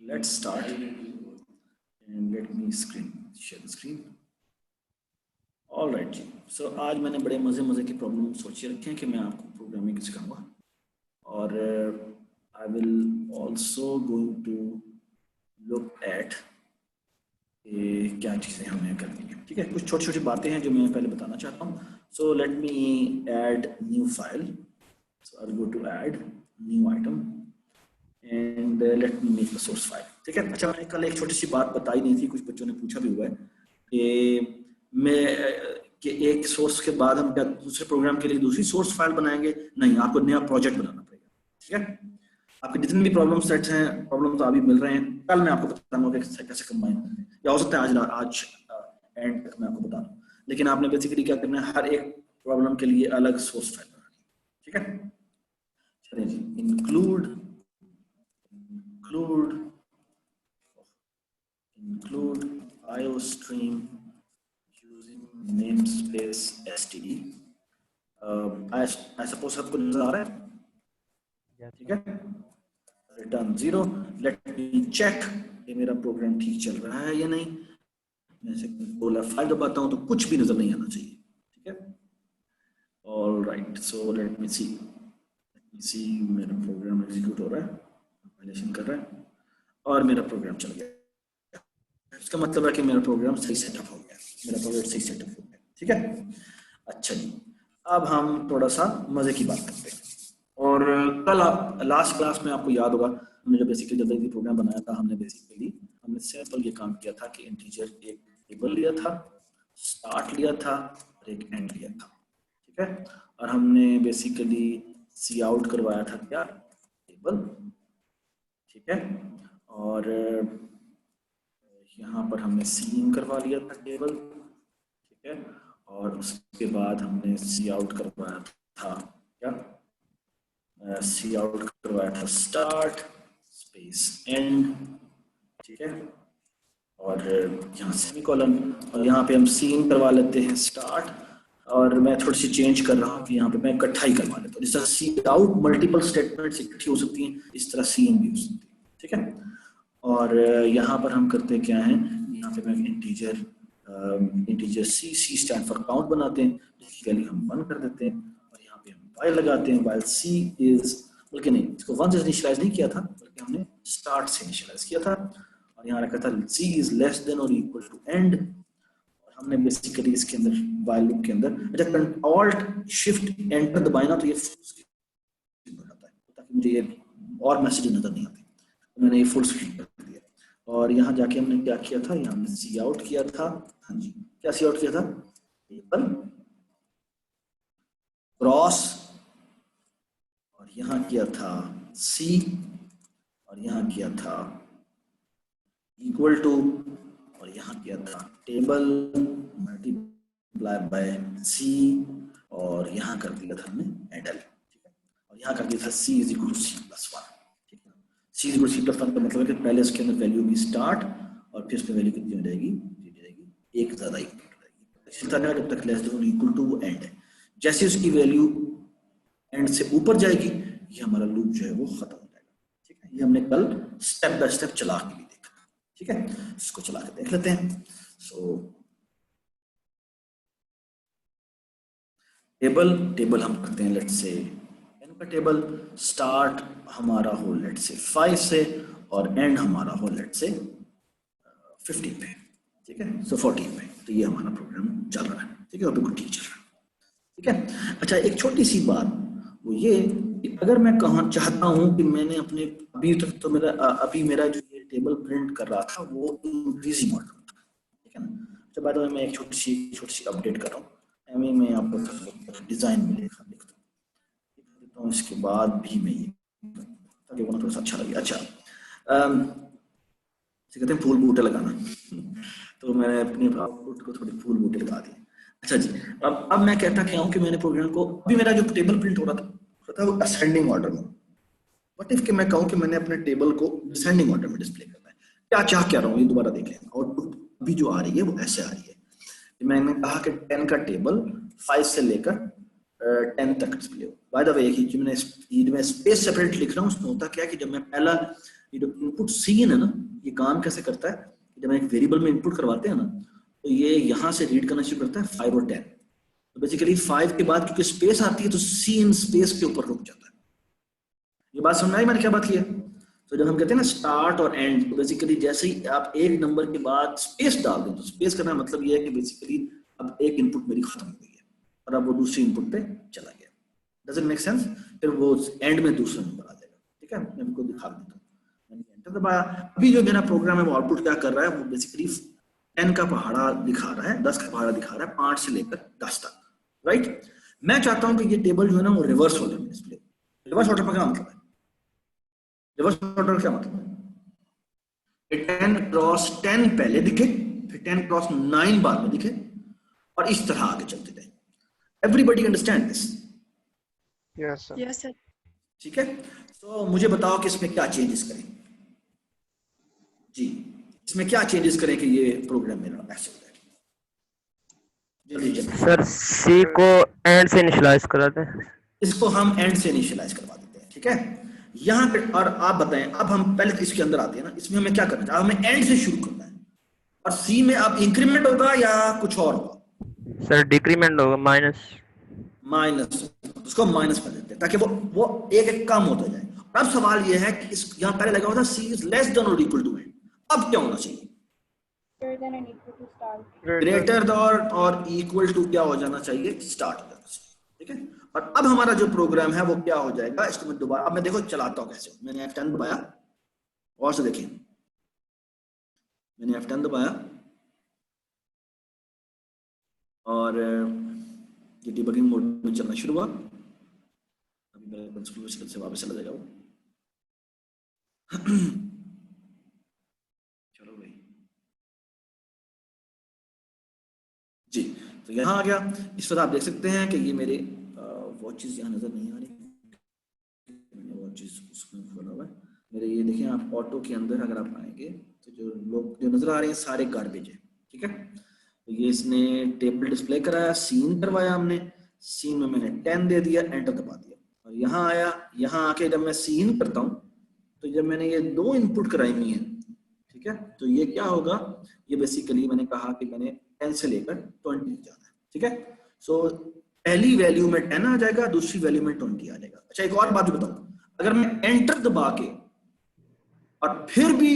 Let's start and let me share the screen. All right ji. So आज मैंने बड़े मज़े की प्रॉब्लम सोची रखे हैं कि मैं आपको प्रोग्रामिंग सिखाऊंगा और I will also going to look at क्या चीज़ें हमें करनी है. ठीक है, कुछ छोटी छोटी बातें हैं जो मैं पहले बताना चाहता हूँ. So let me add new file. So I'll go to add new item and let me make the source file. ठीक है. अच्छा, मैंने कल एक छोटी सी बात बताई नहीं थी, कुछ बच्चों ने पूछा भी हुआ है कि एक सोर्स के बाद हम क्या दूसरे प्रोग्राम के लिए दूसरी सोर्स फाइल बनाएंगे. नहीं, आपको नया प्रोजेक्ट बनाना पड़ेगा. ठीक है, आपके जितने भी प्रॉब्लम सेट्स हैं, प्रॉब्लम तो अभी मिल रहे हैं, कल मैं आपको बताऊंगा कि कैसे कंबाइन करते हैं, या हो सकता है आज एंड तक मैं आपको बता दूं. लेकिन आपने बेसिकली क्या करना है, हर एक प्रॉब्लम के लिए अलग सोर्स फाइल बनानी है. ठीक है, चलिए जी. include iostream using namespace std. I suppose सबको नजर आ रहा है. ठीक है, रिटर्न 0. लेट मी चेक कि मेरा प्रोग्राम ठीक चल रहा है या नहीं. मैं से बोला फाइल दबाता हूं तो कुछ भी नजर नहीं आना चाहिए. ठीक है, all right. So let me see मेरा प्रोग्राम एग्जीक्यूट हो रहा है, कंपाइलेशन कर रहा है और मेरा प्रोग्राम चल गया. इसका मतलब है कि मेरा प्रोग्राम सही सेटअप हो गया, मेरा प्रोजेक्ट सही सेटअप हो गया. ठीक है, अच्छा जी. अब हम थोड़ा सा मजे की बात करते हैं. और कल आप लास्ट क्लास में आपको याद होगा, हमने जो बेसिकली जब भी प्रोग्राम बनाया था, हमने सिंपल ये काम किया था कि इंटीजर एक टेबल लिया था, स्टार्ट लिया था और एक एंड लिया था. ठीक है, और हमने बेसिकली सी आउट करवाया था क्या, टेबल. ठीक है, और यहाँ पर हमने सी इन करवा लिया था टेबल. ठीक है, और उसके बाद हमने सी आउट करवाया था क्या, सी आउट करवाया था स्टार्ट स्पेस एंड. ठीक है, और यहाँ सेमीकोलन, और यहाँ पे हम सी इन करवा लेते हैं स्टार्ट, और मैं थोड़ी सी चेंज कर रहा हूँ कि यहाँ पे मैं इकट्ठा ही करवा लेता हूँ. जिस तरह सी आउट मल्टीपल स्टेटमेंट्स इकट्ठी हो सकती हैं, इस तरह सी इन भी हो सकती है. ठीक है, और यहाँ पर हम करते क्या हैं, यहाँ पे मैं integer C stand for count बनाते हैं, जिसकी वैल्यू हम 1 कर देते हैं, और यहाँ पे हम वाइल लगाते हैं, वाइल सी इज, बल्कि नहीं, इसको 1 से इनिशियलाइज नहीं किया था, बल्कि हमने स्टार्ट से इनिशियलाइज किया था, और यहाँ रखा था सी इज लेस देन और इक्वल टू एंड. और हमने बेसिकली इसके अंदर वाइल लूप के अंदर, अच्छा, ऑल्ट शिफ्ट एंटर दबाना तो ये हो जाता है ताकि मुझे ये और मैसेज नजर नहीं आते, तो मैंने ये फुल स्क्रीन कर दिया. और यहाँ जाके हमने क्या किया था, यहाँ हमने सी आउट किया था. हाँ जी, क्या सी आउट किया था, टेबल क्रॉस, और यहाँ किया था सी, और यहाँ किया था इक्वल टू, और यहाँ किया था टेबल मल्टीप्लाई बाय सी, और यहाँ कर दिया था हमने एडल. ठीक है, और यहाँ कर दिया था C is equal to C plus 1. ठीक है, C is equal to C plus 1 का मतलब है कि पहले इसके अंदर वैल्यू भी स्टार्ट, और फिर उसमें वैल्यू कितनी हो जाएगी, एक ज्यादा इक्वल हो जाएगी. इसी तरह जब तक less than equal to end है, जैसे उसकी वैल्यू एंड से ऊपर जाएगी, ये हमारा लूप जो है वो खत्म हो जाएगा. ठीक है, ये हमने कल स्टेप बाय स्टेप चला के भी देखा. ठीक है, इसको चला के देख लेते हैं. सो टेबल हम करते हैं लेट्स से n का टेबल, स्टार्ट हमारा हो लेट्स से 5 से, और एंड हमारा हो लेट्स से 15 पे. ठीक है, सो 14 पे. तो ये हमारा प्रोग्राम चल रहा है. ठीक है, और बिल्कुल ठीक चल रहा है. ठीक है, अच्छा, एक छोटी सी बात वो ये, अगर मैं कहा चाहता हूं कि मैंने अपने अभी तक तो मेरा जो ये टेबल प्रिंट कर रहा था वो इंक्रीजिंग मॉडल था. ठीक है ना. तो बाद में मैं एक छोटी सी अपडेट कर रहा हूँ. मैं आपको डिजाइन में लिखता हूँ, इसके बाद भी मैं ये ताकि वो थोड़ा सा अच्छा लगे. अच्छा, कहते हैं फूल बूटे लगाना, तो मैंने अपने आउटपुट को थोड़ी फूल बूटे लगा दिए. अच्छा जी, अब मैं कहता क्या हूँ कि मैंने प्रोग्राम को, अभी मेरा जो टेबल प्रिंट हो रहा था वो असेंडिंग ऑर्डर में. व्हाट इफ कि मैं कहूँ कि मैंने अपने टेबल को डिसेंडिंग ऑर्डर में डिस्प्ले करना है. क्या चाह क्या रहा हूँ, ये दोबारा देख लें. आउटपुट अभी जो आ रही है वो ऐसे आ रही है. मैंने कहा कि 10 का टेबल 5 से लेकर 10 तक डिस्प्ले हो. बाय द वे, मैं स्पेस सेपरेट लिख रहा हूँ, उसमें होता क्या है कि जब मैं पहला ये जो इनपुट सीन है ना, ये काम कैसे करता है, जब हम एक वेरिएबल में इनपुट करवाते हैं ना, तो ये यहाँ से रीड करना शुरू करता है 5 और 10। तो बेसिकली 5 के बाद क्योंकि स्पेस आती है तो सी इन स्पेस के ऊपर रुक जाता है। ये बात समझ में आई मैंने क्या बात की है? तो जब हम कहते हैं ना स्टार्ट और एंड, तो बेसिकली जैसे ही आप एक नंबर के बाद स्पेस डाल दें, तो स्पेस करना मतलब ये है कि बेसिकली अब एक इनपुट मेरी खत्म हो गई है और अब वो दूसरी इनपुट पे चला गया। Doesn't make sense? फिर वो एंड में दूसरा नंबर आ जाएगा। ठीक है, मैं आपको दिखा देता हूँ। मैंने एंटर दबाया, अभी जो मेरा प्रोग्राम है वो आउटपुट क्या कर रहा है, वो बेसिकली 10 का पहाड़ा दिखा रहा है, 10 का पहाड़ा दिखा रहा है, 5 से लेकर 10 तक। राइट, मैं चाहता हूं कि ये टेबल जो है ना वो रिवर्स ऑर्डर में डिस्प्ले। रिवर्स ऑर्डर का क्या मतलब है? रिवर्स ऑर्डर क्या मतलब है? 10 क्रॉस 10 पहले दिखे, फिर 10 क्रॉस 9 बाद में दिखे, और इस तरह आगे चलते रहे। Everybody understand this? Yes sir. Yes sir. ठीक है, तो मुझे बताओ कि इसमें क्या चेंजेस करें जी, इसमें क्या चेंजेस करें कि ये प्रोग्राम मेरा ऐसे हो जाए। जल्दी जल्दी सर सी को एंड से इनिशियलाइज करा दें। इसको हम एंड से इनिशियलाइज करवा देते हैं। ठीक है, यहाँ पे, और आप बताएं, अब हम पहले तो इसके अंदर आते हैं ना, इसमें हमें क्या करना है, हमें एंड से शुरू करना है। और सी में अब इंक्रीमेंट होगा या कुछ और होगा? सर डिक्रीमेंट होगा, माइनस, उसको माइनस कर देते हैं ताकि वो एक एक कम होता जाए। अब सवाल ये है कि इस यहाँ पहले लगा हुआ था सी इज लेस देन और इक्वल टू एंड, अब क्या होना चाहिए? ग्रेटर और इक्वल टू क्या हो जाना चाहिए? स्टार्ट हो जाना चाहिए। ठीक है, और अब हमारा जो प्रोग्राम है वो क्या हो जाएगा, इसको मैं दोबारा, अब मैं देखो चलाता हूँ कैसे। मैंने F10 दबाया, और से देखिए, मैंने F10 दबाया और ये डिबगिंग मोड में चलना शुरू हुआ। अभी मेरा कंसोल से वापस चला जाएगा वो। चलो भाई जी, तो यहाँ आ गया। इस वक्त आप देख सकते हैं कि ये मेरे वॉचेस यहाँ नजर नहीं आ रही, वॉचेस उसमें खोला हुआ है मेरे। ये देखें आप, ऑटो के अंदर अगर आप आएंगे तो जो लोग जो नजर आ रहे हैं सारे गार्बेज है। ठीक है, तो ये इसने टेबल डिस्प्ले कराया, सीन करवाया हमने, सीन में मैंने 10 दे दिया, एंटर दबा दिया, और यहाँ आया। यहाँ आके जब मैं सीन करता हूँ तो जब मैंने ये 2 इनपुट कराई हुई है, ठीक है, तो ये क्या होगा, ये बेसिकली मैंने कहा कि मैंने 10 से लेकर 20 जाना है। ठीक है, सो पहली वैल्यू में 10 आ जाएगा, दूसरी वैल्यू में 20 आ जाएगा। अच्छा, एक और बात भी बताऊं, अगर मैं एंटर दबा के और फिर भी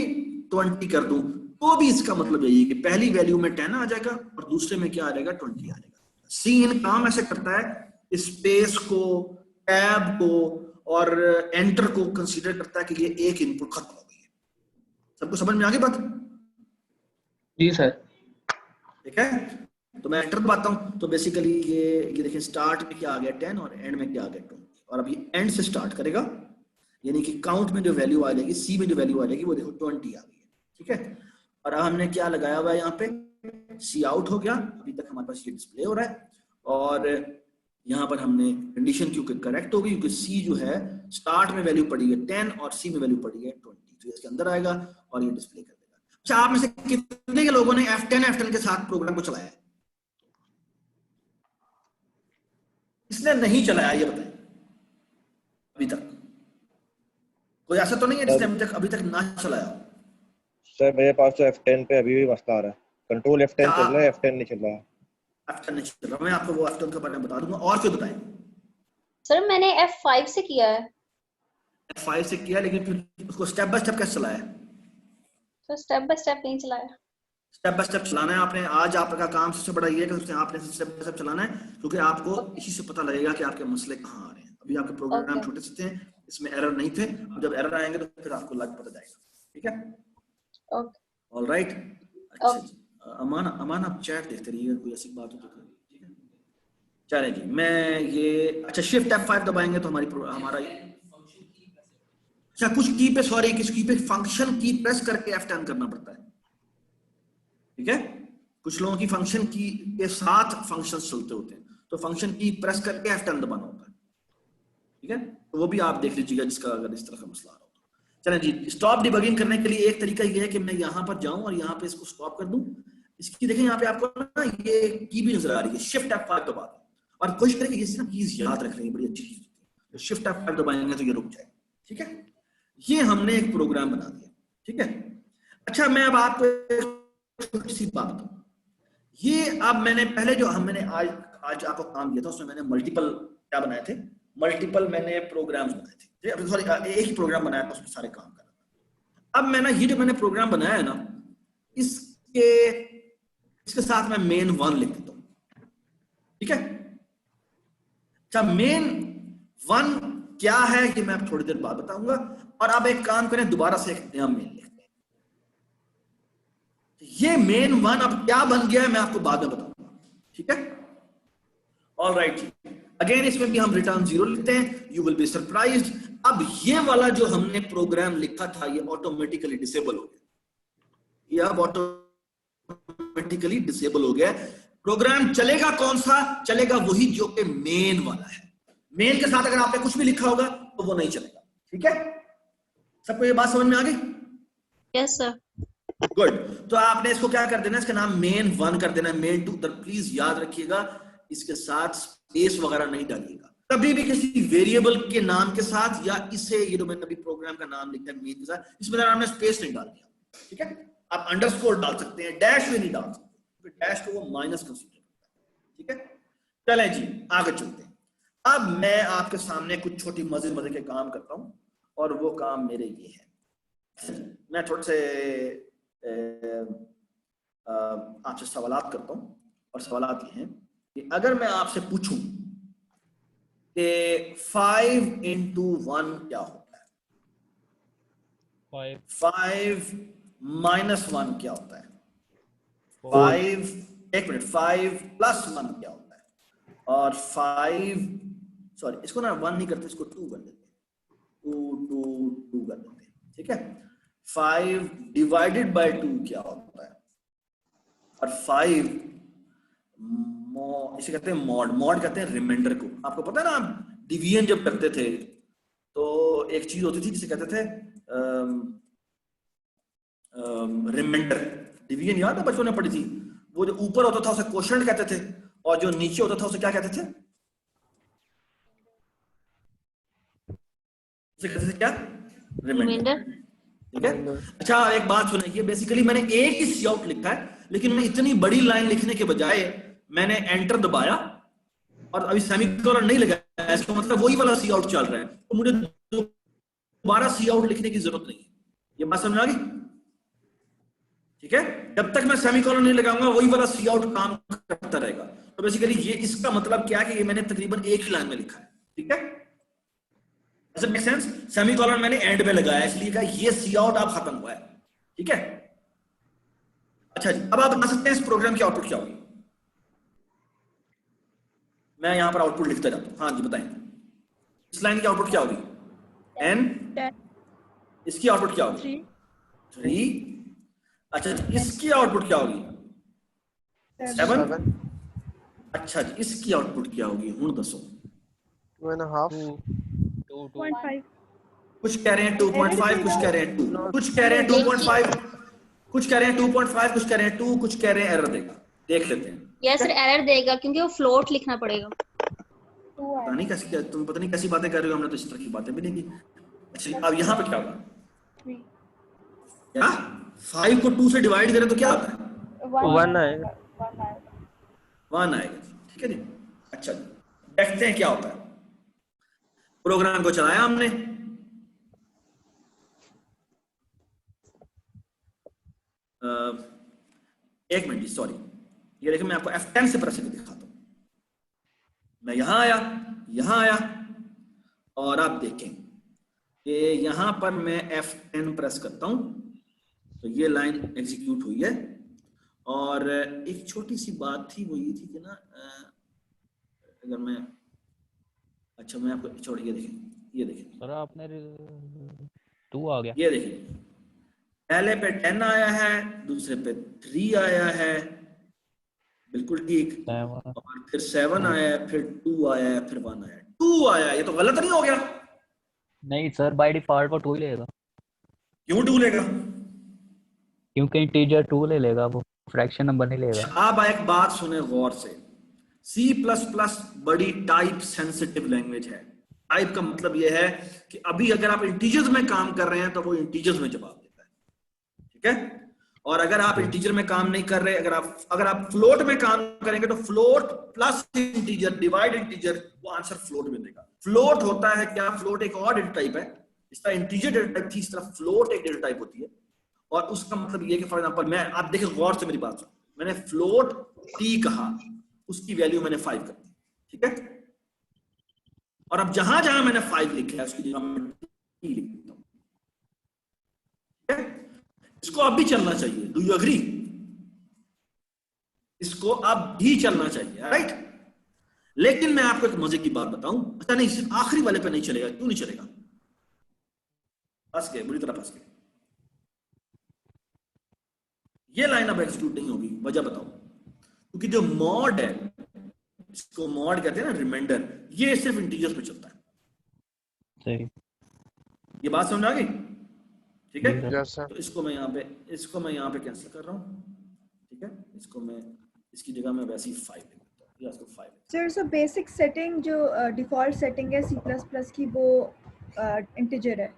20 कर दूं तो भी इसका मतलब यही है कि पहली वैल्यू में 10 आ जाएगा और दूसरे में क्या आ जाएगा? 20 आ जाएगा। सीन काम ऐसे करता है, स्पेस को, टैब को और एंटर को कंसीडर करता है कि ये एक इनपुट खत्म हो गई है। सबको समझ में आ गई बात? जी सर। ठीक है, तो मैं एंटर दबाता हूं तो बेसिकली ये देखिए, स्टार्ट में क्या आ गया 10 और एंड में क्या आ गया 20, और अब ये एंड से स्टार्ट करेगा, यानी कि काउंट में जो वैल्यू आ जाएगी, सी में जो वैल्यू आ जाएगी वो देखो 20 आ गई है। ठीक है, और अब हमने क्या लगाया हुआ है यहाँ पे, सी आउट हो गया, अभी तक हमारे पास ये डिस्प्ले हो रहा है, और यहाँ पर हमने कंडीशन क्योंकि करेक्ट हो गई, क्योंकि सी जो है स्टार्ट में वैल्यू पड़ी है 10 और सी में वैल्यू पड़ी है 20, तो इसके अंदर आएगा और ये डिस्प्ले कर देगा। अच्छा, आप में से कितने के लोगों ने F10 के साथ प्रोग्राम को चलाया है? इसने नहीं चलाया, ये बताएं अभी तक कोई ऐसा तो नहीं है जिसने अभी तक ना चलाया? सर मेरे पास तो F10 पे अभी भी मसला आ रहा है, कंट्रोल F10 चल रहा है, F10 नहीं चल रहा। F10 नहीं चल रहा, मैं आपको वो F10 का बारे में बता दूंगा। और क्यों बताएं? सर मैंने F5 से किया है। F5 से किया, लेकिन फिर उसको स्टेप बाय स्टेप कैसे चलाया? तो स्टेप बाय स्टेप नहीं चलाया। स्टेप बाय स्टेप चलाना है आपने। आज आपका काम सबसे बड़ा ये है कि आपने स्टेप बाय स्टेप चलाना है, क्योंकि आपको इसी से पता लगेगा कि आपके मसले कहाँ आ रहे हैं। अभी आपके प्रोग्राम छोटे से थे, इसमें एरर नहीं थे, अब जब एरर आएंगे तो फिर आपको लग पता जाएगा। ठीक है, ऑलराइट। अच्छा, अमान आप चैट देखते रहिए, कोई ऐसी बात हो तो। ठीक है, चलें जी, मैं ये, अच्छा शिफ्ट F5 दबाएंगे तो हमारा अच्छा कुछ की पे, सॉरी किस की पे, फंक्शन की प्रेस करके F10 करना पड़ता है। ठीक है, कुछ लोगों की फंक्शन की के साथ फंक्शन चलते होते हैं, तो फंक्शन की प्रेस करके F10 दबाना होता है। ठीक है, तो वो भी आप देख लीजिएगा जिसका अगर इस तरह का मसला आ रहा हो तो। चलें जी, स्टॉप डिबगिंग करने के लिए एक तरीका ये है कि मैं यहाँ पर जाऊं और यहाँ पे इसको स्टॉप कर दूं। इसकी देखें यहाँ पे आपको ना ये की भी नजर आ रही है, शिफ्ट F5 दबा दें और कोशिश करें कि ये कीज याद रख रहे हैं, बड़ी अच्छी चीज होती है। तो शिफ्ट F5 दबाएंगे तो ये रुक जाए। ठीक है, ये हमने एक प्रोग्राम बना दिया, ठीक है। अच्छा, मैं अब आपको एक छोटी सी बात बताऊं। ये अब मैंने पहले जो मैंने आज आपको काम किया था उसमें मैंने मल्टीपल क्या बनाए थे, मल्टीपल मैंने प्रोग्राम्स बनाए थे, सॉरी एक ही प्रोग्राम बनाया था, उसमें सारे काम करना था। अब मैं ना ये जो मैंने प्रोग्राम बनाया है ना, इसके साथ मैं मेन 1 लिख देता हूं, ठीक है। अच्छा, मेन 1 क्या है ये मैं थोड़ी देर बाद बताऊंगा। और अब एक काम करें, दोबारा से एक नया मेन लिखते हैं। ये मेन 1 अब क्या बन गया है मैं आपको बाद में बताऊंगा, ठीक है। ऑल राइट, अगेन इसमें भी हम रिटर्न 0 लिखते हैं, यू विल बी सरप्राइज्ड। अब ये वाला जो हमने प्रोग्राम लिखा था ये ऑटोमेटिकली डिसेबल हो गया, ये अब ऑटोमेटिकली डिसेबल हो गया। प्रोग्राम चलेगा कौन सा? चलेगा वही जो कि मेन वाला है। मेन के साथ अगर आपने कुछ भी लिखा होगा तो वो नहीं चलेगा, ठीक है। सबको ये बात समझ में आ गई? Yes sir. गुड। तो आपने इसको क्या कर देना, इसका नाम मेन 1 कर देना, मेन 2। प्लीज याद रखिएगा इसके साथ स्पेस वगैरह नहीं डालिएगा कभी भी किसी वेरिएबल के नाम के साथ, या इसे ये जो मैंने अभी प्रोग्राम का नाम लिखा है मेन के साथ, इसमें आपने स्पेस नहीं डाल दिया, ठीक है। आप अंडरस्कोर डाल सकते हैं, डैश भी नहीं डाल सकते, क्योंकि डैश को वो माइनस कंसीडर करता है, ठीक है। चलें जी, आगे चलते हैं। अब मैं आपके सामने कुछ छोटी मजे के काम करता हूं, और वो काम मेरे ये है। मैं थोड़े से आपसे सवालात करता हूं, और सवालात ये हैं कि अगर मैं आपसे पूछूं कि 5 into 1 क्या होता है, 5 minus 1 क्या होता है, 5 एक मिनट 5 plus 1 क्या होता है, और 5 सॉरी इसको ना 1 नहीं करते, इसको 2 कर देते हैं, 2 कर देते हैं, ठीक है। 5 divided by 2 क्या होता है, और 5 इसे कहते हैं मॉड कहते हैं रिमाइंडर को। आपको पता है ना, आप डिवीजन जब करते थे तो एक चीज होती थी जिसे कहते थे रिमाइंडर। डिवीजन याद है, बचपन में पढ़ी थी। वो जो ऊपर होता था उसे क्वोशंट कहते थे, और जो नीचे होता था उसे क्या कहते थे? उसे कहते थे क्या? रिमाइंडर, ठीक है। अच्छा, एक बात सुनिए, बेसिकली मैंने एक ही सी आउट लिखा है, लेकिन मैं इतनी बड़ी लाइन लिखने के बजाय मैंने एंटर दबाया और अभी सेमीकोलन नहीं लगाया, इसका मतलब वही वाला सी आउट चल रहा है, तो मुझे दोबारा सी आउट लिखने की जरूरत नहीं है। ये बात समझ आ गई? ठीक है, जब तक मैं सेमीकोलन नहीं लगाऊंगा वही वाला सी आउट काम करता रहेगा। तो बेसिकली ये इसका मतलब क्या है कि ये मैंने तकरीबन एक ही लाइन में लिखा है, ठीक है। Does it make sense? Semicolon मैंने एंड में लगाया, इसलिए कहा ये सी आउट आप खत्म हुआ है, ठीक है। अच्छा जी, अब आप बता सकते हैं इस प्रोग्राम की आउटपुट क्या होगी? मैं यहां पर आउटपुट लिखता जाता हूं। हाँ जी बताएं, इस लाइन की आउटपुट क्या होगी? n। इसकी आउटपुट क्या होगी? 3। अच्छा जी, इसकी आउटपुट क्या होगी? 7। अच्छा जी, इसकी आउटपुट क्या होगी? हूं दसो। 2.5 2.5। कुछ कह रहे हैं 2.5, कुछ कह रहे हैं 2, कुछ कह रहे हैं 2.5, कुछ कह रहे हैं 2.5, कुछ कह रहे हैं 2, कुछ कह रहे हैं एरर देगा। देख लेते हैं। यस सर, एरर देगा क्योंकि वो फ्लोट लिखना पड़ेगा। पता नहीं कैसी, तुम पता नहीं कैसी बातें कर रहे हो, हमने तो इस तरह की बातें भी नहीं की। अच्छा, अब यहाँ पे क्या होगा? क्या 5 को 2 से डिवाइड करें तो क्या आता है? 1 आएगा। 1 आएगा, ठीक है जी। अच्छा, देखते हैं क्या होता है। प्रोग्राम को चलाया हमने, एक मिनट जी, सॉरी, ये देखिए मैं आपको F10 से प्रेस करके दिखाता हूं। मैं यहां आया और आप देखें कि यहां पर मैं F10 प्रेस करता हूं तो ये लाइन एग्जीक्यूट हुई है। और एक छोटी सी बात थी, वो ये थी कि ना अगर मैं, अच्छा मैं आपको छोड़, ये देखें सर आपने 2 आ गया, ये देखिए पहले पे 10 आया है, दूसरे पे 3 आया है, बिल्कुल ठीक, और फिर 7 आया है, फिर 2 आया है, फिर 1 आया है, 2 आया है। ये तो गलत नहीं हो गया? नहीं सर, बाय डिफॉल्ट वो 2 ही लेगा। क्यों 2 लेगा? क्योंकि इंटीजर 2 ले लेगा, वो फ्रैक्शन नंबर नहीं लेगा। आप एक बात सुने गौर से, C++ बड़ी टाइप सेंसिटिव लैंग्वेज है, 5 का मतलब यह है कि अभी अगर आप इंटीजर्स में काम कर रहे हैं तो वो इंटीजर्स में जवाब देता है, ठीक है। और अगर आप इंटीजर में काम नहीं कर रहे, अगर आप फ्लोट में काम करेंगे तो float plus integer divide integer, वो आंसर फ्लोट में देगा। फ्लोट होता है क्या, फ्लोट एक और डेटा टाइप है, इस तरह इंटीजर डेटा टाइप थी, इस तरह फ्लोट एक डेटा टाइप होती है। और उसका मतलब ये कि फॉर एग्जांपल मैं, आप देखिए गौर से मेरी बात सुनो, मैंने फ्लोट t कहा, उसकी वैल्यू मैंने 5 कर दी, ठीक है। और अब जहां जहां मैंने 5 लिखा है उसकी जगह मैं t लिख देता हूं, ठीक है। इसको अब भी चलना चाहिए, डू यू एग्री? इसको अब भी चलना चाहिए, राइट। लेकिन मैं आपको एक मजे की बात बताऊं, अच्छा नहीं, सिर्फ आखिरी वाले पे नहीं चलेगा। क्यों नहीं चलेगा? फंस गए, बुरी तरह फंस गए। ये लाइन अब एग्जीक्यूट नहीं होगी, वजह बताओ। क्योंकि जो मॉड है, इसको मॉड कहते हैं ना, रिमाइंडर, ये सिर्फ इंटीजर्स पे चलता है। सही। ये बात समझ आ गई? ठीक है। Yes, sir. तो इसको मैं यहाँ पे कैंसिल कर रहा हूँ, ठीक है। इसको मैं, इसकी जगह मैं वैसे ही 5 लिख देता हूँ, या इसको 5। सर सो बेसिक सेटिंग जो डिफॉल्ट सेटिंग है C++ की, वो इंटीजर है।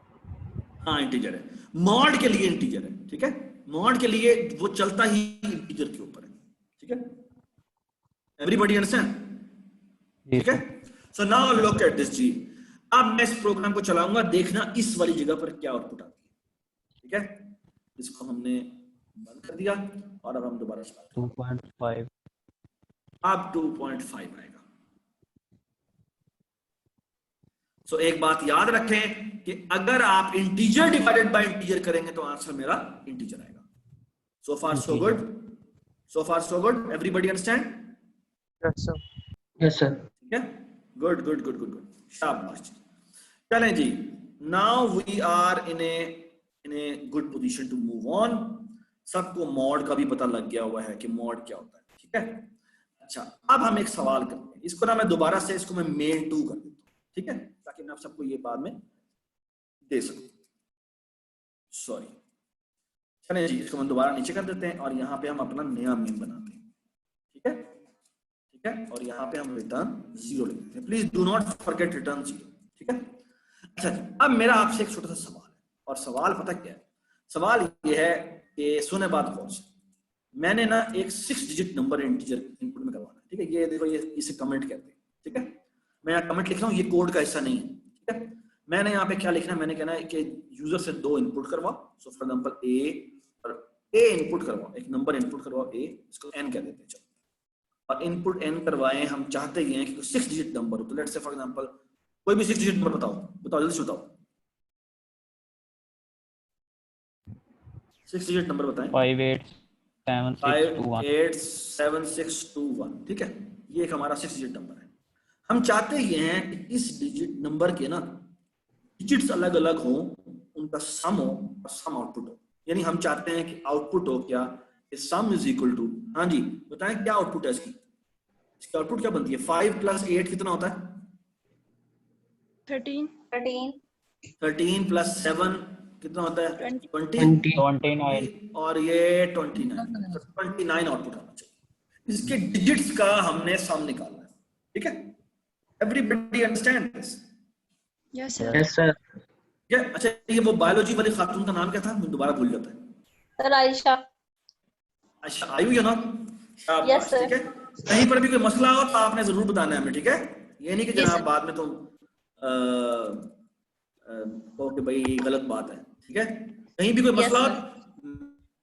हाँ इंटीजर है, मॉड के लिए इंटीजर है, ठीक है। मॉड के लिए वो चलता ही इंटीजर के ऊपर है, ठीक है। Everybody understand? ठीक है। So now look at this जी। अब मैं इस प्रोग्राम को चलाऊंगा, देखना इस वाली जगह पर क्या आउटपुट आती है, ठीक है। इसको हमने बंद कर दिया और अब हम दोबारा स्टार्ट 2.5। अब 2.5 आएगा। सो एक बात याद रखें कि अगर आप इंटीजर डिवाइडेड बाय इंटीजर करेंगे तो आंसर मेरा इंटीजर आएगा। So far so good, so far so good, everybody understand? Yes, sir. Yes sir. ठीक है, good good good good good, शाबाश। चलें जी, now we are in a good position to move on. सबको mod का भी पता लग गया हुआ है कि मॉड क्या होता है, ठीक है। अच्छा, अब हम एक सवाल करते हैं, इसको ना मैं दोबारा से इसको मैं मेन 2 कर देता हूँ, ठीक है, ताकि मैं आप सबको ये बाद में दे सकूं। सॉरी, चलें जी, इसको हम दोबारा नीचे कर देते हैं और यहाँ पे हम अपना नया मेन बनाते हैं, ठीक है, ठीक है। और यहाँ पे हम रिटर्न 0 लिख देते हैं। Please do not forget return 0, ठीक है। अच्छा, अब मेरा आपसे एक छोटा सा सवाल है, और सवाल पता क्या है? सवाल ये है कि सुने बात गौर से, मैंने ना एक 6 डिजिट नंबर इंटीजर इनपुट में करवाना है, ठीक है। ये देखो, ये इसे कमेंट कहते हैं, ठीक है। मैं यहाँ कमेंट लिख रहा हूँ, ये कोड का हिस्सा नहीं है, ठीक है। मैंने यहाँ पे क्या लिखना है, मैंने कहना है कि यूजर से 2 इनपुट करवाओ। So for example A input करवाओ, एक नंबर इनपुट करवाओ ए, इसको n कह देते हैं, चलो। और इनपुट n करवाएं, हम चाहते ही हैं कि 6 डिजिट नंबर हो। तो लेट्स से फॉर एग्जांपल कोई भी 6 डिजिट नंबर बताओ जल्दी से बताओ, 6 डिजिट नंबर बताएं। 587621। ठीक है, ये एक हमारा 6 डिजिट नंबर है। हम चाहते ही हैं कि इस डिजिट नंबर के ना डिजिट्स अलग अलग हो, उनका सम हो और सम आउटपुट हो। यानी हम चाहते हैं कि आउटपुट हो क्या, सम इज इक्वल टू, हाँ जी बताएं क्या आउटपुट है इसकी आउटपुट क्या बनती है? 5 + 8 कितना होता है? 13 13 + 7 कितना होता है? 29। और ये 29 आउटपुट आना चाहिए। इसके डिजिट्स का हमने सम निकालना है, ठीक है। Everybody understand this? Yes sir. Yes sir. अच्छा, ये वो बायोलॉजी वाली खातून का नाम क्या था? मुझे दोबारा भूल जाता है। सर आयशा। अच्छा, आयु या ना? Yes, sir. ठीक है, कहीं पर भी कोई मसला हो तो आपने जरूर बताना है हमें, ठीक है। ये नहीं कि Yes, जनाब sir. बाद में तुम कि भाई गलत बात है, ठीक है। कहीं भी कोई Yes, मसला हो, sir.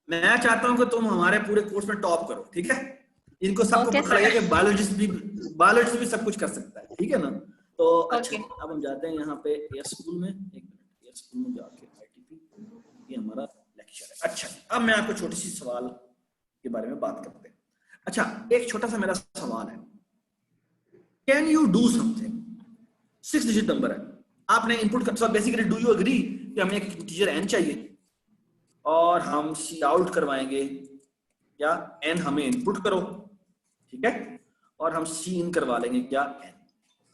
मैं चाहता हूं कि तुम हमारे पूरे कोर्स में टॉप करो, ठीक है। इनको सबको Okay, पता लगे sir. कि बायोलॉजिस्ट भी सब कुछ कर सकता है, ठीक है ना। तो अच्छा, Okay. अब हम जाते हैं यहाँ पे एयर स्कूल में। एक मिनट, एयर स्कूल में जाके ITP, ये हमारा लेक्चर है। अच्छा, अब मैं आपको छोटी सी सवाल के बारे में बात करते हैं। अच्छा, एक छोटा सा मेरा सवाल है, can you do something? 6 digit number है, आपने इनपुट कर, बेसिकली डू यू एग्री कि हमें एक इंटीजर n चाहिए और हम सी आउट करवाएंगे, क्या n हमें इनपुट करो, ठीक है, और हम सी इन करवा लेंगे, क्या n,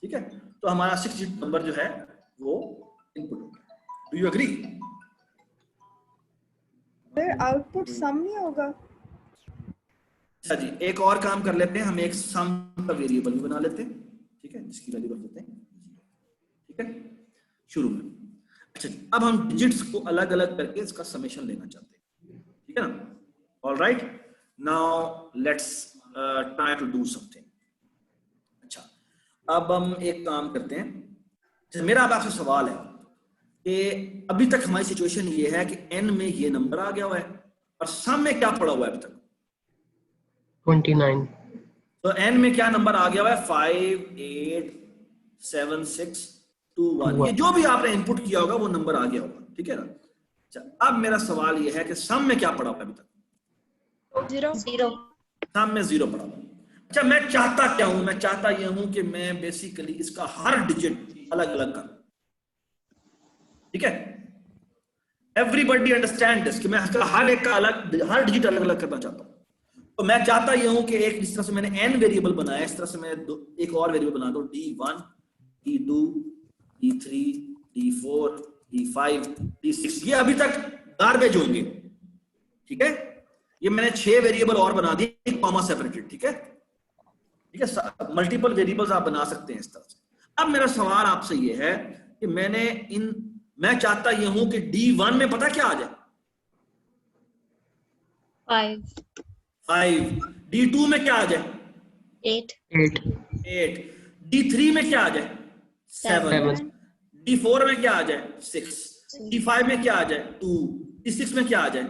ठीक है। तो हमारा 6 डिजिट नंबर जो है वो इनपुट होगा। Do you agree? फिर आउटपुट सम नहीं होगा? अच्छा जी, एक और काम कर लेते हैं, हम एक सम का वेरिएबल भी बना लेते हैं, ठीक है, जिसकी वैल्यू रख देते हैं, ठीक है शुरू में। अच्छा अब हम डिजिट्स को अलग अलग करके इसका समेशन लेना चाहते हैं, ठीक है ना। All right, now let's try to do something. अच्छा अब हम एक काम करते हैं, जैसे मेरा अब आपसे सवाल है कि अभी तक हमारी सिचुएशन ये है कि n में ये नंबर आ गया हुआ है और सम में क्या पड़ा हुआ है अभी तक 29. तो n में क्या नंबर आ गया हुआ है 5 8 7 6 2 1, ये जो भी आपने इनपुट किया होगा वो नंबर आ गया होगा, ठीक है ना। अच्छा अब मेरा सवाल ये है कि सम में क्या पड़ा हुआ है अभी तक 0 सम में 0 पड़ा हुआ है। अच्छा मैं चाहता क्या हूं, मैं चाहता यह हूं कि मैं बेसिकली इसका हर डिजिट अलग अलग करूं, ठीक है। एवरीबडी अंडरस्टैंड दिस कि मैं इसका हर एक का अलग, हर डिजिट अलग अलग करना चाहता हूं। तो मैं चाहता यह हूं कि एक जिस तरह से मैंने n वेरिएबल बनाया इस तरह से मैं एक और वेरिएबल बना दूं d1 d2 d3 d4 d5 d6, ये अभी तक गार्बेज होंगे, ठीक है। ये मैंने 6 वेरिएबल और बना दिए कॉमा सेपरेटेड, ठीक है, ठीक है। मल्टीपल वेरिएबल्स आप बना सकते हैं इस तरह से। अब मेरा सवाल आपसे ये है कि मैं चाहता यह हूं कि d1 में पता क्या आ जाए 5, d2 में क्या आ जाए 8 8, d3 में क्या आ जाए 7, d4 में क्या आ जाए 6, d5 में क्या आ जाए 2, d6 में क्या आ जाए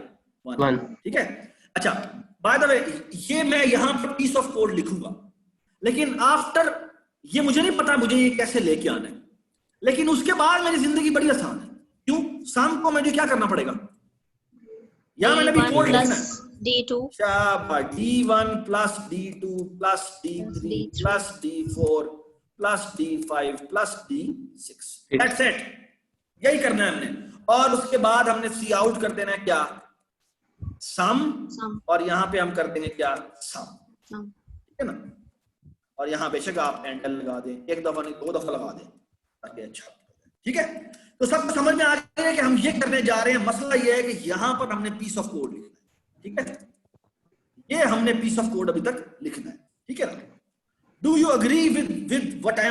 1, ठीक है। अच्छा बाय द वे ये मैं यहां पर पीस ऑफ कोड लिखूंगा, लेकिन आफ्टर ये मुझे नहीं पता मुझे ये कैसे लेके आना है, लेकिन उसके बाद मेरी जिंदगी बड़ी आसान है। क्यों? शाम को मुझे क्या करना पड़ेगा, या मैंने भी कोड लिखना है d2 शाबाश d1 plus d2 plus d3 plus d4 plus d5 plus d6, that's it, यही करना है हमने। और उसके बाद हमने सी आउट कर देना है क्या सम, और यहां पे हम कर देंगे क्या सम, ठीक है ना। और यहां बेशक आप एंटर लगा दें, एक दफा नहीं 2 दफा लगा दें ताकि अच्छा, ठीक है। तो सब समझ में आ गया है कि हम ये करने जा रहे हैं। मसला ये है कि यहां पर हमने पीस ऑफ कोड लिखना है, ठीक है, ये हमने पीस ऑफ कोड अभी तक लिखना है, ठीक है ना। Do you agree with what I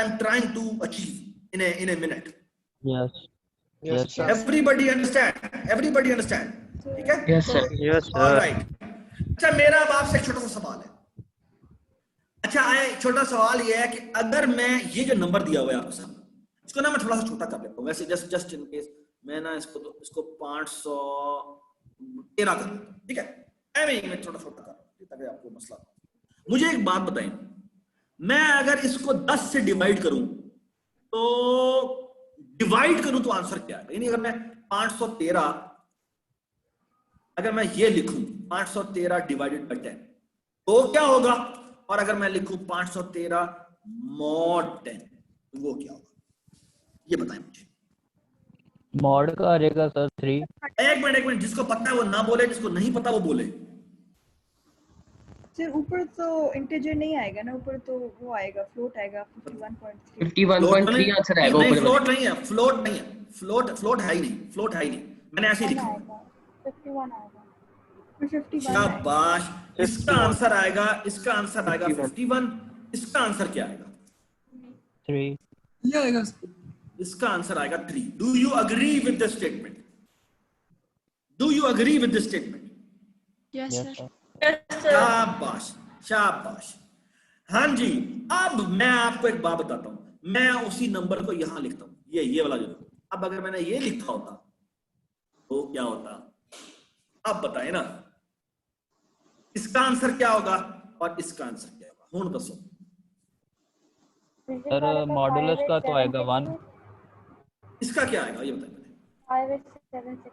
am trying to achieve in a minute? Yes. Yes, Yes, sir. Everybody understand, ठीक है। Yes, sir. Yes sir. Alright. अच्छा मेरा अब आपसे एक छोटा सा सवाल है। अच्छा छोटा सवाल ये है कि अगर मैं ये जो नंबर दिया हुआ है आपके सामने, इसको ना मैं थोड़ा सा छोटा कर लेता हूँ, वैसे जस्ट इन केस मैं ना इसको 513 कर देता हूँ, ठीक है। मैं छोटा छोटा कर ताकि आपको मसला। मुझे एक बात बताएं, मैं अगर इसको 10 से डिवाइड करूं तो आंसर क्या है? यानी अगर मैं 513 अगर मैं ये लिखूं 513 डिवाइडेड बाय 10 तो क्या होगा, और अगर मैं लिखूं 513 mod 10 तो वो क्या होगा, ये बताएं मुझे। मॉड का आ जाएगा सर 3. एक मिनट, जिसको पता है वो ना बोले, जिसको नहीं पता वो बोले। सर ऊपर तो इंटीजर नहीं आएगा ना, ऊपर तो वो आएगा फ्लोट आएगा 51.3. 51.3 आंसर आएगा नहीं, ऊपर में. फ्लोट नहीं है, फ्लोट है ही नहीं, मैंने ऐसे ही लिखा। 51 आएगा, फिर 51 शाबाश, इसका आंसर आएगा 51, इसका आंसर क्या आएगा 3. इसका आंसर आएगा 3। Do you agree with this statement? Yes, sir. शाबाश। हाँ जी, अब मैं आपको एक बात बताता हूं, मैं उसी नंबर को यहां लिखता हूं, ये वाला जो। अब अगर मैंने ये लिखा होता तो क्या होता, अब बताएं ना, इसका आंसर क्या होगा और इसका आंसर क्या होगा, हुन दसो। सर मॉडुलस का तो आएगा 1. इसका क्या आएगा ये बताएं। 5762.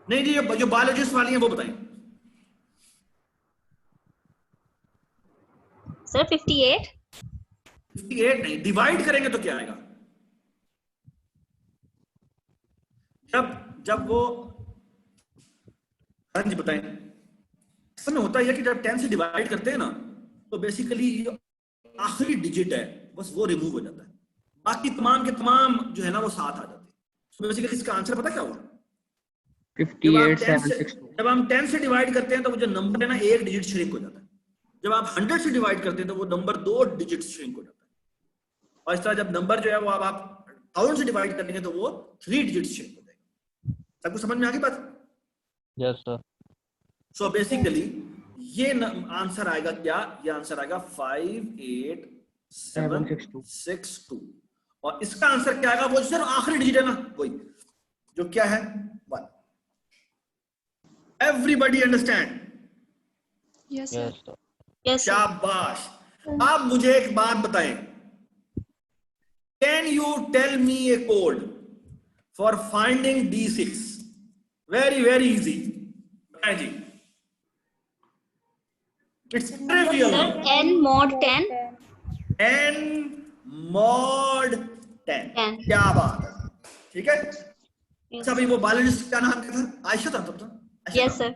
नहीं जी, जो बायोलॉजिस्ट वाली है वो बताएं। सर 58 नहीं, डिवाइड करेंगे तो क्या आएगा, जब वो, हाँ जी बताएं। असल में होता है कि जब 10 से डिवाइड करते हैं ना तो बेसिकली आखिरी डिजिट है बस वो रिमूव हो जाता है, बाकी तमाम के तमाम जो है ना वो साथ आ जाते हैं। तो बेसिकली इसका आंसर पता क्या होगा, 58,762. जब हम 10 से डिवाइड करते हैं तो वो जो नंबर है ना एक डिजिट श्रिंक हो जाता है। जब आप 100 से डिवाइड करते हैं तो वो नंबर 2 डिजिट श्रिंक हो जाता है। और इस तरह जब नंबर जो है वो आप 1000 से डिवाइड करेंगे तो वो 3 डिजिट श्रिंक हो जाएगा। सबको समझ में आ गई बात? Yes sir. सो बेसिकली ये आंसर आएगा क्या? ये आंसर आएगा 58762 और इसका आंसर क्या आएगा? वो सिर्फ आखिरी डिजिट है ना, वही जो क्या है 1। Everybody understand? Yes, yes sir. Sir. Yes, sir. शाबाश। अब मुझे एक बात बताएं, can you tell me a code for finding D6? Very very easy. बताएं जी। It's trivial. Sir, n mod 10. n mod 10। 10. क्या बात है, ठीक है। Yes. अच्छा भाई, वो बायोलॉजिस्ट का नाम क्या था? आयशा था तब तो? आयशा Yes, था। sir.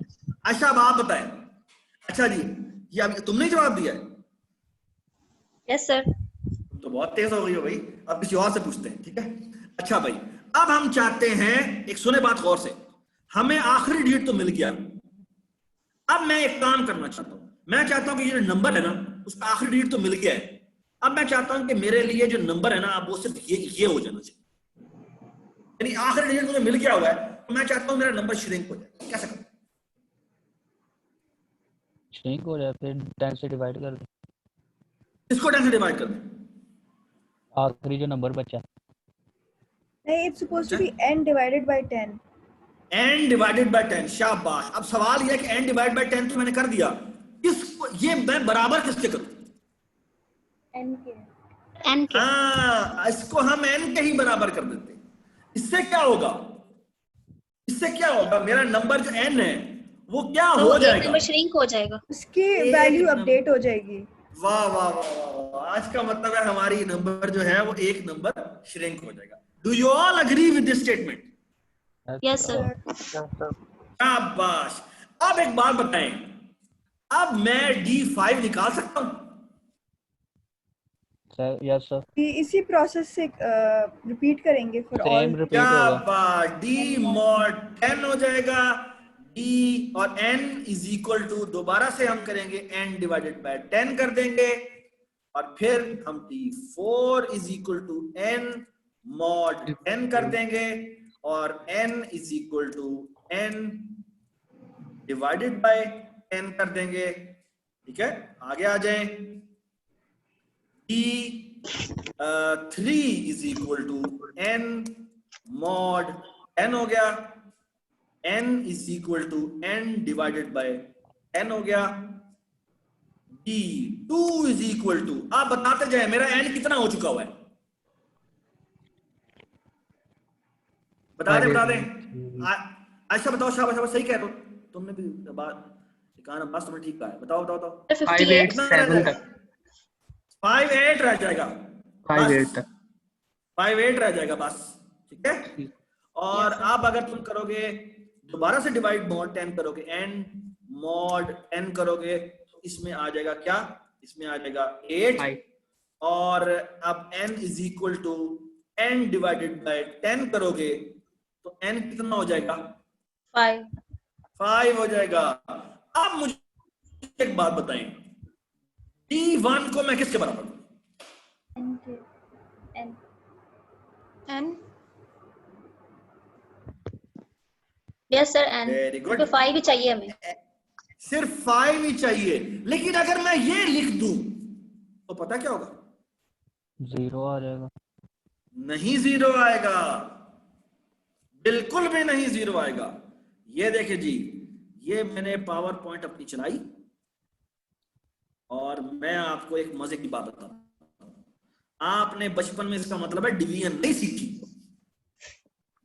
अच्छा अब आप बताएं। अच्छा जी, ये अभी तुमने ही जवाब दिया है? Yes, sir. तुम तो बहुत तेज हो गई हो भाई। अब किसी और से पूछते हैं, ठीक है। अच्छा भाई, अब हम चाहते हैं, एक सुने बात गौर से, हमें आखिरी डिजिट तो मिल गया। अब मैं एक काम करना चाहता हूं, मैं चाहता हूं कि ये जो नंबर है ना उसका आखिरी डिजिट तो मिल गया है। अब मैं चाहता हूं कि मेरे लिए जो नंबर है ना वो सिर्फ ये हो जाना चाहिए, यानी आखिरी डिजिट मुझे मिल गया हुआ है तो मैं चाहता हूं मेरा नंबर श्रिंक हो जाए। कैसे करूं? श्रिंक हो जाए फिर 10 से डिवाइड कर दे। इसको 10 से डिवाइड कर दें। आखिरी जो नंबर बचा नहीं, it's supposed to be n divided by 10. n divided by 10। शाबाश। अब सवाल यह है कि n डिवाइड बाय 10 तो मैंने कर दिया, इसको ये मैं बराबर किसके करूं? N के. हाँ, इसको हम n के ही बराबर कर देते हैं। इससे क्या होगा? इससे क्या होगा? मेरा नंबर जो n है वो क्या तो हो एक जाएगा? नंबर श्रिंक हो जाएगा. उसकी एक वैल्यू नंबर- अपडेट हो जाएगी। वाह वाह वाह वाह। आज का मतलब है हमारी नंबर जो है वो एक नंबर श्रिंक हो जाएगा। Do you all agree with this statement? Yes, sir. शाबाश। अब एक बात बताएं, अब मैं D5 निकाल सकता हूं? सर। Yes sir. इसी प्रोसेस से रिपीट करेंगे फॉर ऑल। सेम रिपीट क्या होगा। बात। D mod 10 हो जाएगा। D और n इज इक्वल टू, दोबारा से हम करेंगे n डिवाइडेड बाय 10 कर देंगे और फिर हम D4 is equal to n mod 10 कर देंगे और n is equal to n divided by 10 कर देंगे। ठीक है, आगे आ जाएं। D3 is equal to n mod 10 हो गया। n is equal to n divided by 10 हो गया। D2 इज इक्वल टू, आप बताते जाए मेरा n कितना हो चुका हुआ है? बता दे अच्छा बताओ। शाबाश शाबाश, सही कह रहे हो तुमने भी। बात बात तुमने ठीक कहा है। बताओ बताओ बताओ। 58. 587 तक 58 रह जाएगा। 58 तक 58 रह जाएगा बस। ठीक है। और अब अगर तुम करोगे दोबारा से डिवाइड मॉड 10 करोगे, n मॉड 10 करोगे तो इसमें आ जाएगा क्या? इसमें आ जाएगा 8 और अब n is equal to n divided by 10 करोगे तो n कितना हो जाएगा? 5 हो जाएगा। अब मुझे एक बात बताएं, D1 को मैं किसके बराबर करूं? N. Yes, sir. N. Very good. तो 5 ही चाहिए हमें. सिर्फ 5 ही चाहिए, लेकिन अगर मैं ये लिख दूं तो पता क्या होगा? 0 आ जाएगा। नहीं 0 आएगा, बिल्कुल भी नहीं 0 आएगा। ये देखिए जी, ये मैंने पावर पॉइंट अपनी चलाई और मैं आपको एक मजे की बात बताता हूं। आपने बचपन में इसका मतलब है डिवीजन नहीं सीखी।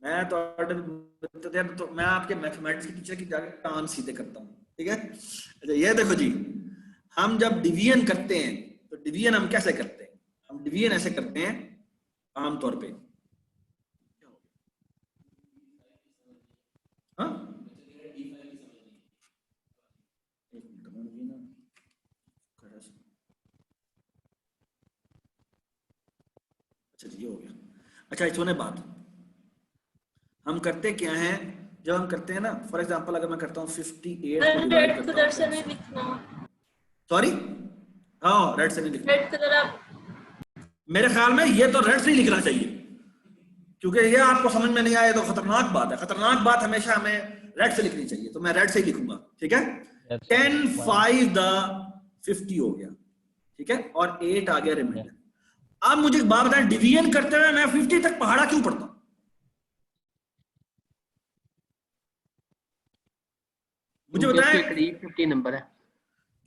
मैं तो मैं आपके मैथमेटिक्स की टीचर की जाकर कान सीधे करता हूं। ठीक है। अच्छा ये देखो जी, हम जब डिवीजन करते हैं तो डिवीजन हम कैसे करते हैं? हम डिवीजन ऐसे करते हैं आमतौर पे। हाँ? अच्छा जी, ये हो गया। अच्छा सुने बात, हम करते क्या हैं जब हम करते हैं ना, फॉर एग्जांपल अगर मैं करता हूँ 58 को डिवाइड करता हूँ, सॉरी हाँ रेड से नहीं लिखना, रेड कलर आप मेरे ख्याल में ये तो रेड से ही लिखना चाहिए। क्योंकि ये आपको समझ में नहीं आए तो खतरनाक बात है। खतरनाक बात हमेशा हमें रेड से लिखनी चाहिए, तो मैं रेड से ही लिखूंगा, ठीक है। 10 5 द 50 हो गया, ठीक है, और 8 आ गया रिमाइंडर। अब मुझे एक बात बताएं, डिवीजन करते हुए मैं 50 तक पहाड़ा क्यों पढ़ता हूं? मुझे बताएं। करीब 50 नंबर है।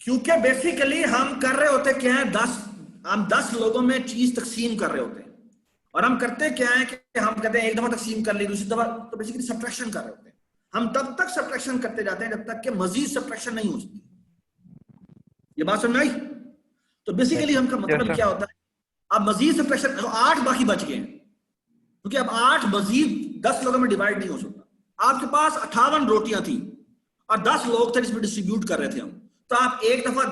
क्योंकि बेसिकली हम कर रहे होते क्या है, हम 10 लोगों में चीज तकसीम कर रहे होते हैं, और हम करते क्या है कि हम कहते हैं एक दफा तकसीम कर ली, दूसरी दफा, तो बेसिकली सब्ट्रैक्शन कर रहे होते हैं। हम तब तक सब्ट्रैक्शन करते जाते हैं जब तक कि मजीद सब्ट्रैक्शन नहीं हो सकती। ये बात समझ आई? तो बेसिकली हमका मतलब क्या होता है, अब मजीद सब्ट्रैक्शन, तो 8 बाकी बच गए हैं, क्योंकि अब 8 मजीद 10 लोगों में डिवाइड नहीं हो सकता। आपके पास 58 रोटियां थी और 10 लोग थे जिसमें डिस्ट्रीब्यूट कर रहे थे हम, तो आप एक दफा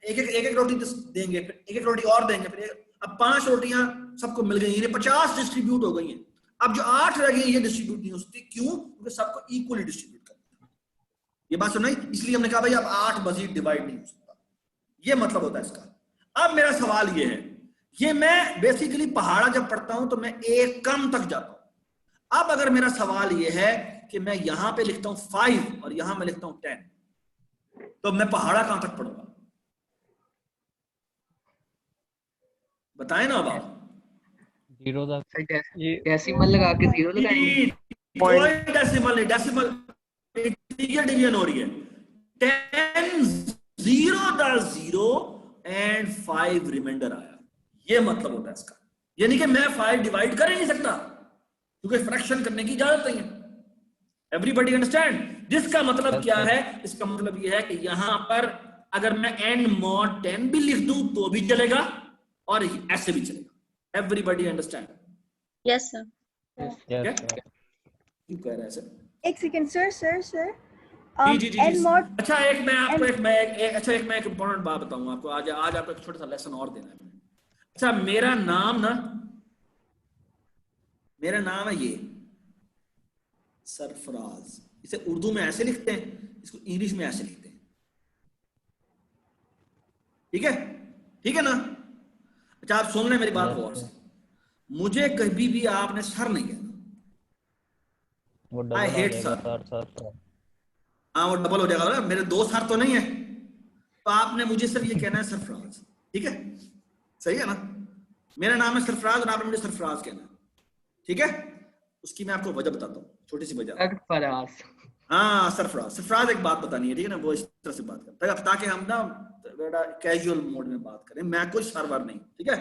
एक रोटी देंगे, फिर एक रोटी और देंगे, फिर अब 5 रोटियां सबको मिल गई, 50 डिस्ट्रीब्यूट हो गई हैं। अब जो 8 रह गई ये डिस्ट्रीब्यूट नहीं हो सकती, क्यों? क्योंकि सबको इक्वली डिस्ट्रीब्यूट करना है। ये बात सुनाई? इसलिए हमने कहा भाई अब 8 मजीद डिवाइड नहीं हो सकता, ये मतलब होता है इसका। अब मेरा सवाल ये है, ये मैं बेसिकली पहाड़ा जब पढ़ता हूं तो मैं एक कम तक जाता हूं। अब अगर मेरा सवाल ये है कि मैं यहां पे लिखता हूं 5 और यहां मैं लिखता हूं 10, तो मैं पहाड़ा कहां तक पढ़ूंगा? बताएं ना अब आप। 0 तक डेसिमल लगा के 0 लगाएंगे। कोई डेसिमल नहीं, डेसिमल डिवीजन हो रही है। 10 0 द 0 एंड 5 रिमाइंडर आया, ये मतलब होता है इसका। यानी कि मैं 5 डिवाइड कर ही नहीं सकता, क्योंकि फ्रैक्शन करने की इजाजत नहीं है। Everybody understand? जिसका मतलब क्या है, इसका मतलब यह है कि यहां पर अगर मैं n mod 10 भी लिख दूं तो भी चलेगा और ऐसे भी चलेगा। Everybody understand? Yes sir. Yes क्यों कह रहा है सर? एक सेकंड सर जी। n mod अच्छा एक मैं आपको एक इंपॉर्टेंट बात बताऊंगा आपको। आज आपको एक छोटा सा लेसन और देना है। अच्छा मेरा नाम है ये सरफराज। इसे उर्दू में ऐसे लिखते हैं, इसको इंग्लिश में ऐसे लिखते हैं, ठीक है ना? अच्छा आप सुन लें मेरी बात गौर से। मुझे कभी भी आपने सर नहीं कहना। I hate sir. हाँ वो डबल हो जाएगा, मेरे 2 सर तो नहीं है, तो आपने मुझे सिर्फ ये कहना है सरफराज, ठीक है? सही है ना? मेरा नाम है सरफराज और आपने मुझे सरफराज कहना है, ठीक है? उसकी मैं आपको वजह बताता हूँ, छोटी सी वजह। सरफराज। हाँ सरफराज एक बात बतानी है, ठीक है ना? वो इस तरह से बात करता है ताकि हम ना बड़ा कैजुअल मोड में बात करें। मैं कोई सरवर नहीं, ठीक है?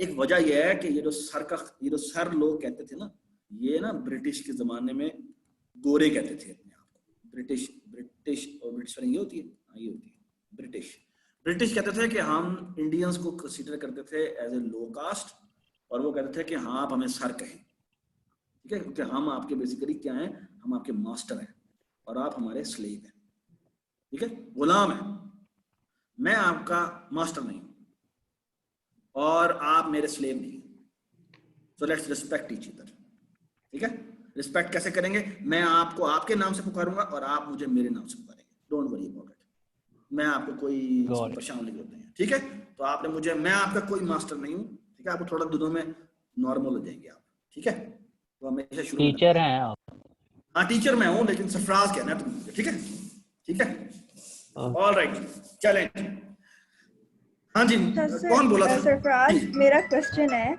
एक वजह यह है कि ये जो सर लोग कहते थे ना, ये ना ब्रिटिश के जमाने में गोरे कहते थे अपने आप को। ब्रिटिश और ब्रिटिश ये होती है, ये होती है ब्रिटिश कहते थे कि हम इंडियंस को कंसीडर करते थे एज ए लो कास्ट, और वो कहते थे कि हाँ आप हमें सर कहें, ठीक है? क्योंकि हम आपके बेसिकली क्या हैं, हम आपके मास्टर हैं और आप हमारे स्लेव हैं, ठीक है? गुलाम है। मैं आपका मास्टर नहीं और आप मेरे स्लेव नहीं। So let's respect each other, ठीक है? रिस्पेक्ट कैसे करेंगे? मैं आपको आपके नाम से पुकारूंगा और आप मुझे मेरे नाम से पुकारेंगे। Don't worry about it. मैं आपको कोई परेशान नहीं करते हैं, ठीक है? तो आपने मुझे, मैं आपका कोई मास्टर नहीं हूँ, ठीक है? आपको थोड़ा दिनों में नॉर्मल हो जाएंगे आप, ठीक है? तो हमेशा शुरू टीचर हैं आप? हाँ टीचर मैं हूँ, लेकिन सरफराज कहना है तुम, ठीक है? ऑल राइट, चलें। हाँ जी, कौन बोला था? सरफराज, मेरा क्वेश्चन है।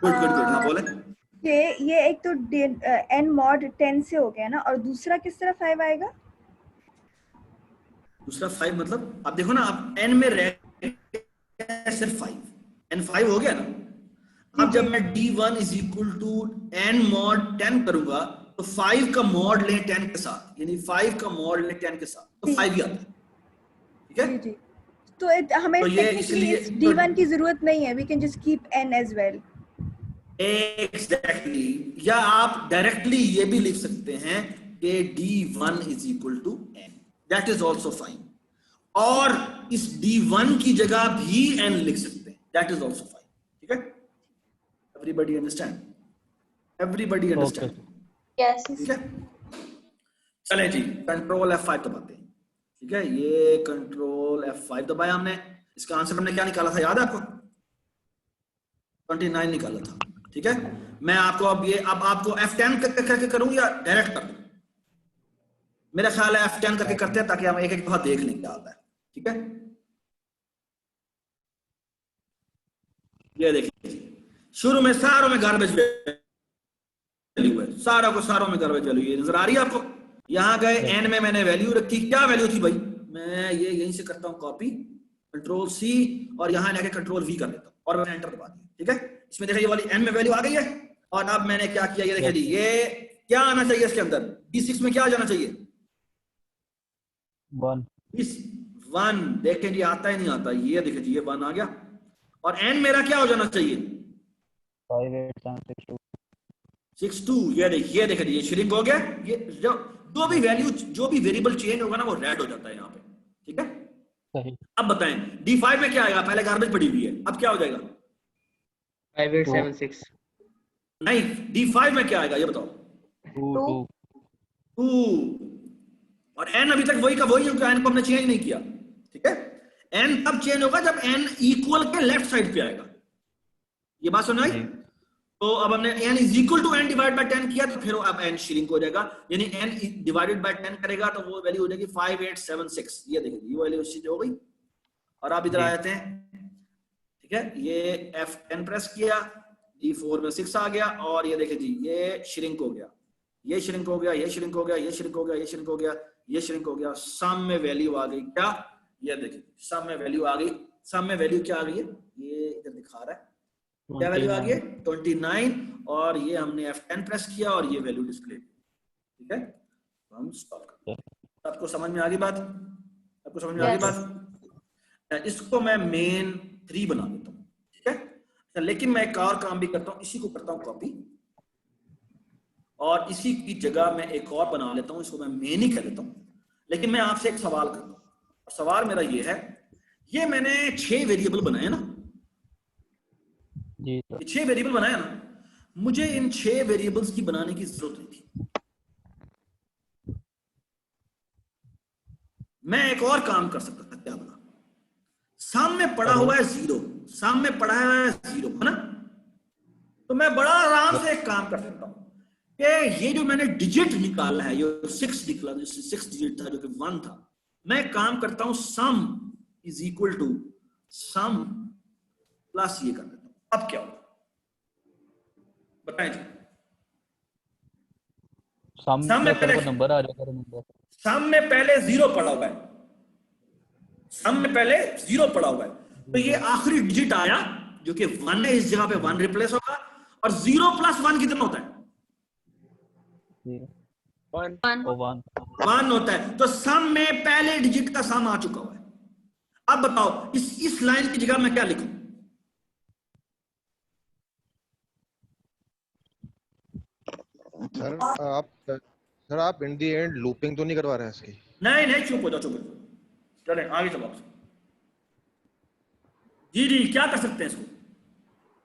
गुड हाँ बोले। ये एक तो n mod 10 से हो गया ना, और दूसरा किस तरह 5 आएगा? दूसरा 5 मतलब आप देखो ना, आप n में रह सिर्फ 5, n 5 हो गया ना। अब जब मैं d1 is equal to n mod 10 करूंगा तो 5 का मॉड लें 10 के साथ, यानी 5 का मॉड लें 10 के साथ, तो 5 ही आता है, ठीक है? जी। तो हमें टेक्निकली इस d1 की जरूरत नहीं है, we can just keep n as well. Exactly, या आप डायरेक्टली ये भी लिख सकते हैं कि d1 is equal to n, that is also fine. और इस d1 की जगह भी n लिख सकते हैं, दैट इज ऑल्सो फाइन, ठीक है? Everybody understand? यस। ठीक है, चले जी, कंट्रोल F5 दबाते हैं, ठीक है? ये कंट्रोल F5 दबाया हमने। इसका आंसर हमने क्या निकाला था, याद है आपको? 29 निकाला था। ठीक है, मैं आपको अब आपको F10 करके करूं या डायरेक्ट कर दूं? मेरा ख्याल है F10 करके करते हैं ताकि हम एक एक दफा देख लें क्या आता है। ठीक है, ये देखिए शुरू में सारों में गार्बेज वैल्यू है, सारों में गार्बेज वैल्यू, ये नजर आ रही है आपको? यहां गए एन में मैंने वैल्यू रखी, क्या वैल्यू थी भाई? मैं ये यहीं से करता हूं कॉपी, कंट्रोल सी और यहां लेके कंट्रोल वी कर लेता हूं और मैंने एंटर दबा दिया। ठीक है, इसमें देखिए ये वाली एन में वैल्यू आ गई है और अब मैंने क्या किया, ये देखिए जी, ये क्या आना चाहिए इसके अंदर? D6 में क्या आ जाना चाहिए? 1 1 देखें जी, आता ही नहीं आता, ये देखिए जी, ये 1 आ गया और एन मेरा क्या हो जाना चाहिए? 5 8 7 6 2 62। ये देखिए ये श्रिंक हो गया, ये जो भी वैल्यू, जो भी वेरिएबल चेंज होगा ना वो रेड हो जाता है यहाँ पे। ठीक है, सही। अब बताएं D5 में क्या आएगा? पहले गार्बेज पड़ी हुई है, अब क्या हो जाएगा? 5876 नहीं, D5 में क्या आएगा ये बताओ? 2 2 और n अभी तक वही का वही है, क्योंकि n को हमने चेंज नहीं किया। ठीक है, n तब चेंज होगा जब n इक्वल के लेफ्ट साइड पे आएगा। ये बात सुन आई? तो अब हमने n is equal to n divide by 10 किया, तो फिर अब n श्रिंक हो जाएगा, यानी n डिवाइडेड बाय 10 करेगा तो वो वैल्यू हो जाएगी 5876। ये देखिए ये वैल्यू चेंज हो गई और आप इधर आ जाते हैं। ठीक है, ये F10 प्रेस किया, D4 में 6 आ गया और ये देखिए जी, ये श्रिंक हो गया, ये श्रिंक हो गया, ये श्रिंक हो गया, ये श्रिंक हो गया, ये श्रिंक हो गया, ये श्रिंक हो गया, सम में वैल्यू आ गई क्या? ये देखिए सम में वैल्यू आ गई। सम में वैल्यू क्या आ गई है? ये इधर दिखा रहा है, क्या वैल्यू आ गई है? 29 और ये हमने F10 प्रेस किया और ये वैल्यू डिस्प्ले। ठीक है, तो हम स्टॉप करते हैं। आपको समझ में आ गई बात? आपको समझ में आ गई बात? इसको मैं मेन 3 बना देता हूँ। ठीक है, अच्छा, लेकिन मैं एक और काम भी करता हूँ, इसी को करता हूँ कॉपी और इसी की जगह मैं एक और बना लेता हूँ, इसको मैं मेन ही कर लेता हूँ। लेकिन मैं आपसे एक सवाल करता हूँ, सवाल मेरा ये है, ये मैंने 6 वेरिएबल बनाए ना जी सर। 6 वेरिएबल बनाया ना, मुझे इन 6 वेरिएबल्स की बनाने की जरूरत नहीं थी। मैं एक और काम कर सकता था, क्या बना? सामने पड़ा हुआ है 0, सामने पड़ा है 0 है ना, तो मैं बड़ा आराम से एक काम कर सकता हूं कि ये जो मैंने डिजिट निकाला है, ये 6 निकला, 6 डिजिट था जो कि 1 था, मैं काम करता हूं sum is equal to sum plus ये कर देता हूं। अब क्या होगा बताएं जी? सम में पहले नंबर आ जाएगा, नंबर सम में पहले 0 पड़ा हुआ है, सम में पहले 0 पड़ा हुआ है, तो ये आखिरी डिजिट आया जो कि 1 है, इस जगह पे 1 रिप्लेस होगा और 0 प्लस 1 कितना होता है? 1 होता है। तो सम में पहले डिजिट का सम आ चुका हुआ है। अब बताओ इस लाइन की जगह मैं क्या लिखूं? सर आप इन दी एंड लूपिंग तो नहीं करवा रहे हैं इसकी? नहीं, चुप हो जाओ, चुप हो जाओ, चलें आगे चलो। जी क्या कर सकते हैं इसको?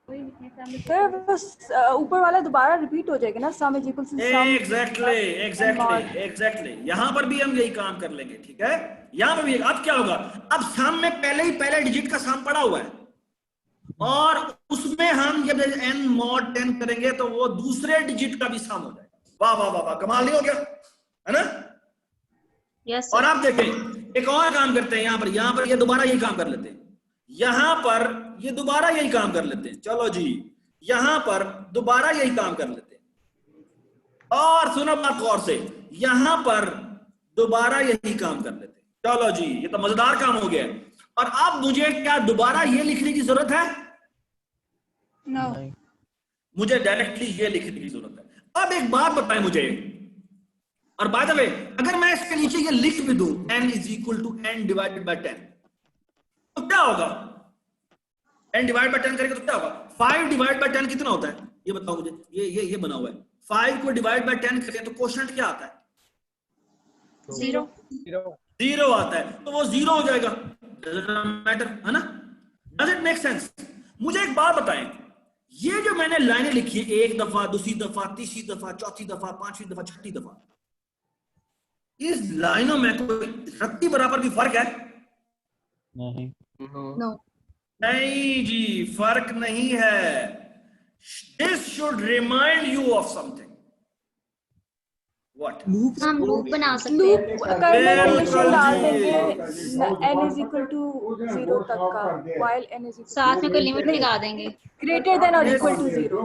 सर बस ऊपर वाला दोबारा रिपीट हो जाएगा ना, sum is equal to sum. Exactly यहां पर भी हम यही काम कर लेंगे। ठीक है, यहां पर भी। अब क्या होगा? अब सम में पहले डिजिट का सम पड़ा हुआ है और उसमें हम जब n mod 10 करेंगे तो वो दूसरे डिजिट का भी सम हो जाएगा। वाह वाह वाह वाह, कमाल नहीं हो गया? है ना? यस और आप देखें एक और काम करते हैं, यहां पर ये दोबारा यही काम कर लेते हैं, यहां पर ये दोबारा यही काम कर लेते हैं। चलो जी, यहां पर दोबारा यही काम कर लेते हैं और सुनो बात गौर से, यहां पर दोबारा यही काम कर लेते हैं। चलो जी, ये तो मजेदार काम हो गया। और अब मुझे क्या दोबारा ये लिखने की जरूरत है? नो, मुझे डायरेक्टली ये लिखने की जरूरत है। अब एक बात बताएं मुझे, और बाय द वे अगर मैं इसके नीचे ये लिख भी दूं n is equal to n divided by 10, तो क्या होगा? n डिवाइड बाय 10 करेंगे तो क्या होगा? 5 डिवाइड बाय 10 कितना होता है ये बताओ मुझे? ये बना हुआ है, 5 को डिवाइड बाय 10 करें तो कोशेंट क्या आता है? 0 आता है, तो वो 0 हो जाएगा। मैटर है ना? Does it make sense? मुझे एक बात बताएं, ये जो मैंने लाइनें लिखी है, 1 दफा, दूसरी दफा, तीसरी दफा, चौथी दफा, पांचवी दफा, छठी दफा, इस लाइनों में कोई रत्ती बराबर भी फर्क है? नहीं। नो नहीं जी, फर्क नहीं है। This should remind you of something. What? हम लूप बना सकते हैं। लूप करने कंडीशन डाल देंगे Bill n is equal to 0 तक का while n is equal साथ में कोई लिमिट लगा देंगे। greater than or equal to 0.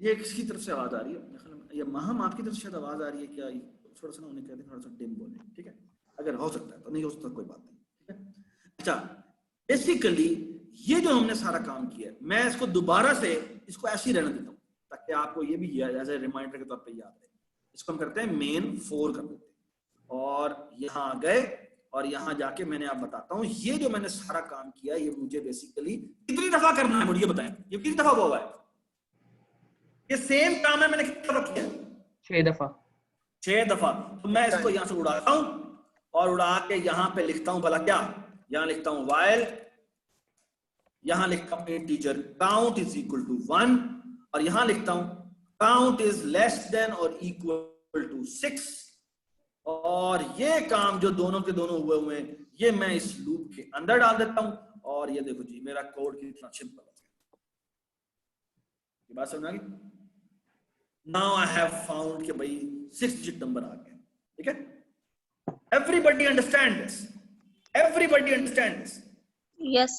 ये किसकी तरफ से आवाज आ रही है? ये महम आपकी तरफ से शायद आवाज आ रही है क्या? थोड़ा सा ना उन्हें कहते हैं थोड़ा सा डिम बोले, ठीक है? अगर हो सकता है तो, नहीं हो सकता कोई बात नहीं, ठीक है? अच्छा, बेसिकली ये जो हमने सारा काम किया है, मैं इसको दोबारा से इसको ऐसे ही रहने देता हूँ ताकि आपको ये भी एज ए रिमाइंडर के तौर पे याद रहे। इसको हम करते हैं मेन 4 कर देते हैं और यहाँ गए और यहाँ जाके मैंने आप बताता हूँ ये जो मैंने सारा काम किया ये मुझे बेसिकली कितनी दफा करना है मुझे बताएं, ये कितनी दफा हुआ है? ये सेम काम है, मैंने कितनी दफा किया? 6 दफा। 6 दफा। तो मैं इसको यहाँ से उड़ाता हूँ और उड़ा के यहाँ पे लिखता हूँ भला क्या? यहाँ लिखता हूँ while, यहाँ लिखता हूँ integer count is equal to 1 और यहाँ लिखता हूँ काउंट इज लेस देन और इक्वल टू 6 और ये काम जो दोनों के दोनों हुए हैं ये मैं इस लूप के अंदर डाल देता हूँ और ये देखो जी मेरा कोड कितना सिंपल है। ये बात समझ आ गई? नाउ आई हैव फाउंड कि भाई 6 डिजिट नंबर आ गया, ठीक है? Everybody understand this? Everybody understand this? Yes.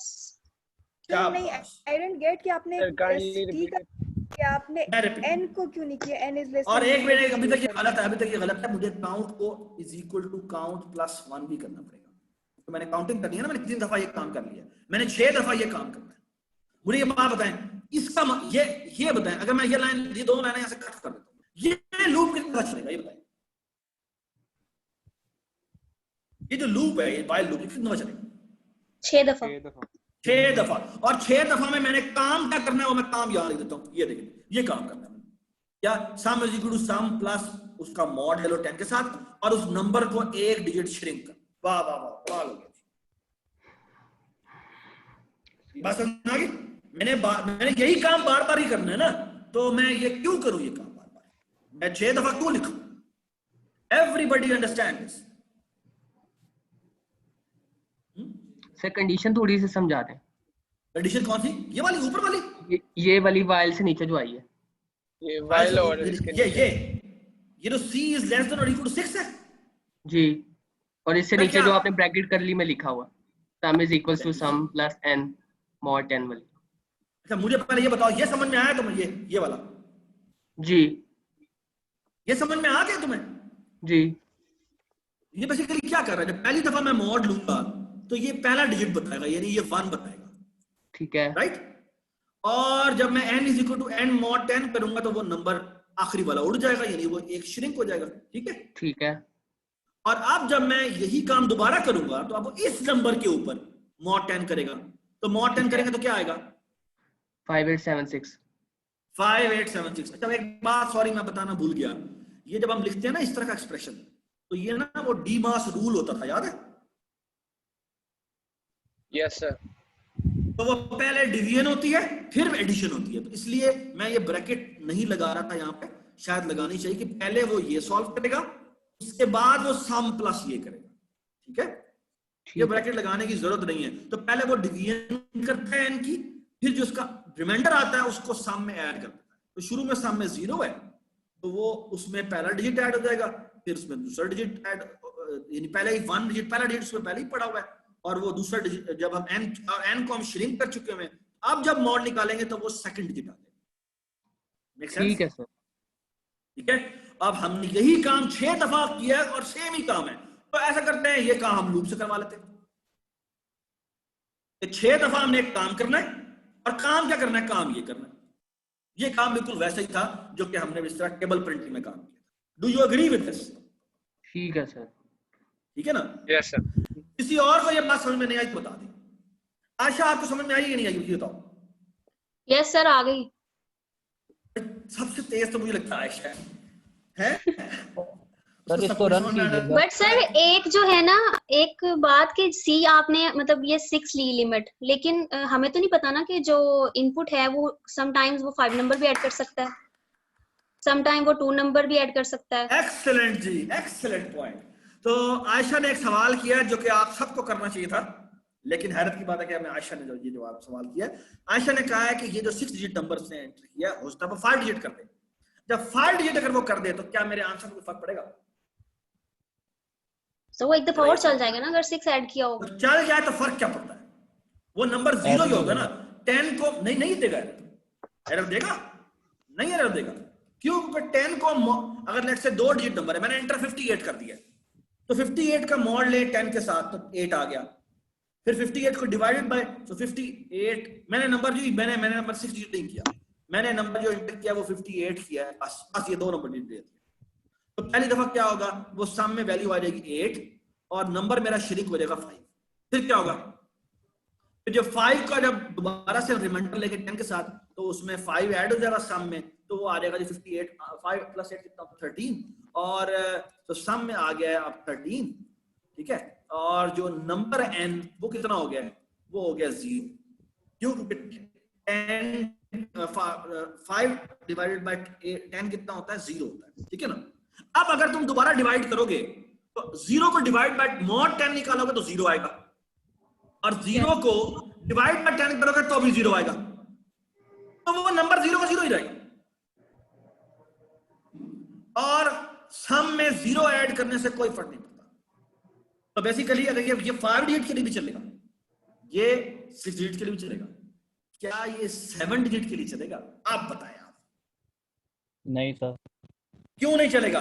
नहीं, I don't get कि आपने कि आपने n को क्यों नहीं किया? n is less और than एक मिनट, अभी तक ये गलत है, अभी तक ये गलत है। मुझे काउंट को is equal to count plus 1 भी करना पड़ेगा। तो मैंने काउंटिंग करनी है ना, मैंने 3 दफा ये काम कर लिया, मैंने 6 दफा ये काम करना है। मुझे ये बात बताएं, इसका ये बताएं, अगर मैं ये लाइन, ये 2 लाइनें यहाँ से कट कर देता हूँ, ये लूप कितना चलेगा? ये बताएं, ये जो लूप है, ये वाइल लूप, कितना चलेगा? 6 दफा। 6 दफा। और 6 दफा में मैंने काम क्या करना है वो मैं काम याद लिख देता हूँ। ये देखिए, ये काम करना है क्या? Sum is equal to sum plus उसका मॉड ले लो 10 के साथ और उस नंबर को 1 डिजिट श्रिंक कर। वाह वाह वाह, कमाल हो गया। बात समझ आ गई? मैंने यही काम बार बार ही करना है ना, तो मैं ये क्यों करूं ये काम बार बार? मैं 6 दफा क्यों लिखूं? Everybody understand this? Sir condition थोड़ी सी समझा दें। कंडीशन कौन सी? ये वाली ऊपर वाली? ये वाली वाइल से नीचे जो आई है, ये while और ये जो c इज लेस देन और इक्वल टू 6 है जी, और इससे मैं नीचे क्या- जो आपने ब्रैकेट कर ली में लिखा हुआ sum is equal to sum plus n mod 10 वाली। अच्छा, मुझे पहले ये बताओ, ये समझ में आया तुम्हें? ये वाला जी ये समझ में आ गया तुम्हें? जी ये बेसिकली क्या कर रहा है? जब पहली दफा मैं मॉड लूंगा तो ये पहला डिजिट बताएगा, यानी ये 1 बताएगा, ठीक है। राइट? और जब मैं n is equal to n mod 10 करूंगा तो वो नंबर आखिरी वाला उड़ जाएगा, यानी वो एक श्रिंक हो जाएगा, ठीक है? ठीक है। और अब जब मैं यही काम दोबारा करूंगा तो अब इस नंबर के ऊपर mod 10 करेगा, तो mod 10 करेंगे तो क्या आएगा? 5876। 5876। अच्छा, एक बात सॉरी मैं बताना भूल गया, ये जब हम लिखते हैं ना इस तरह का एक्सप्रेशन, तो ये ना वो डीमास रूल होता था, याद है? Yes sir. तो वो पहले डिवीजन होती है फिर एडिशन होती है, तो इसलिए मैं ये ब्रैकेट नहीं लगा रहा था यहाँ पे, शायद लगानी चाहिए कि पहले वो ये सॉल्व करेगा उसके बाद वो सम प्लस ये करेगा, ठीक है? ये ब्रैकेट लगाने की जरूरत नहीं है। तो पहले वो डिवीजन करता है n की, फिर जो उसका रिमाइंडर आता है उसको सम में ऐड करता है। तो शुरू में सम में 0 है तो वो उसमें पहला डिजिट ऐड हो जाएगा, फिर उसमें दूसरा डिजिट ऐड, यानी पहले ही 1 डिजिट, पहला डिजिट उसमें पहले ही पड़ा हुआ है, और वो दूसरा डिजिट जब हम n को हम श्रिंक कर चुके हैं, अब जब मॉड निकालेंगे तो वो सेकंड डिजिट आ जाएगा। ठीक है सर। ठीक है? अब हमने यही काम 6 दफा किया है और सेम ही काम है, तो ऐसा करते हैं ये काम हम लूप से करवा लेते हैं। 6 दफा हमने एक काम करना है और काम क्या करना है? काम ये करना है। ये काम बिल्कुल वैसा ही था जो कि हमने इस तरह टेबल प्रिंटिंग में काम किया। Do you agree with this? ठीक है सर। ठीक है ना? Yes sir. किसी और को ये बात समझ में नहीं आई तो बता दें। आशा, आपको समझ में आई कि नहीं आई ये बताओ। यस सर, आ गई। सबसे तेज तो मुझे लगता है आयशा है। सर इसको रन कीजिए। बट सर एक जो है ना, एक बात कि सी आपने मतलब ये 6 ली लिमिट, लेकिन हमें तो नहीं पता ना कि जो इनपुट है वो समटाइम्स वो 5 नंबर भी ऐड कर सकता है, समटाइम वो 2 नंबर भी ऐड कर सकता है। एक्सीलेंट जी, एक्सीलेंट पॉइंट। तो आयशा ने एक सवाल किया जो कि आप सबको करना चाहिए था, लेकिन हैरत की बात है कि हमें आयशा ने जो ये जवाब सवाल किया, आयशा ने कहा है कि ये जो 6 डिजिट नंबर से एंटर किया हो सकता है 5 डिजिट कर दे। जब 5 डिजिट अगर वो कर दे तो क्या मेरे आंसर को फर्क पड़ेगा? तो वो एक दफा और चल जाएगा ना अगर 6 ऐड किया होगा। तो चल जाए तो फर्क क्या पड़ता है? वो नंबर 0 ही होगा ना। 10 को नहीं देगा, एरर देगा नहीं, एरर देगा। क्यों? क्योंकि 10 को अगर लेट्स से 2 डिजिट नंबर है, मैंने एंटर 58 कर दिया, तो 58 का मॉड ले 10 के साथ तो 8 आ गया, फिर 58 को डिवाइडेड बाय, तो 58 मैंने नंबर नंबर 6 डिजिट नहीं किया, मैंने नंबर जो एंटर किया वो 58 किया है, बस ये 2 नंबर डिजिट दिए। तो पहली दफा क्या होगा, वो सम में वैल्यू आ जाएगी 8 और नंबर मेरा श्रिंक हो जाएगा 5। फिर क्या होगा, फिर जो 5 का जब दोबारा से रिमाइंडर लेके 10 के साथ, तो उसमें 5 ऐड हो जाएगा सम में, तो वो आ जाएगा जो 58, 5 + 8 कितना 13, और तो सम में आ गया है अब 13, ठीक है। और जो नंबर n वो कितना हो गया है, वो हो गया 0। क्यों? क्योंकि 5 डिवाइडेड बाय 10 कितना होता है, 0 होता है, ठीक है ना। अब अगर तुम दोबारा डिवाइड करोगे तो 0 को डिवाइड बाय mod 10 निकालोगे तो 0 आएगा, और 0 को डिवाइड बाय 10 करोगे तो भी 0 आएगा, तो वो नंबर 0 का 0 ही रहेगा। और सम में 0 ऐड करने से कोई फर्क नहीं पड़ता। तो बेसिकली अगर ये 5 डिजिट के लिए भी चलेगा, ये 6 डिजिट के लिए भी चलेगा, क्या ये 7 डिजिट के लिए चलेगा? आप बताएं। आप नहीं सर, क्यों नहीं चलेगा?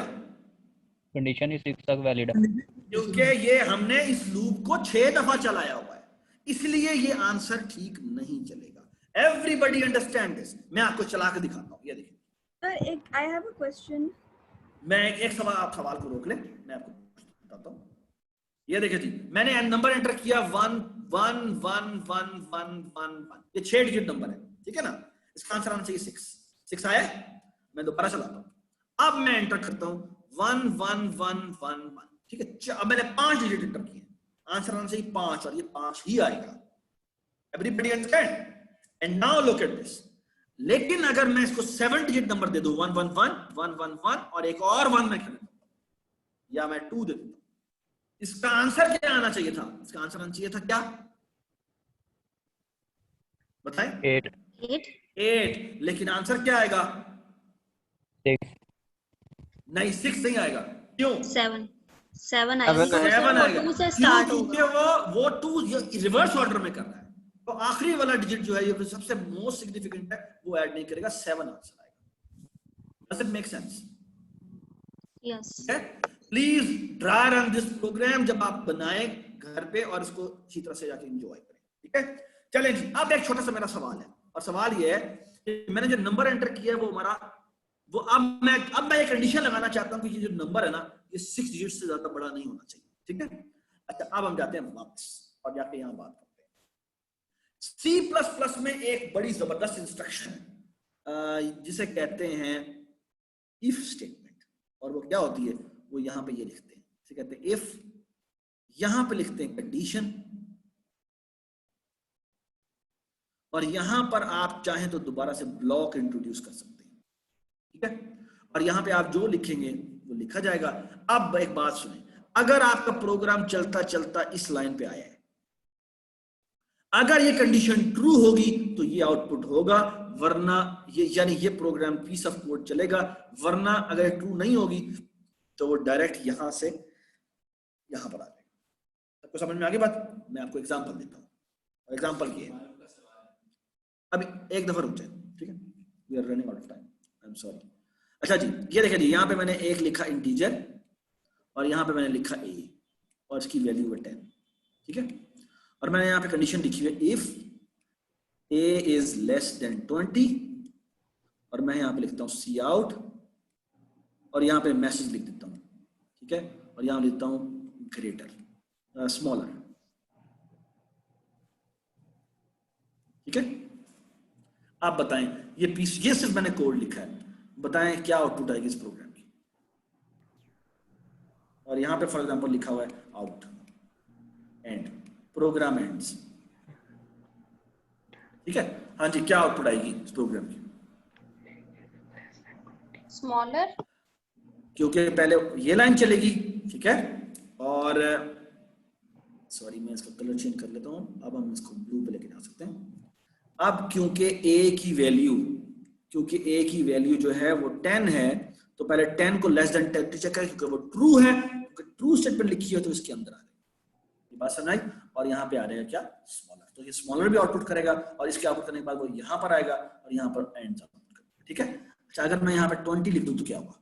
कंडीशन ही 6 तक वैलिड है। क्योंकि ये हमने इस लूप को 6 दफा चलाया हुआ है, इसलिए ये आंसर ठीक नहीं चलेगा। Everybody understand this. मैं आपको चला के दिखाता हूँ, ये देखिए सर एक आई हैव अ क्वेश्चन। मैं एक सवाल, आप सवाल को रोक ले, मैं आपको बताता हूँ। ये देखिए जी, मैंने नंबर एंटर किया 1 1 1 1 1 1 1, ये 6 डिजिट नंबर है, ठीक है ना। इसका आंसर आना चाहिए 6 आया। मैं दोबारा चलाता हूँ, अब मैं एंटर करता हूँ 1 1 1 1 1, ठीक है। अब मैंने 5 डिजिट एंटर किए, आंसर आना चाहिए 5, और ये 5 ही आएगा। Everybody understand? And now look at this. लेकिन अगर मैं इसको 7 डिजिट नंबर दे दूं, 1 1 1 1 1 1 और एक और 1 मैं कर देता हूं, या मैं 2 दे देता हूं, इसका आंसर क्या आना चाहिए था? इसका आंसर आना चाहिए था क्या, बताएं? 8। लेकिन आंसर क्या आएगा? 6 नहीं, 6 नहीं आएगा। क्यों? 7 आएगा, 7 आएगा। 2 से स्टार्ट क्योंकि होगा। वो 2 रिवर्स ऑर्डर में कर रहा है, तो आखिरी वाला डिजिट जो है, ये सबसे मोस्ट सिग्निफिकेंट है, वो ऐड नहीं करेगा, 7 आंसर आएगा। Does it make sense? Yes. Please try run this program जब आप बनाएं घर पे, और इसको अच्छी तरह से जाके एंजॉय करें, ठीक है। चलें जी, अब एक छोटा सा मेरा सवाल है, और सवाल ये है कि मैंने जो नंबर एंटर किया है वो हमारा, वो अब मैं एक कंडीशन लगाना चाहता हूं कि ये जो नंबर है ना, ये 6 डिजिट से ज्यादा बड़ा नहीं होना चाहिए, ठीक है। अच्छा, अब हम जाते हैं वापस और जाके यहां बात करते हैं। C++ में एक बड़ी जबरदस्त इंस्ट्रक्शन है जिसे कहते हैं इफ स्टेटमेंट, और वो क्या होती है, वो यहां पे ये लिखते हैं, इसे कहते हैं इफ, यहां पे लिखते हैं कंडीशन, और यहां पर आप चाहें तो दोबारा से ब्लॉक इंट्रोड्यूस कर सकते हैं, ठीक है। और यहां पे आप जो लिखेंगे वो लिखा जाएगा। अब एक बात सुने, अगर आपका प्रोग्राम चलता चलता इस लाइन पे आया है, अगर ये कंडीशन ट्रू होगी तो ये आउटपुट होगा, वरना ये, यानी ये प्रोग्राम पीस ऑफ कोड चलेगा, वरना अगर ट्रू नहीं होगी तो वो डायरेक्ट यहां से यहां पर आ जाएगा। आपको समझ में आ गई बात? मैं आपको एग्जांपल देता हूं। एग्जांपल ये है, अभी एक दफा रुक जाए, ठीक है, we are running out of time, I am sorry. अच्छा जी, ये देखिए जी, यहाँ पे मैंने एक लिखा इंटीजर, और यहाँ पे मैंने लिखा a, और इसकी वैल्यू है 10, ठीक है। और मैंने यहाँ पे कंडीशन लिखी है if a is less then 20, और मैं यहाँ पे लिखता हूँ सी आउट, और यहाँ पे मैसेज लिख देता हूँ, ठीक है, और यहाँ लिखता हूँ ग्रेटर स्मॉलर, ठीक है। आप बताएं, ये सिर्फ मैंने कोड लिखा है, बताएं क्या आउटपुट आएगी इस प्रोग्राम की। और यहां पे फॉर एग्जांपल लिखा हुआ है आउट एंड, प्रोग्राम एंड्स, ठीक है। हाँ जी, क्या आउटपुट आएगी इस प्रोग्राम की? स्मॉलर, क्योंकि पहले ये लाइन चलेगी, ठीक है, और सॉरी मैं इसका कलर चेंज कर लेता हूँ, अब हम इसको ब्लू पे लेके जा सकते हैं। अब क्योंकि a की वैल्यू जो है वो 10 है, तो पहले 10 को लेस देन 10 चेक करें, क्योंकि वो ट्रू है, क्योंकि ट्रू स्टेटमेंट लिखी है तो इसके अंदर आ रहा है, ये बात समझ आई। और यहाँ पे आ रहेगा क्या, स्मॉलर, तो ये स्मॉलर भी आउटपुट करेगा और इसके आउटपुट करने के बाद वो यहाँ पर आएगा और यहाँ पर एंड आउटपुट करेगा, ठीक है। अच्छा अगर मैं यहाँ पे 20 लिख दूं तो क्या होगा,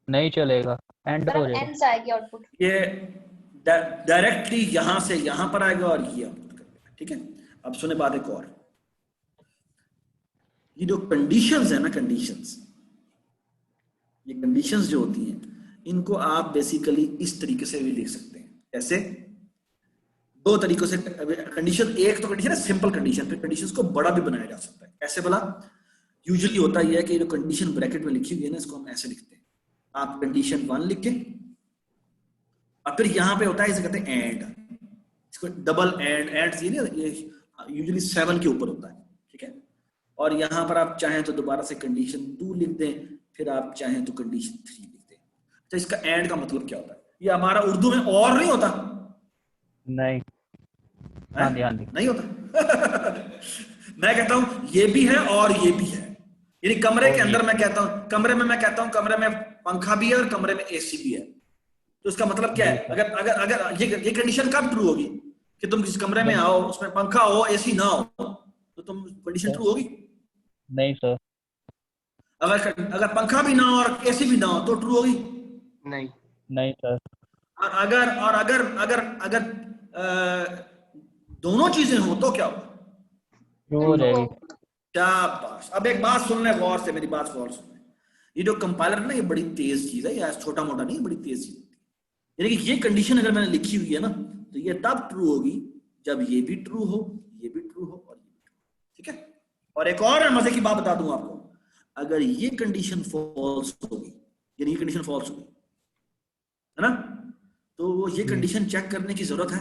नहीं चलेगा, एंड हो जाएगा। एंड से आएगी आउटपुट, ये डायरेक्टली यहाँ से यहाँ पर आएगा और ये आउटपुट करेगा, ठीक है। अब सुने बात एक और, ये जो कंडीशंस है ना, ये कंडीशंस जो होती हैं इनको आप बेसिकली इस तरीके से भी लिख सकते हैं। ऐसे दो तरीकों से कंडीशन, एक तो कंडीशन है सिंपल कंडीशन, फिर कंडीशंस को बड़ा भी बनाया जा सकता है। ऐसे बोला यूजुअली होता ही है कि जो कंडीशन ब्रैकेट में लिखी हुई है ना, इसको हम ऐसे लिखते हैं, आप कंडीशन 1 लिख के और फिर यहाँ पे होता है इसे कहते हैं एंड, इसको डबल एंड ये यूजुअली 7 के ऊपर होता है, ठीक है। और यहाँ पर आप चाहें तो दोबारा से कंडीशन 2 लिख दें, फिर आप चाहें तो कंडीशन 3 लिख दें। तो इसका एंड का मतलब क्या होता है, ये हमारा उर्दू में और नहीं होता, नहीं, हाँ जी नहीं होता मैं कहता हूं ये भी है और ये भी है, यानी कमरे के अंदर मैं कहता हूं, कमरे में पंखा भी है और कमरे में एसी भी है, तो इसका मतलब क्या है, अगर अगर अगर ये कंडीशन कब ट्रू होगी कि तुम किसी कमरे में आओ, उसमें पंखा हो एसी ना हो, तो तुम कंडीशन ट्रू होगी? नहीं सर। अगर पंखा भी ना हो और एसी भी ना हो तो ट्रू होगी? नहीं सर। अगर दोनों चीजें हो तो क्या होगा? ट्रू हो जाएगी। शाबाश। अब एक बात सुन ले गौर से, मेरी बात गौर सुन ले, ये जो कंपाइलर ना ये बड़ी तेज चीज है, या छोटा मोटा नहीं, बड़ी तेज चीज होती है। यानी कि ये कंडीशन अगर मैंने लिखी हुई है ना, तो ये तब ट्रू होगी जब ये भी ट्रू हो, ये भी ट्रू हो और ये भी ट्रू, ठीक है। और एक और मजे की बात बता दूं आपको, अगर ये कंडीशन फॉल्स होगी, यानी ये कंडीशन फॉल्स होगी, है ना, तो ये कंडीशन चेक करने की जरूरत है?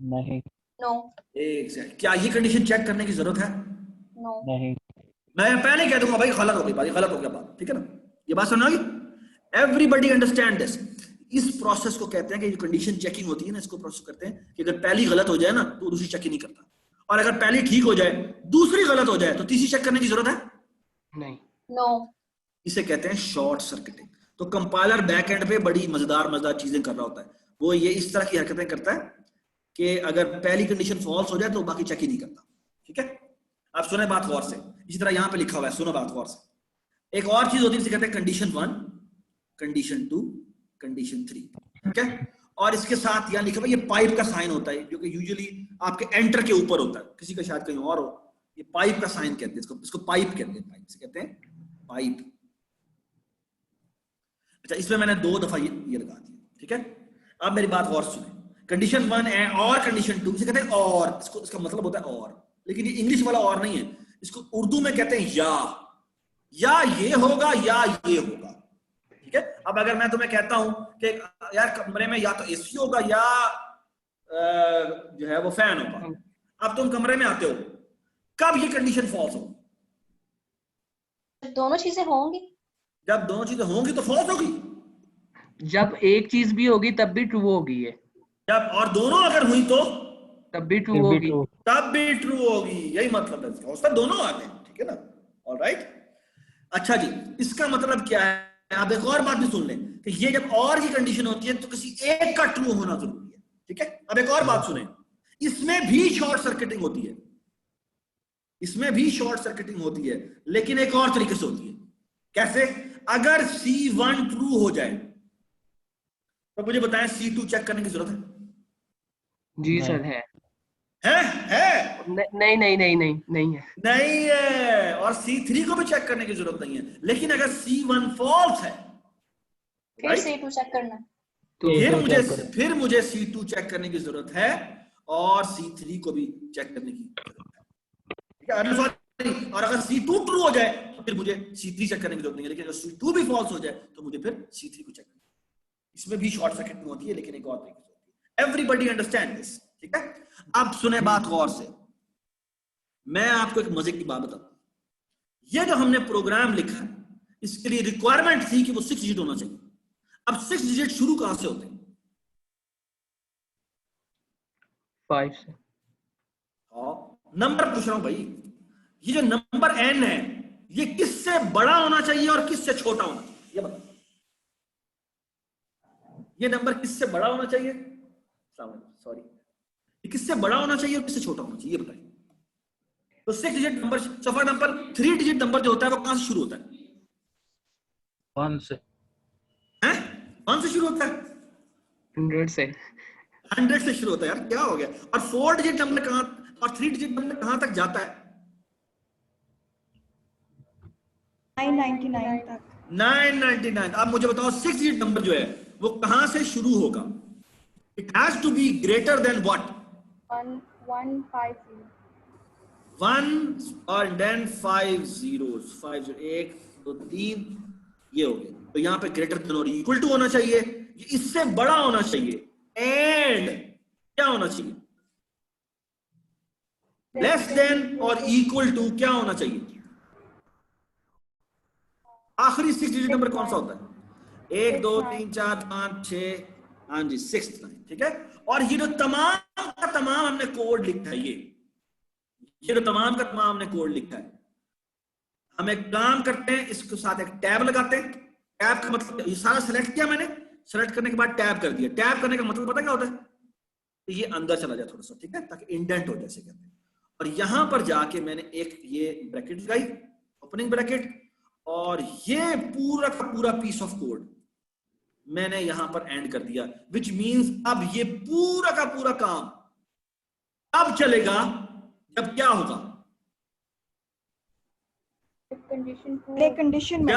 नहीं। नो। एग्जैक्ट। क्या ये कंडीशन चेक करने की जरूरत है? नो। नहीं। मैं पहले कह दूंगा भाई गलत हो गई बात, गलत हो गया बात, ठीक है ना, ये बात समझ आ गई? Everybody understand this. इस प्रोसेस को कहते हैं कि जो कंडीशन चेकिंग होती है ना, इसको प्रोसेस करते हैं कि अगर पहली गलत हो जाए ना तो दूसरी चेक ही नहीं करता, और अगर पहली ठीक हो जाए, दूसरी गलत हो जाए, तो तीसरी चेक करने की जरूरत है? नहीं। नो। इसे कहते हैं शॉर्ट सर्किटिंग। तो कंपाइलर बैक एंड पे बड़ी मजेदार चीजें कर रहा होता है, वो ये इस तरह की हरकतें करता है कि अगर पहली कंडीशन फॉल्स हो जाए तो बाकी चेक ही नहीं करता, ठीक है। आप सुने बात गौर से, इसी तरह यहां पे लिखा हुआ है, सुनो बात गौर से। एक और चीज होती है जिसे कहते हैं कंडीशन 1, कंडीशन 2, कंडीशन 3, ठीक है। और इसके साथ यहां लिखा हुआ ये पाइप का साइन होता है, जो कि यूजुअली आपके एंटर के ऊपर होता है, किसी का शायद कहीं और हो, ये पाइप का साइन कहते हैं इसको पाइप कहते हैं, पाइप से कहते हैं पाइप। अच्छा, इसमें मैंने 2 दफा ये लगा दिया, ठीक है। अब मेरी बात गौर सुने, कंडीशन 1 और कंडीशन 2 इसे कहते हैं और, इसका मतलब होता है और, लेकिन ये इंग्लिश वाला और नहीं है, इसको उर्दू में कहते हैं या ये होगा या ये होगा, ठीक है। अब अगर मैं तुम्हें कहता हूं कि यार कमरे में या तो एसी होगा या जो है वो फैन होगा, अब तुम कमरे में आते हो, कब ये कंडीशन फॉल्स हो? दोनों चीजें होंगी। जब दोनों चीजें होंगी तो फॉल्स होगी। जब एक चीज भी होगी तब भी ट्रू होगी है। जब और दोनों अगर हुई तो तब भी ट्रू होगी। तब भी ट्रू होगी, यही मतलब है इसका। उसका दोनों आते हैं, ठीक है ना, ऑलराइट। अच्छा जी, इसका मतलब क्या है? आप एक और बात भी सुन लें कि ये जब और की कंडीशन होती है तो किसी एक का ट्रू होना जरूरी है, ठीक है। अब एक और बात सुने, इसमें भी शॉर्ट सर्किटिंग होती है, इसमें भी शॉर्ट सर्किटिंग होती है, लेकिन एक और तरीके से होती है। कैसे? अगर C1 ट्रू हो जाए तो मुझे बताएं C2 चेक करने की जरूरत है? जी सर है। नहीं है, और C3 को भी चेक करने की जरूरत नहीं है। लेकिन अगर C1 फॉल्स है फिर C2 चेक करना, तो फिर मुझे C2 चेक करने की जरूरत है और C3 को भी चेक करने की जरूरत है, ठीक है। और अगर C2 ट्रू हो जाए तो फिर मुझे C3 चेक करने की जरूरत नहीं है, लेकिन अगर C2 भी फॉल्स हो जाए तो मुझे फिर C3 को चेक करना है। इसमें भी शॉर्ट सर्किटिंग होती है, लेकिन एक और तरीके से होती है। एवरीबॉडी अंडरस्टैंड दिस, ठीक है। अब सुने बात गौर से, मैं आपको एक मजे की बात बताता हूं। ये जो हमने प्रोग्राम लिखा है, इसके लिए रिक्वायरमेंट थी कि वो 6 डिजिट होना चाहिए। अब 6 डिजिट शुरू कहां से होते हैं? 5 से। नंबर पूछ रहा हूं भाई, ये जो नंबर n है ये किससे बड़ा होना चाहिए और किससे छोटा होना चाहिए, ये बता। ये नंबर किससे बड़ा होना चाहिए, सॉरी, ये किससे बड़ा होना चाहिए और किससे छोटा होना चाहिए, ये बताइए। तो 6 digit number, so for example 3 digit number जो होता है वो कहां से शुरू होता है? 1 से। हैं? 1 से शुरू होता है? 100 से। 100 से शुरू होता है यार, क्या हो गया? और 4 डिजिट नंबर कहां और 3 डिजिट नंबर कहां तक जाता है? 999 तक। 999। अब मुझे बताओ 6 डिजिट नंबर जो है वो कहां से शुरू होगा? It has to be greater than what? 150। 1 और देन 5 zeros, 5 1 2 3 ये हो गया। तो यहां पे ग्रेटर देन और इक्वल टू होना चाहिए, ये इससे बड़ा होना चाहिए, एंड क्या होना चाहिए? लेस देन और इक्वल टू क्या होना चाहिए? आखिरी 6 डिजिट नंबर कौन सा होता है? 1 2 3 4 5 6, हाँ जी 6 9, ठीक है। और ये जो तमाम का तमाम हमने कोड लिखा है, ये जो तमाम का तमाम हमने कोड लिखा है, हम एक काम करते हैं, इसके साथ एक टैब लगाते हैं। टैब का मतलब, ये सारा सेलेक्ट किया मैंने, सेलेक्ट करने के बाद टैब कर दिया। टैब करने का मतलब पता क्या होता है? तो ये अंदर चला जाए थोड़ा सा, ठीक है, ताकि इंडेंट हो जैसे कहते हैं। और यहां पर जाके मैंने एक ये ब्रैकेट लगाई, ओपनिंग ब्रैकेट, और ये पूरा का पूरा पीस ऑफ कोड मैंने यहां पर एंड कर दिया, विच मींस अब ये पूरा का पूरा काम अब चलेगा जब क्या होगा? कंडीशन में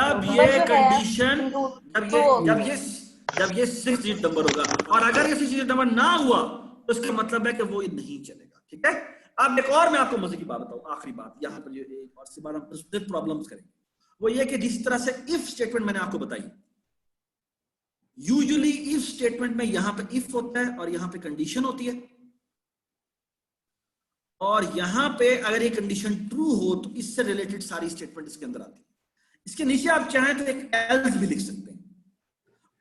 जब ये 6 डिजिट नंबर होगा। और अगर ये 6 डिजिट नंबर ना हुआ तो इसका मतलब है कि वो ये नहीं चलेगा, ठीक है। अब एक और मैं आपको मजे की बात बताऊं, आखिरी बात यहां पर, एक और सी बात हम प्रॉब्लम्स करेंगे, वो ये कि जिस तरह से इफ स्टेटमेंट मैंने आपको बताई, यूजुअली इफ स्टेटमेंट में यहां पे इफ होता है और यहां पे कंडीशन होती है, और यहां पे अगर ये कंडीशन ट्रू हो तो इससे रिलेटेड सारी स्टेटमेंट इसके अंदर आती है। इसके नीचे आप चाहें तो एक एल्स भी लिख सकते हैं,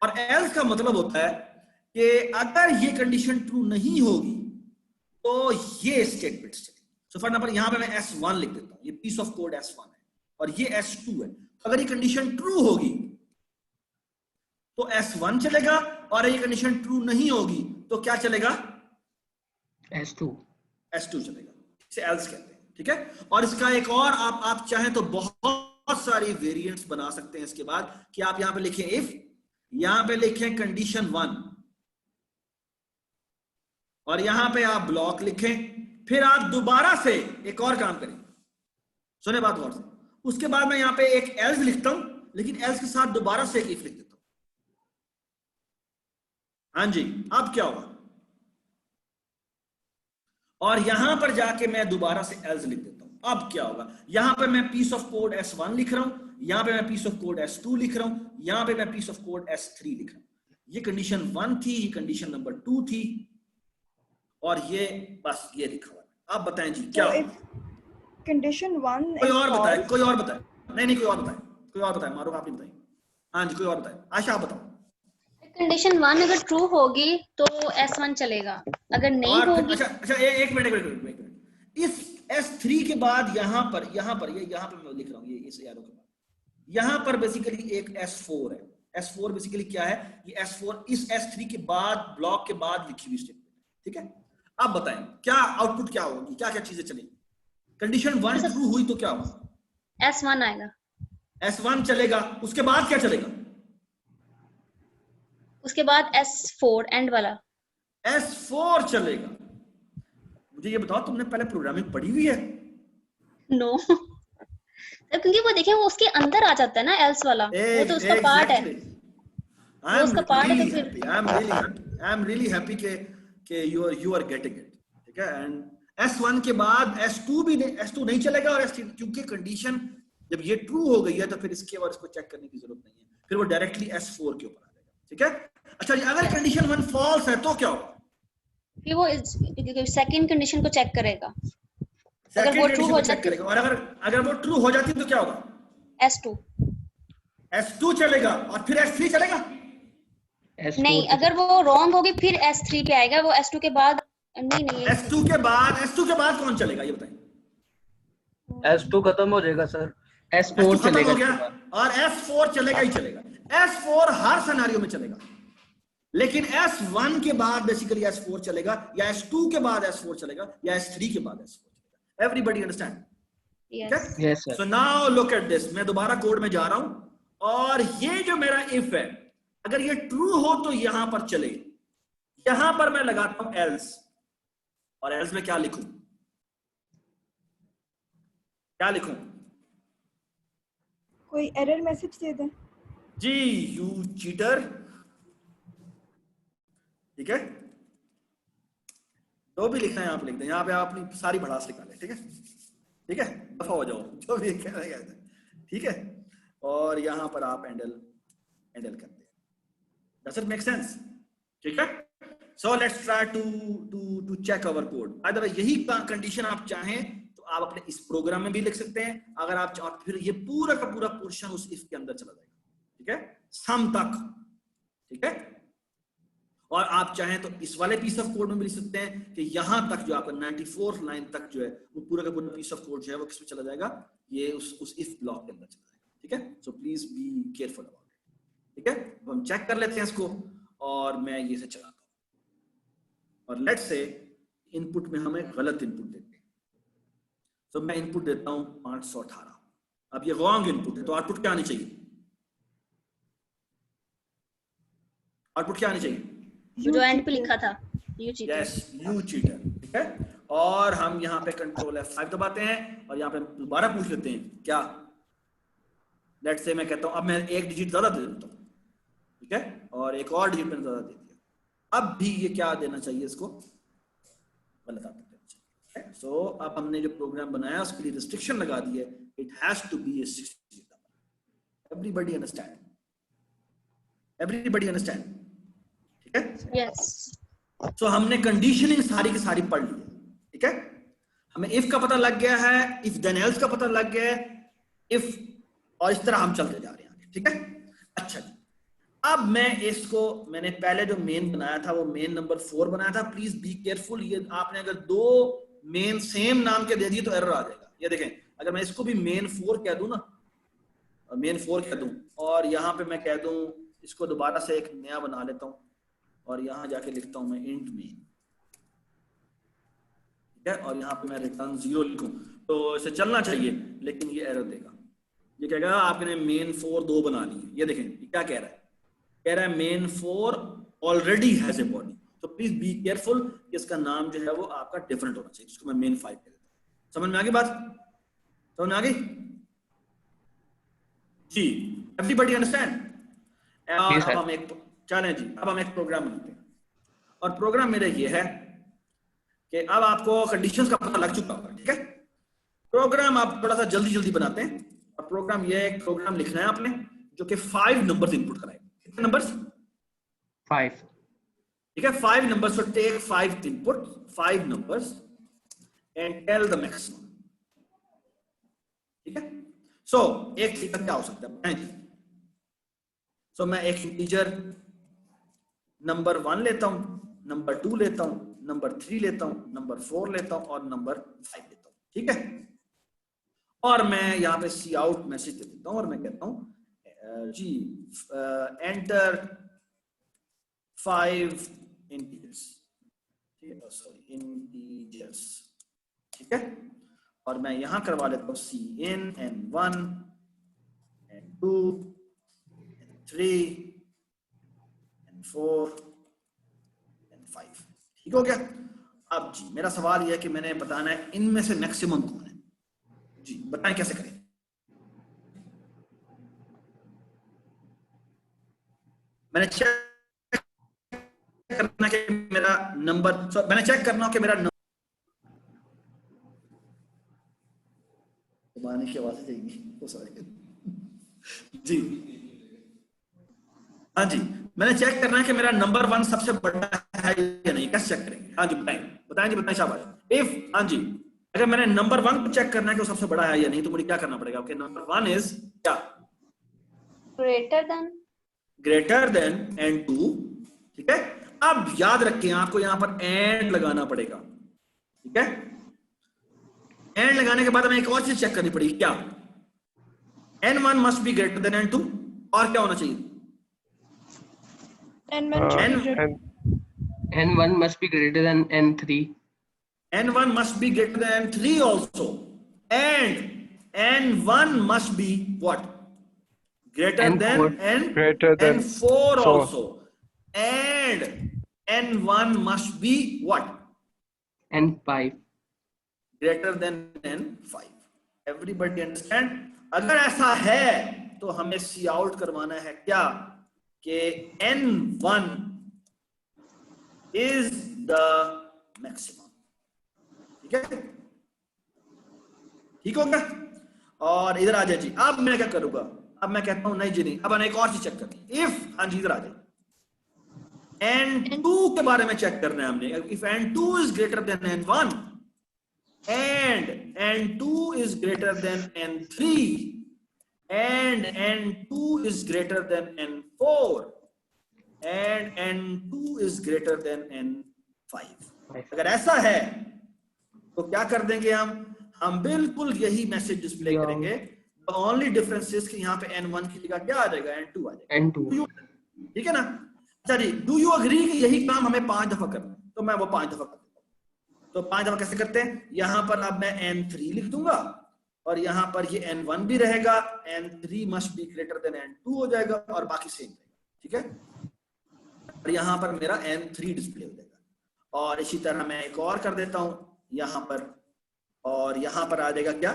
और एल्स का मतलब होता है कि अगर ये कंडीशन ट्रू नहीं होगी तो ये स्टेटमेंट चलेगी। सो फॉर एग्जांपल यहां पे मैं S1 लिख देता हूं, ये पीस ऑफ कोड S1 है और ये S2 है। अगर ये कंडीशन ट्रू होगी तो S1 चलेगा, और ये कंडीशन ट्रू नहीं होगी तो क्या चलेगा? S2 चलेगा। इसे एल्स कहते हैं, ठीक है। और इसका एक और आप चाहें तो बहुत सारी वेरिएंट्स बना सकते हैं इसके बाद, कि आप यहां पे लिखें इफ, यहां पे लिखें कंडीशन 1, और यहां पे आप ब्लॉक लिखें। फिर आप दोबारा से एक और काम करें, सुने बात गौर से। उसके बाद मैं यहां पे एक एल्स लिखता हूं, लेकिन एल्स के साथ दोबारा से एक इफ लिख देता हूं। हाँ जी, अब क्या होगा? और यहां पर जाके मैं दोबारा से एल्स लिख देता हूं। अब क्या होगा? यहां पे मैं पीस ऑफ कोड S1 लिख रहा हूं, यहां पे मैं पीस ऑफ कोड S2 लिख रहा हूं, यहां पे मैं पीस ऑफ कोड S3 लिख रहा हूं। ये कंडीशन 1 थी, ये कंडीशन नंबर 2 थी, और ये बस ये लिखा हुआ है। अब बताएं जी क्या होगा? कंडीशन 1 कोई और बताए, कोई और बताए, नहीं कोई और बताए, कोई और बताए, मारो आप नहीं बताइए। हाँ जी, कोई और बताए, आशा आप बताओ। कंडीशन 1 अगर ट्रू होगी तो S1 चलेगा, अगर नहीं होगी। अच्छा एक मिनट, इस S3 के बाद यहां पर मैं लिख रहा हूं, ये इस एरो के बाद यहां पर बेसिकली एक S4 है। S4 बेसिकली क्या है? ये S4 इस S3 के बाद, ब्लॉक के बाद लिखी हुई स्टेटमेंट, ठीक है। अब बताएं क्या आउटपुट क्या होगी, क्या क्या चीजें चलेंगी? कंडीशन 1 ट्रू हुई तो क्या होगा? S1 आएगा, S1 चलेगा। उसके बाद क्या चलेगा? उसके बाद S4 एंड वाला S4 चलेगा। मुझे ये बताओ, तुमने पहले प्रोग्रामिंग पढ़ी हुई है? नो क्योंकि वो देखिए वो उसके अंदर आ जाता है ना एल्स वाला, वो तो उसका पार्ट है, वो उसका पार्ट है। तो फिर आई एम रियली हैप्पी कि यू आर गेटिंग इट, ठीक है। एंड S1 के बाद S2 नहीं चलेगा, और S3, क्योंकि कंडीशन जब ये ट्रू हो गई है तो फिर इसके बाद इसको चेक करने की जरूरत नहीं है, फिर वो डायरेक्टली S4 के ऊपर आ जाएगा, ठीक है। अच्छा जी, अगर कंडीशन 1 फॉल्स है तो क्या होगा? फिर वो सेकंड कंडीशन को चेक करेगा, अगर वो ट्रू हो जाती है। और अगर वो ट्रू हो जाती है तो क्या होगा? S2 S2 चलेगा, और फिर S3 चलेगा। S4 नहीं, अगर वो रॉन्ग होगी फिर S3 पे आएगा, वो S2 के बाद नहीं S2 के बाद कौन चलेगा ये बताएं। S2 खत्म हो जाएगा सर। S4 S2 खत्म चलेगा हो गया और S4 चलेगा ही चलेगा। S4 हर सिनेरियो में चलेगा, लेकिन S1 के बाद बेसिकली S4 चलेगा, या S2 के बाद S4 चलेगा, या S3 के बाद S4 चलेगा। Everybody understand? Yes. Yes sir. So now look at this. मैं दोबारा कोड में जा रहा हूं, और ये जो मेरा इफ है, अगर ये ट्रू हो तो यहां पर चले, यहां पर मैं लगाता हूं एल्स, और एल्स में क्या लिखूं, क्या लिखूं? कोई एरर मैसेज दे दें। जी, यू चीटर। ठीक है, जो भी लिखना है आप लिख दें, यहां पे आप अपनी सारी भड़ास निकालें। ठीक है, ठीक है, दफा हो जाओ जो भी कह रहे हैं। ठीक है, और यहां पर आप हैंडल करते हैं। Does it make sense? ठीक है, so let's try to check our code. By the way, यही कंडीशन आप चाहें तो आप अपने इस प्रोग्राम में भी लिख सकते हैं, अगर आप चाहें फिर ये पूरा का पूरा पोर्शन उस इफ के अंदर चला जाएगा। ठीक है, सम तक। ठीक है, और आप चाहें तो इस वाले पीस ऑफ कोड में भी लिख सकते हैं कि यहां तक जो आपका 94th लाइन तक जो है वो पूरा का पूरा पीस ऑफ कोड जो है वो किसमें चला जाएगा, ये उस इफ ब्लॉक के अंदर चला जाएगा। ठीक है, so please be careful about it. ठीक है, अब हम चेक कर लेते हैं इसको, और मैं ये से चलाता हूं, और लेट्स से इनपुट में हमें गलत इनपुट देते हैं। तो मैं इनपुट देता हूं 518। अब ये रॉन्ग इनपुट है, तो आउटपुट क्या आनी चाहिए? आउटपुट क्या आनी चाहिए? जो एंड पे लिखा था, you cheater. Yes, you cheater. ठीक है, और हम यहाँ पे कंट्रोल F5 दबाते हैं, और यहाँ पे दोबारा पूछ लेते हैं क्या। लेट्स से मैं कहता हूं अब मैं एक डिजिट ज्यादा दे देता हूं। ठीक है, और एक और डिजिट मैंने ज्यादा दे दिया। अब भी ये क्या देना चाहिए, इसको गलत आउटपुट देना चाहिए। सो अब हमने जो प्रोग्राम बनाया उसके लिए रिस्ट्रिक्शन लगा दी है, it has to be a 6 digit number. Everybody understand? Everybody understand? ठीक है, यस। सो हमने कंडीशनिंग सारी की सारी पढ़ ली है। ठीक है, हमें इफ का पता लग गया है, इफ देन एल्स का पता लग गया है, इफ, और इस तरह हम चलते जा रहे हैं। ठीक है, अच्छा जी, अब मैं इसको, मैंने पहले जो मेन बनाया था वो मेन नंबर 4 बनाया था। प्लीज बी केयरफुल, ये आपने अगर दो मेन सेम नाम के दे दिए तो एरर आ जाएगा। ये देखें, अगर मैं इसको भी मेन 4 कह दूं ना, मेन 4 कह दूं, और यहां पे मैं कह दूं, इसको दोबारा से एक नया बना लेता हूं, और यहां जाके लिखता हूं मैं इंट मेन। ठीक है, और यहां पे मैं रिटर्न 0 लिखूं तो इसे चलना चाहिए, लेकिन ये एरर देगा। ये कहेगा आपने मेन 4 2 बना ली। ये देखें ये क्या कह रहा है, कह रहा है main 4 already has a body. तो प्लीज बी केयरफुल, इसका नाम जो है वो आपका डिफरेंट होना चाहिए, जिसको मैं मेन 5 कह देता हूं। समझ में आ गई बात? समझ में आ गई जी? Everybody understand? अब हम एक, चलें जी, अब हम एक प्रोग्राम बनाते हैं, और प्रोग्राम मेरा ये है कि अब आपको कंडीशंस का पता लग चुका होगा। ठीक है, प्रोग्राम आप थोड़ा सा जल्दी जल्दी बनाते हैं, और प्रोग्राम ये एक प्रोग्राम लिखना है आपने जो कि 5 नंबर्स इनपुट कराएगा। कितने नंबर्स? 5. ठीक है, 5 numbers. So take 5 input, 5 numbers, and tell the maximum. ठीक है, सो एक तरीका क्या हो सकता है बताएं जी? सो मैं एक इंटीजर नंबर 1 लेता हूं, नंबर 2 लेता हूं, नंबर 3 लेता हूं, नंबर 4 लेता हूं, और नंबर 5 लेता हूं। ठीक है, और मैं यहां पे सी आउट मैसेज दे देता हूं, और मैं कहता हूं जी एंटर 5 इंटीजर्स। ठीक है, सॉरी इंटीजर्स। ठीक है, और मैं यहां करवा लेता हूं सी इन n1 n2 n3 n4 n5। ठीक हो गया? अब जी मेरा सवाल यह है कि मैंने बताना है इनमें से मैक्सिमम कौन है। जी बताएं कैसे करें? मैंने चेक करना कि मेरा नंबर, मैंने चेक करना कि मेरा नंबर की आवाज जाएगी तो सॉरी जी। हाँ जी, मैंने चेक करना है कि मेरा नंबर 1 सबसे बड़ा है या नहीं। कैसे चेक करेंगे? हाँ जी बताएं, बताएं जी, बताएं शाबाश। इफ, हाँ जी, अगर मैंने नंबर 1 को चेक करना है कि वो सबसे बड़ा है या नहीं, तो मुझे क्या करना पड़ेगा? ओके, नंबर 1 इज क्या? Greater than greater than n2, ठीक है। अब याद रखें आपको यहां पर एंड लगाना पड़ेगा, ठीक है। एंड लगाने के बाद हमें एक और चीज चेक करनी पड़ेगी, क्या n1 must be greater then n2, और क्या होना चाहिए, N1 must be greater than N3. n1 must be greater than n3 also, and n1 must be what, greater than N4. Greater than n4 4. also, and n1 must be what, N5. greater than n5. Everybody understand? अगर ऐसा है तो हमें सी out करवाना है क्या, कि n1 is the maximum, ठीक है, ठीक होगा। और इधर आ जाए जी, अब मैं क्या करूंगा, अब मैं कहता हूं नहीं जी नहीं, अब हमें एक और चीज चेक करनी है। इफ, हाँ जी इधर आ जाए, n2 के बारे में चेक करना है हमने। If n2 is greater than n1 and n2 is greater than n3 and n2 is greater than n4 and n2 is greater than n5, अगर ऐसा है तो क्या कर देंगे हम बिल्कुल यही मैसेज डिस्प्ले करेंगे। द ओनली डिफरेंस इज कि यहाँ पे n1 की जगह क्या आ जाएगा, n2 आ जाएगा, N2. ठीक है ना। अच्छा जी, डू यू अग्री कि यही काम हमें 5 दफा करना है, तो मैं वो 5 दफा कर देता हूं। तो 5 दफा कैसे करते हैं, यहां पर अब मैं n3 लिख दूंगा और यहां पर ये n1 भी रहेगा, n3 must be greater then n2 हो जाएगा और बाकी सेम रहेगा, ठीक है। और यहां पर मेरा n3 डिस्प्ले हो जाएगा। और इसी तरह मैं एक और कर देता हूं यहां पर, और यहां पर आ जाएगा क्या,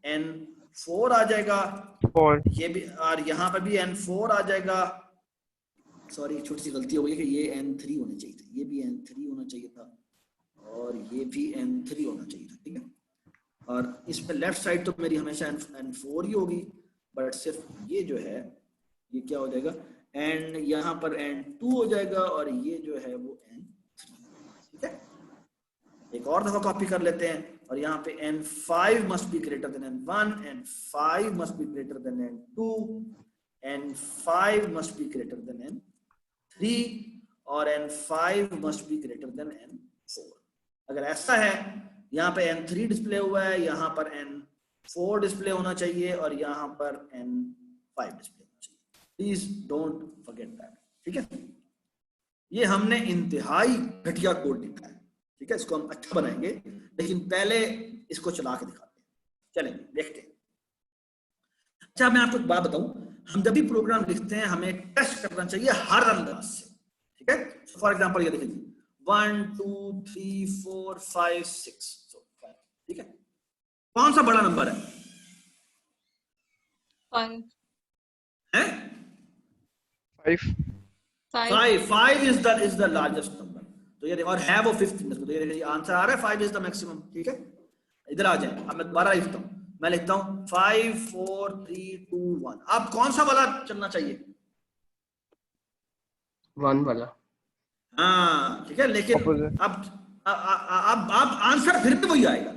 n4 आ जाएगा, 4. ये भी, और यहां पर भी n4 आ जाएगा। सॉरी छोटी सी गलती हो गई कि ये n3 होना चाहिए था, ये भी n3 होना चाहिए था और ये भी n3 होना चाहिए था, ठीक है। और इस पे लेफ्ट साइड तो मेरी हमेशा n4 ही होगी, बट सिर्फ ये जो है ये क्या हो जाएगा, एंड यहाँ पर n2 हो जाएगा और ये जो है वो n3, ठीक है। एक और दफा कॉपी कर लेते हैं और यहाँ पे n5 must be greater then n1, n5 must be greater then n2, n5 must be greater then n3 और n5 must be greater then n4। अगर ऐसा है, यहाँ पे n3 डिस्प्ले हुआ है, यहाँ पर n4 डिस्प्ले होना चाहिए और यहाँ पर n5 डिस्प्ले होना चाहिए। प्लीज डोंट फॉरगेट दैट, ठीक है। ये हमने इंतहाई घटिया कोड लिखा है, ठीक है। इसको हम अच्छा बनाएंगे, लेकिन पहले इसको चला के दिखाते हैं, चलेंगे देखते हैं। अच्छा मैं आपको एक बात बताऊं, हम जब भी प्रोग्राम लिखते हैं हमें टेस्ट करना चाहिए हर अंदाज से, ठीक है। फॉर एग्जांपल ये देखिए 1 2 3 4 5 6, ठीक है। कौन सा बड़ा नंबर है, 5. 5 इज द लार्जेस्ट नंबर। तो ये और है वो 5th नंबर, तो ये आंसर आ रहा है 5 इज द मैक्सिमम, ठीक है। इधर आ जाए, अब मैं दोबारा लिखता हूं, मैं लिखता हूं 5 4 3 2 1। अब कौन सा वाला चलना चाहिए, 1 वाला। हाँ ठीक है, लेकिन अब आंसर फिर भी वही आएगा,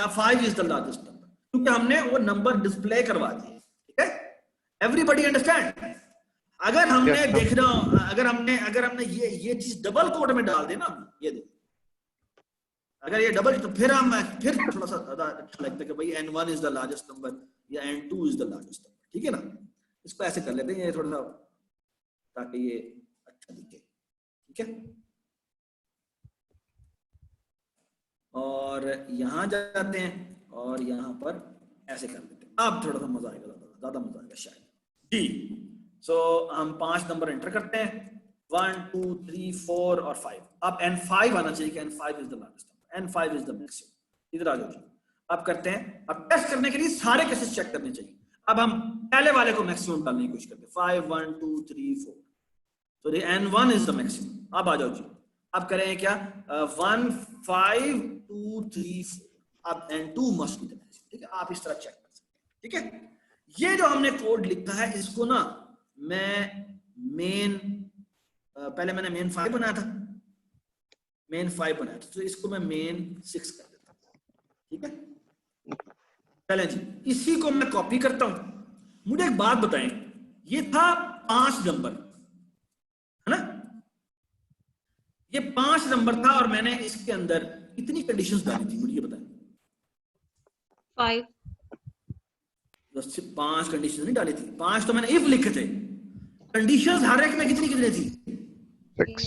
5 इज द लार्जेस्ट नंबर, क्योंकि हमने वो नंबर डिस्प्ले करवा दिए, ठीक है। Everybody understand. अगर हमने देखना, अगर हमने ये चीज डबल कोड में डाल देना, ये देखो अगर ये डबल, तो फिर थोड़ा सा अच्छा लगता है कि भाई n1 is the largest number या n2 is the largest number, ठीक है ना। इसको ऐसे कर लेते हैं, ये थोड़ा सा ताकि ये अच्छा दिखे, ठीक है। और यहां जाते हैं और यहां पर ऐसे कर लेते हैं, अब थोड़ा सा मजा आएगा, ज्यादा मजा आएगा शायद जी। सो हम 5 नंबर एंटर करते हैं, 1 2 3 4 और 5। अब n5 आना चाहिए कि n5 is the largest number, n5 is the maximum. इधर आ जाओ जी, अब करते हैं, अब टेस्ट करने के लिए सारे केसेस चेक करने चाहिए। अब हम पहले वाले को मैक्सिमम डालने की कोशिश करते हैं, 5 1 2 3 4, तो n1 इज द मैक्सिमम। अब आ जाओ जी, अब करें क्या, 1 5 2 3 4, अब n2 must be the maximum, ठीक है। आप इस तरह चेक कर सकते हैं, ठीक है। ये जो हमने कोड लिखा है इसको ना मैं पहले मैंने मेन 5 बनाया था, तो इसको मैं मेन 6 कर देता हूं, ठीक है। चलें जी, इसी को मैं कॉपी करता हूं। मुझे एक बात बताएं, ये था 5 नंबर, ये 5 नंबर था और मैंने इसके अंदर कितनी कंडीशंस डाली थी, मुझे बताएं। 5 बस सिर्फ 5 कंडीशंस नहीं डाली थी, 5 तो मैंने इफ लिखे थे। कंडीशंस हर एक में कितनी कितनी थी? 6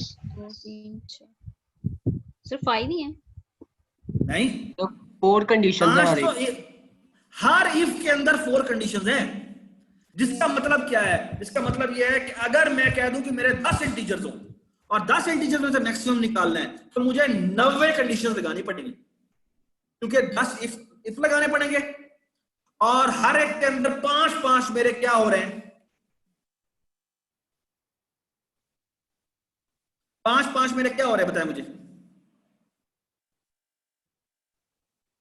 सिर्फ 5 ही है। नहीं, तो 4 कंडीशंस आ 5 रही तो हर इफ के अंदर 4 कंडीशंस हैं। जिसका मतलब क्या है? इसका मतलब यह है कि अगर मैं कह दूं कि मेरे 10 इंटीजर्स हों और 10 इंटीजर में से मैक्सिमम निकालना है तो मुझे 90 कंडीशंस लगानी पड़ेंगी, क्योंकि 10 इफ लगाने पड़ेंगे और हर एक के अंदर 5-5 मेरे क्या हो रहे हैं? 5-5 मेरे क्या हो रहे हैं? बताएं मुझे,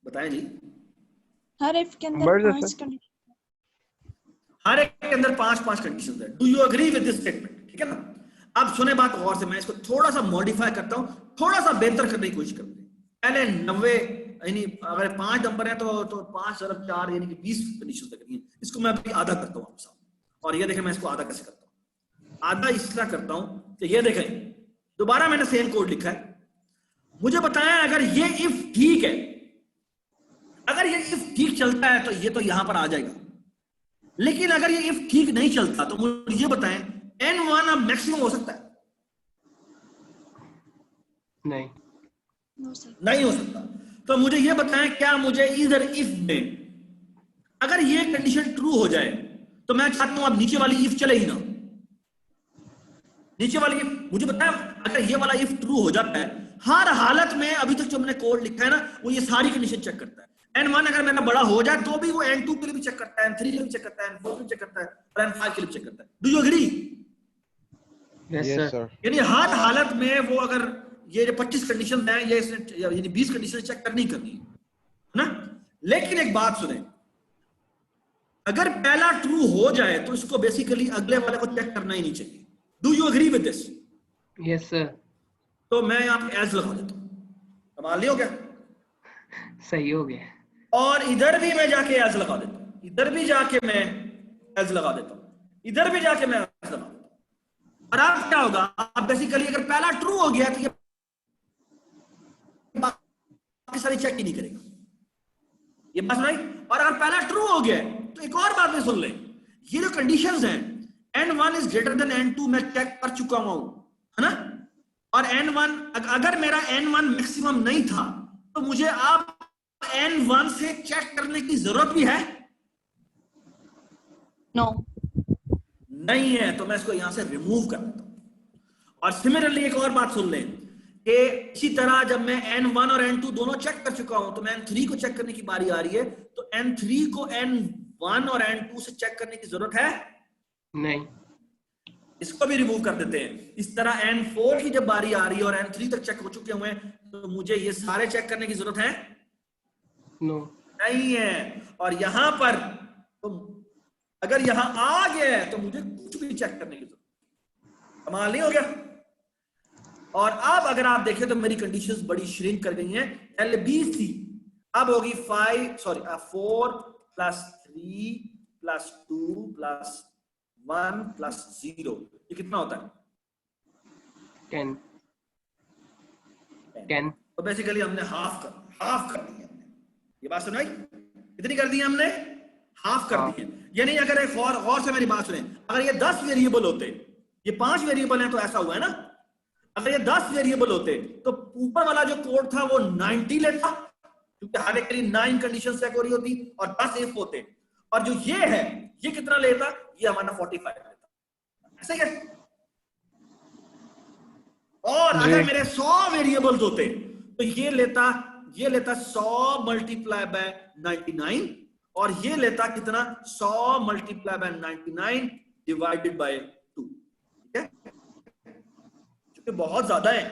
बताएं जी। हर इफ के अंदर Merge है, 5 sir. कंडीशन। हर एक के अंदर 5-5 कंडीशंस है। Do you agree with this statement? ठीक है ना? अब सुने बात गौर से, मैं इसको थोड़ा सा मॉडिफाई करता हूं, थोड़ा सा बेहतर करने की कोशिश करते हैं। पहले 90 यानी अगर 5 नंबर है तो 5 × 4 यानी कि 20 कंडीशंस लगनी है। इसको मैं अभी आधा करता हूं आपके साथ, और ये देखें मैं इसको आधा कैसे करता हूं। आधा इस तरह करता हूं कि ये देखें, दोबारा मैंने सेम कोड लिखा है। मुझे बताएं अगर ये इफ ठीक है, अगर ये इफ ठीक चलता है तो ये तो यहां पर आ जाएगा, लेकिन अगर ये इफ ठीक नहीं चलता तो मुझे ये बताएं n1 अब मैक्सिमम हो सकता है? नहीं, नो सर। नहीं हो सकता। तो मुझे ये बताएं क्या मुझे इधर इफ में अगर ये कंडीशन ट्रू हो जाए तो मैं चाहता हूं अब नीचे वाली इफ चले ही ना, नीचे वाली इफ मुझे बताएं अगर ये वाला इफ ट्रू हो जाता है, हर हालत में अभी तक जो मैंने कोड लिखा है ना वो ये सारी कंडीशन चेक करता है। n1 अगर मेरा बड़ा हो जाए तो भी वो n2 के लिए भी चेक करता है, n3 के लिए भी चेक करता है, n4 के लिए चेक करता है और n5 के लिए भी चेक करता है। Do you agree? Yes Yes, सर। sir. यानी हर हालत में वो अगर ये जो 25 कंडीशन है ये यानी 20 कंडीशन चेक करनी करनी है ना। लेकिन एक बात सुने, अगर पहला ट्रू हो जाए तो इसको बेसिकली अगले वाले को चेक करना ही नहीं चाहिए। Do you agree with this? Yes sir. तो मैं यहाँ पे एज लगा देता हूँ, कमाल नहीं हो गया? सही हो गया। और इधर भी मैं जाके एज लगा देता हूँ, इधर भी जाके मैं एज लगा देता हूँ, इधर भी जाके मैं एज लगा देता हूँ। और अब क्या होगा? अब बेसिकली अगर पहला ट्रू हो गया तो ये बाकी सारी चेक ही नहीं करेगा, ये बात सुनाई। और अगर पहला ट्रू हो गया तो एक और बात में सुन ले, ये जो कंडीशंस हैं n1 is greater then n2 मैं चेक कर चुका हूं, है ना। और n1 अगर मेरा n1 मैक्सिमम नहीं था तो मुझे अब n1 से चेक करने की जरूरत भी है? नो। नहीं है, तो मैं इसको यहां से रिमूव कर देता हूं। और सिमिलरली एक और बात सुन लें कि इसी तरह जब मैं n1 और n2 दोनों चेक कर चुका हूं तो मैं n3 को चेक करने की बारी आ रही है, तो n3 को n1 और n2 से चेक करने की जरूरत है? नहीं। इसको भी रिमूव कर देते हैं। इस तरह n4 की जब बारी आ रही है और n3 तक चेक हो चुके हुए हैं तो मुझे ये सारे चेक करने की जरूरत है? नो। नहीं है। और यहां पर तो अगर यहां आ गया है तो मुझे कुछ भी चेक करने की जरूरत, कमाल नहीं हो गया? और अब अगर आप देखें तो मेरी कंडीशंस बड़ी श्रिंक कर गई हैं। LBC अब होगी 4 + 3 + 2 + 1 + 0, ये कितना होता है? 10। 10। तो बेसिकली हमने हाफ कर दी है हमने। ये बात सुनाई? कितनी कर दी है हमने? हाफ कर दी है। यानी अगर एक और से मेरी बात सुने, अगर ये 10 वेरिएबल होते, ये 5 वेरिएबल हैं तो ऐसा हुआ है ना। अगर ये 10 वेरिएबल होते तो ऊपर वाला जो कोड था वो 90 लेता, क्योंकि हर एक के लिए 9 कंडीशन चेक हो रही होती और 10 इफ होते। और जो ये है ये कितना लेता? ये हमारा 45 लेता। ऐसे क्या? और अगर मेरे 100 वेरिएबल्स होते तो ये लेता 100 × 99 और ये लेता कितना? 100 × 99 डिवाइडेड बाय 2। ठीक है, क्योंकि बहुत ज्यादा है।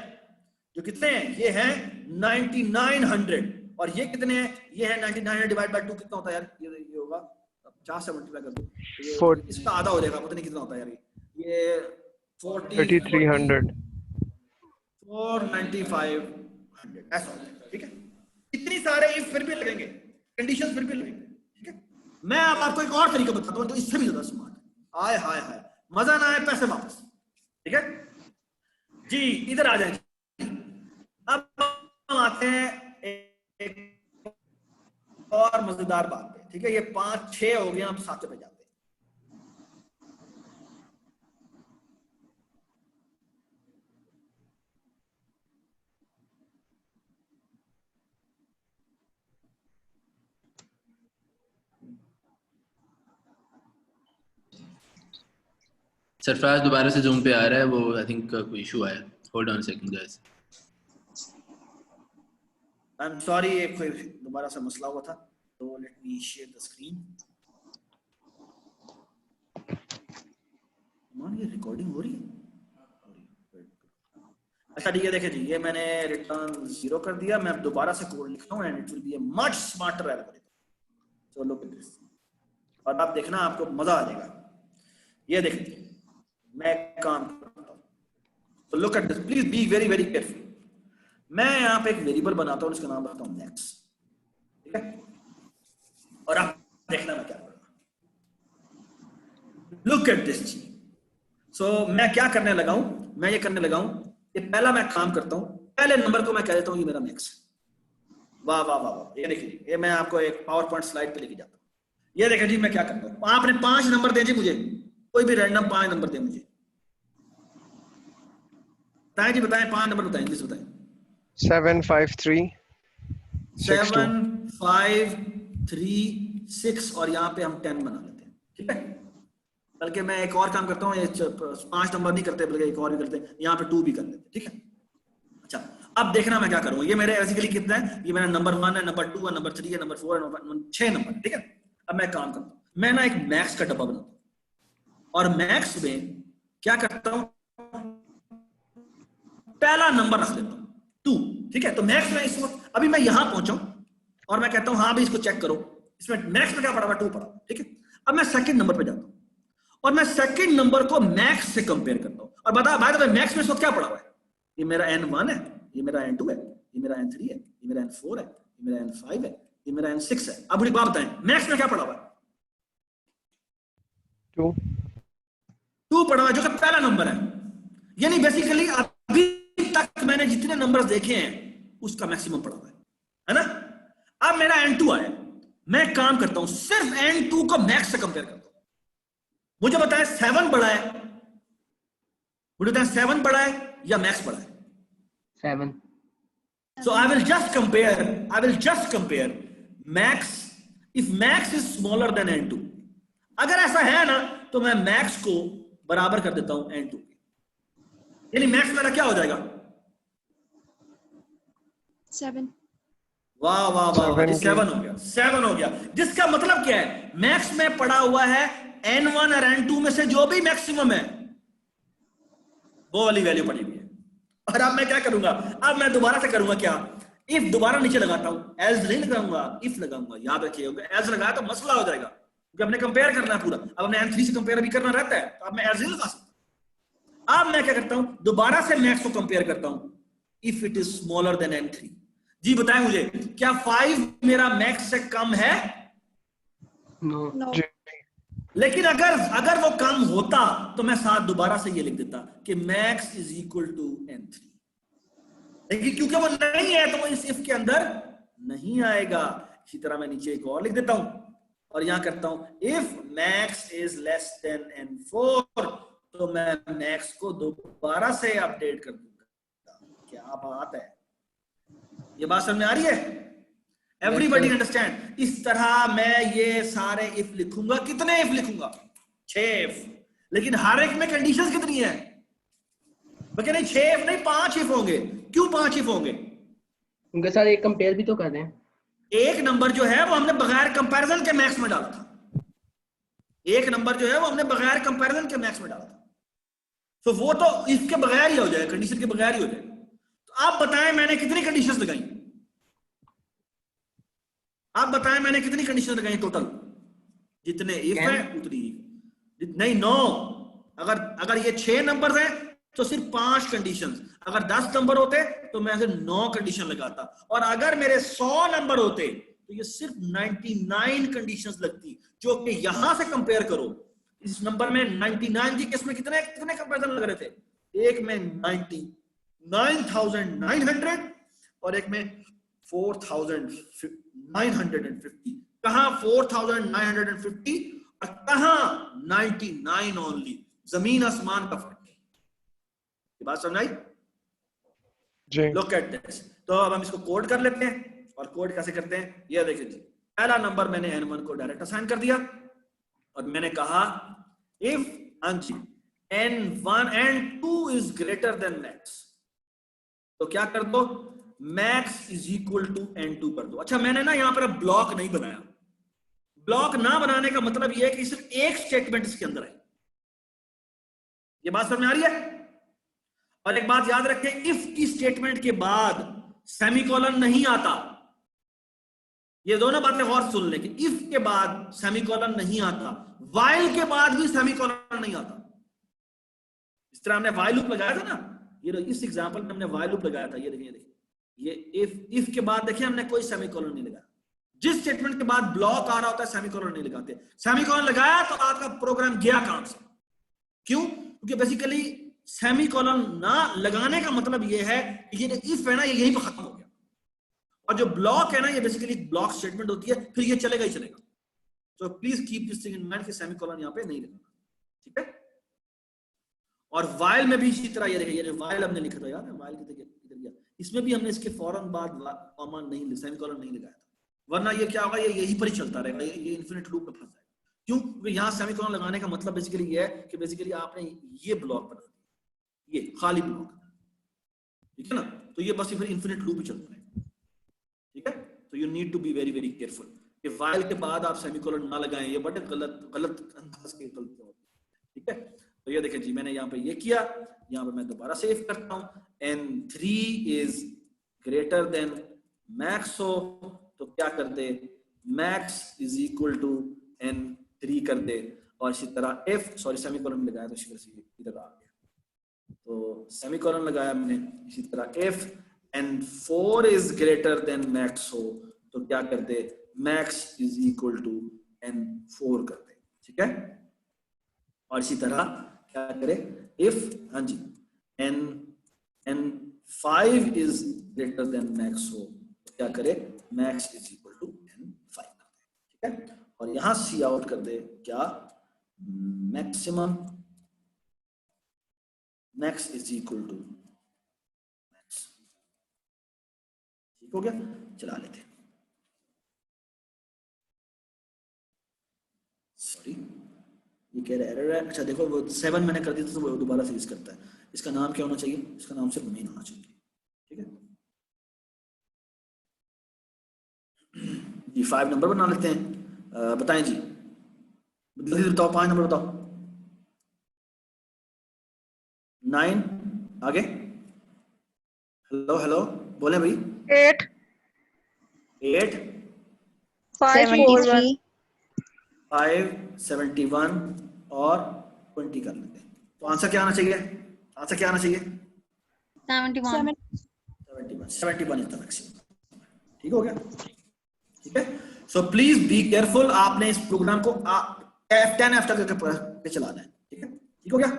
जो कितने हैं? ये हैं 9900 और ये कितने हैं? ये है 9900 डिवाइड बाय 2 कितना होता है यार? ये होगा 50 से मल्टीप्लाई कर दो, इसका आधा हो जाएगा, पता नहीं कितना होता है यार। ये 3300 49500 ऐसा होता है। ठीक है, इतनी सारे इफ फिर भी लगेंगे, कंडीशंस फिर भी लगेंगे। ठीक है, मैं अब आपको एक और तरीका बताता हूं जो इससे भी ज्यादा स्मार्ट है। आए हाय हाय, मजा ना आए पैसे वापस। ठीक है जी, इधर आ जाए। आते हैं एक और मजेदार बात पे, ठीक है। ये 5 6 हो गया, हम 7 पे जाते हैं। सरफराज दोबारा से जूम पे आ रहा है, वो आई थिंक कोई इशू आया। Hold on second guys, I am sorry, एक कोई दोबारा से मसला हुआ था, तो let me share the screen. मान ये रिकॉर्डिंग हो रही है? अच्छा ठीक है, देखिए जी, ये मैंने रिटर्न 0 कर दिया। मैं दोबारा से कोड लिखता हूँ and it will be a much smarter algorithm. So look at this, और आप देखना आपको मजा आ जाएगा। ये देखिए मैं काम करता हूँ, तो look at this, please be very very careful. मैं यहाँ पे एक वेरिएबल बनाता हूँ, इसका नाम रखता हूँ मैक्स, ठीक है। और आप देखना मैं क्या करूँगा। लुक एट दिस जी। सो मैं क्या करने लगा हूँ, मैं ये करने लगा हूँ, ये पहला मैं काम करता हूँ, पहले नंबर को मैं कह देता हूँ ये मेरा मैक्स। वाह वाह वाह वाह, ये देखिए, ये मैं आपको एक पावर पॉइंट स्लाइड पे लेके जाता हूँ। ये देखिए जी, मैं क्या करता हूँ, आपने 5 नंबर दे जी मुझे, कोई भी रैंडम 5 नंबर दे मुझे। बताएं जी, बताएं 5 नंबर बताएं, प्लीज बताएं। 7 5 3 6 2 7 5 3 6 और यहाँ पे हम 10 बना लेते हैं, ठीक है। बल्कि मैं एक और काम करता हूँ, ये 5 नंबर नहीं करते बल्कि एक और भी करते हैं, यहाँ पे 2 भी कर लेते हैं, ठीक है। अच्छा अब देखना मैं क्या करूँगा, ये मेरे बेसिकली कितना है, ये मेरा नंबर 1 है, नंबर 2 है, नंबर 3 है, नंबर 4 है, नंबर 6 नंबर, ठीक है। अब मैं काम करता हूँ, मैं ना एक मैक्स का डब्बा बनाता हूँ और मैक्स में क्या करता हूँ, पहला नंबर रख लेता हूँ 2, ठीक है। तो मैक्स में इस वक्त अभी मैं यहां पहुंचा और मैं कहता हूं हाँ भी इसको चेक करो, इसमें मैक्स में क्या पड़ा हुआ, 2 पड़ा, ठीक है। अब मैं सेकंड नंबर पे जाता हूं और मैं सेकंड नंबर को मैक्स से कंपेयर करता हूं और बता भाई तो मैक्स में इस वक्त क्या पड़ा हुआ है, ये मेरा n1 है, ये मेरा n2 है, ये मेरा n3 है, ये मेरा n4 है, ये मेरा n5 है, ये मेरा n6 है। अब मुझे बात बताएं मैक्स में क्या पड़ा हुआ है, 2 पड़ा हुआ है, जो कि पहला नंबर है। यानी बेसिकली अभी तक मैंने जितने नंबर्स देखे हैं उसका मैक्सिमम पड़ा हुआ है ना। अब मेरा n2 आया, मैं काम करता हूं सिर्फ n2 को मैक्स से कंपेयर करता हूं। मुझे बताएं 7 बड़ा है, मुझे बताएं 7 बड़ा है या मैक्स बड़ा है? 7. So I will just compare max if max is smaller than n2। अगर ऐसा है ना तो मैं मैक्स को बराबर कर देता हूं n2 के, यानी मैक्स मेरा क्या हो जाएगा, 7। वाह वाह वाह, 7 हो गया, 7 हो गया। जिसका मतलब क्या है, मैक्स में पड़ा हुआ है n1 और n2 में से जो भी मैक्सिमम है वो वाली वैल्यू पड़ी हुई है। और अब मैं क्या करूंगा, अब मैं दोबारा से करूंगा क्या, इफ दोबारा नीचे लगाता हूं, एल्स नहीं लगाऊंगा, इफ लगाऊंगा। याद रखिएगा एल्स लगाया तो मसला हो जाएगा, क्योंकि हमने कंपेयर करना है पूरा। अब हमने n3 से कंपेयर भी करना रहता है, तो अब मैं एल्स नहीं लगा सकता। अब मैं क्या करता हूं, दोबारा से मैक्स को कंपेयर करता हूं, if it is smaller than n3। जी बताएं मुझे, क्या 5 मेरा मैक्स से कम है? No. लेकिन अगर वो कम होता तो मैं साथ दोबारा से ये लिख देता कि max is equal to n3। लेकिन क्योंकि वो नहीं है तो वो इस इफ के अंदर नहीं आएगा। इसी तरह मैं नीचे एक और लिख देता हूं और यहां करता हूं if max is less then n4, तो मैं मैक्स को दोबारा से अपडेट कर दूंगा। क्या बात है, ये बात समझ में आ रही है? Everybody understand? इस तरह मैं ये सारे इफ लिखूंगा। कितने इफ लिखूंगा? 6 इफ। लेकिन हर एक में कंडीशंस कितनी है? बल्कि नहीं 6 इफ नहीं 5 इफ होंगे। क्यों 5 इफ होंगे? उनके साथ एक कंपेयर भी तो कर रहे हैं। एक नंबर जो है वो हमने बगैर कंपैरिजन के मैक्स में डाला था। एक नंबर जो है वो हमने बगैर कंपैरिजन के मैक्स में डाला था, तो वो तो इफ के बगैर ही हो जाएगा, कंडीशन के बगैर ही हो जाएगा। तो आप बताएं मैंने कितनी कंडीशंस लगाई? आप बताएं मैंने कितनी कंडीशन लगाई टोटल? जितने इफ है उतनी इफ नहीं 9। अगर ये 6 नंबर हैं तो सिर्फ 5 कंडीशंस। अगर 10 नंबर होते तो मैं सिर्फ 9 कंडीशन लगाता, और अगर मेरे 100 नंबर होते तो ये सिर्फ 99 कंडीशंस लगती। जो कि यहां से कंपेयर करो, इस नंबर में 99 की केस में कितने कंपैरिजन लग रहे थे? एक में 99,900, और एक में 4950। कहां 4950 और कहां 99 ओनली, जमीन आसमान का फर्क है। ये बात समझ आई? जी लुक एट दिस। तो अब हम इसको कोड कर लेते हैं, और कोड कैसे करते हैं ये देखिए जी। पहला नंबर मैंने n1 को डायरेक्ट असाइन कर दिया और मैंने कहा if n1 n2 is greater than max, तो क्या कर दो, max is equal to n2 कर दो। अच्छा मैंने ना यहां पर ब्लॉक नहीं बनाया। ब्लॉक ना बनाने का मतलब यह है कि सिर्फ एक स्टेटमेंट इसके अंदर है। ये बात समझ में आ रही है? और एक बात याद रखें, इफ की स्टेटमेंट के बाद सेमीकोलन नहीं आता। ये दोनों बातें गौर से सुन लें कि इफ के बाद सेमीकोलन नहीं आता, वाइल के बाद भी सेमीकोलन नहीं आता। इस तरह हमने वाइल लूप लगाया था ना, ये इस एग्जांपल में हमने वाइल लूप लगाया था। ये देखिए ये इफ के बाद देखिए हमने कोई सेमीकोलन नहीं लगाया। जिस स्टेटमेंट के बाद ब्लॉक आ रहा होता है सेमीकोलन नहीं लगाते। सेमीकोलन लगाया तो आपका प्रोग्राम गया काम से। क्यों? क्योंकि बेसिकली सेमीकोलन ना लगाने का मतलब ये है कि ये इफ है ना, ये यहीं पर खत्म हो गया। और जो ब्लॉक है ना, ये बेसिकली ब्लॉक स्टेटमेंट होती है, फिर ये चलेगा ही चलेगा। तो please keep this thing in mind कि सेमीकोलन यहां पे नहीं लगाना, ठीक है? और वाइल में भी इसी तरह ये देखिए, ये वाइल हमने लिखा था, याद है वाइल किधर गया? इसमें भी हमने इसके फौरन बाद कॉमा नहीं, सेमीकोलन नहीं लगाया था, वरना ये क्या होगा, ये यहीं पर ही चलता रहेगा, ये इन्फिनिट लूप में फंस जाएगा। क्यों? क्योंकि यहाँ सेमीकोलन लगाने का मतलब बेसिकली ये है कि बेसिकली आपने ये ब्लॉक बना दिया, ये खाली ब्लॉक, ठीक है ना? तो ये बस फिर इन्फिनिट लूप ही चलता है, ठीक है? तो you need to be very very careful कि वाइल के बाद आप सेमीकोलन ना लगाएं। ये बड़े गलत अंदाज की गलती होती है, ठीक है? तो ये देखें जी, मैंने यहाँ पे ये किया, यहाँ पे मैं दोबारा सेव करता हूँ। n3 is greater than max हो तो क्या कर दे, max is equal to n3 कर दे। और इसी तरह f, सॉरी सेमीकोलन लगाया तो इसी तरह से इधर आ गया, तो सेमीकोलन लगाया मैंने। इसी तरह f n4 is greater than max हो तो क्या कर दे, max is equal to n4 कर दे, ठीक है? और इसी तरह क्या करे, इफ हाँ जी n5 is greater than max हो तो क्या करे, max is equal to n5 कर दे, ठीक है? और यहां सी आउट कर दे क्या, maximum max is equal to max, ठीक हो गया? चला लेते, सॉरी ये कह रहा है एरर है। अच्छा देखो वो 7 मैंने कर दिया था तो वो दोबारा से यूज करता है। इसका नाम क्या होना चाहिए, इसका नाम सिर्फ मेन होना चाहिए, ठीक है जी? 5 नंबर बना लेते हैं। बताएं जी, जल्दी बताओ, 5 नंबर बताओ। 9 आगे, हेलो हेलो बोले भाई। 8 541 571 और 20 कर लेते हैं। तो आंसर क्या आना चाहिए, आंसर क्या आना चाहिए? 71 इज द मैक्सिमम, ठीक हो गया? ठीक है? सो प्लीज बी केयरफुल, आपने इस प्रोग्राम को F10 F तक करके चलाना है, ठीक है? ठीक हो गया?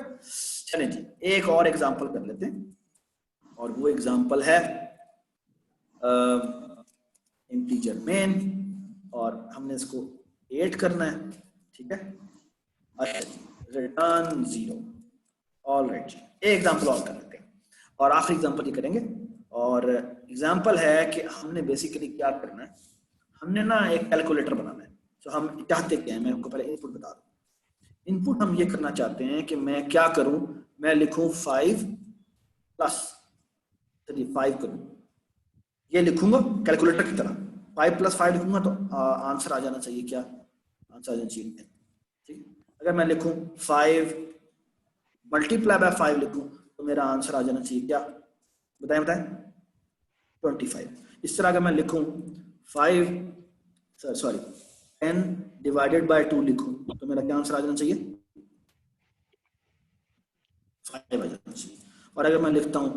चलें जी, एक और एग्जांपल कर लेते हैं, और वो एग्जांपल है इंटीजर मेन, और हमने इसको 8 करना है, ठीक है? अच्छा जी, रिटर्न 0। ऑलराइट जी, एक एग्जांपल और कर लेते हैं और आखिरी एग्जांपल ये करेंगे। और एग्जांपल है कि हमने बेसिकली क्या करना है, हमने ना एक कैलकुलेटर बनाना है। तो हम चाहते क्या है, मैं आपको पहले इनपुट बता दूं। इनपुट हम ये करना चाहते हैं कि मैं क्या करूं, मैं लिखूं 5 प्लस 5 करूं, ये लिखूंगा कैलकुलेटर की तरह। 5 + 5 लिखूंगा तो आंसर आ जाना चाहिए, क्या आंसर आ जाना चाहिए, ठीक? अगर मैं लिखूं 5 × 5 लिखूं तो मेरा आंसर आ जाना चाहिए क्या, बताएं बताएं, 25। इस तरह अगर मैं लिखूं 10 ÷ 2 लिखूं तो मेरा क्या आंसर आ जाना चाहिए, 5 आ जाना चाहिए। और अगर मैं लिखता हूं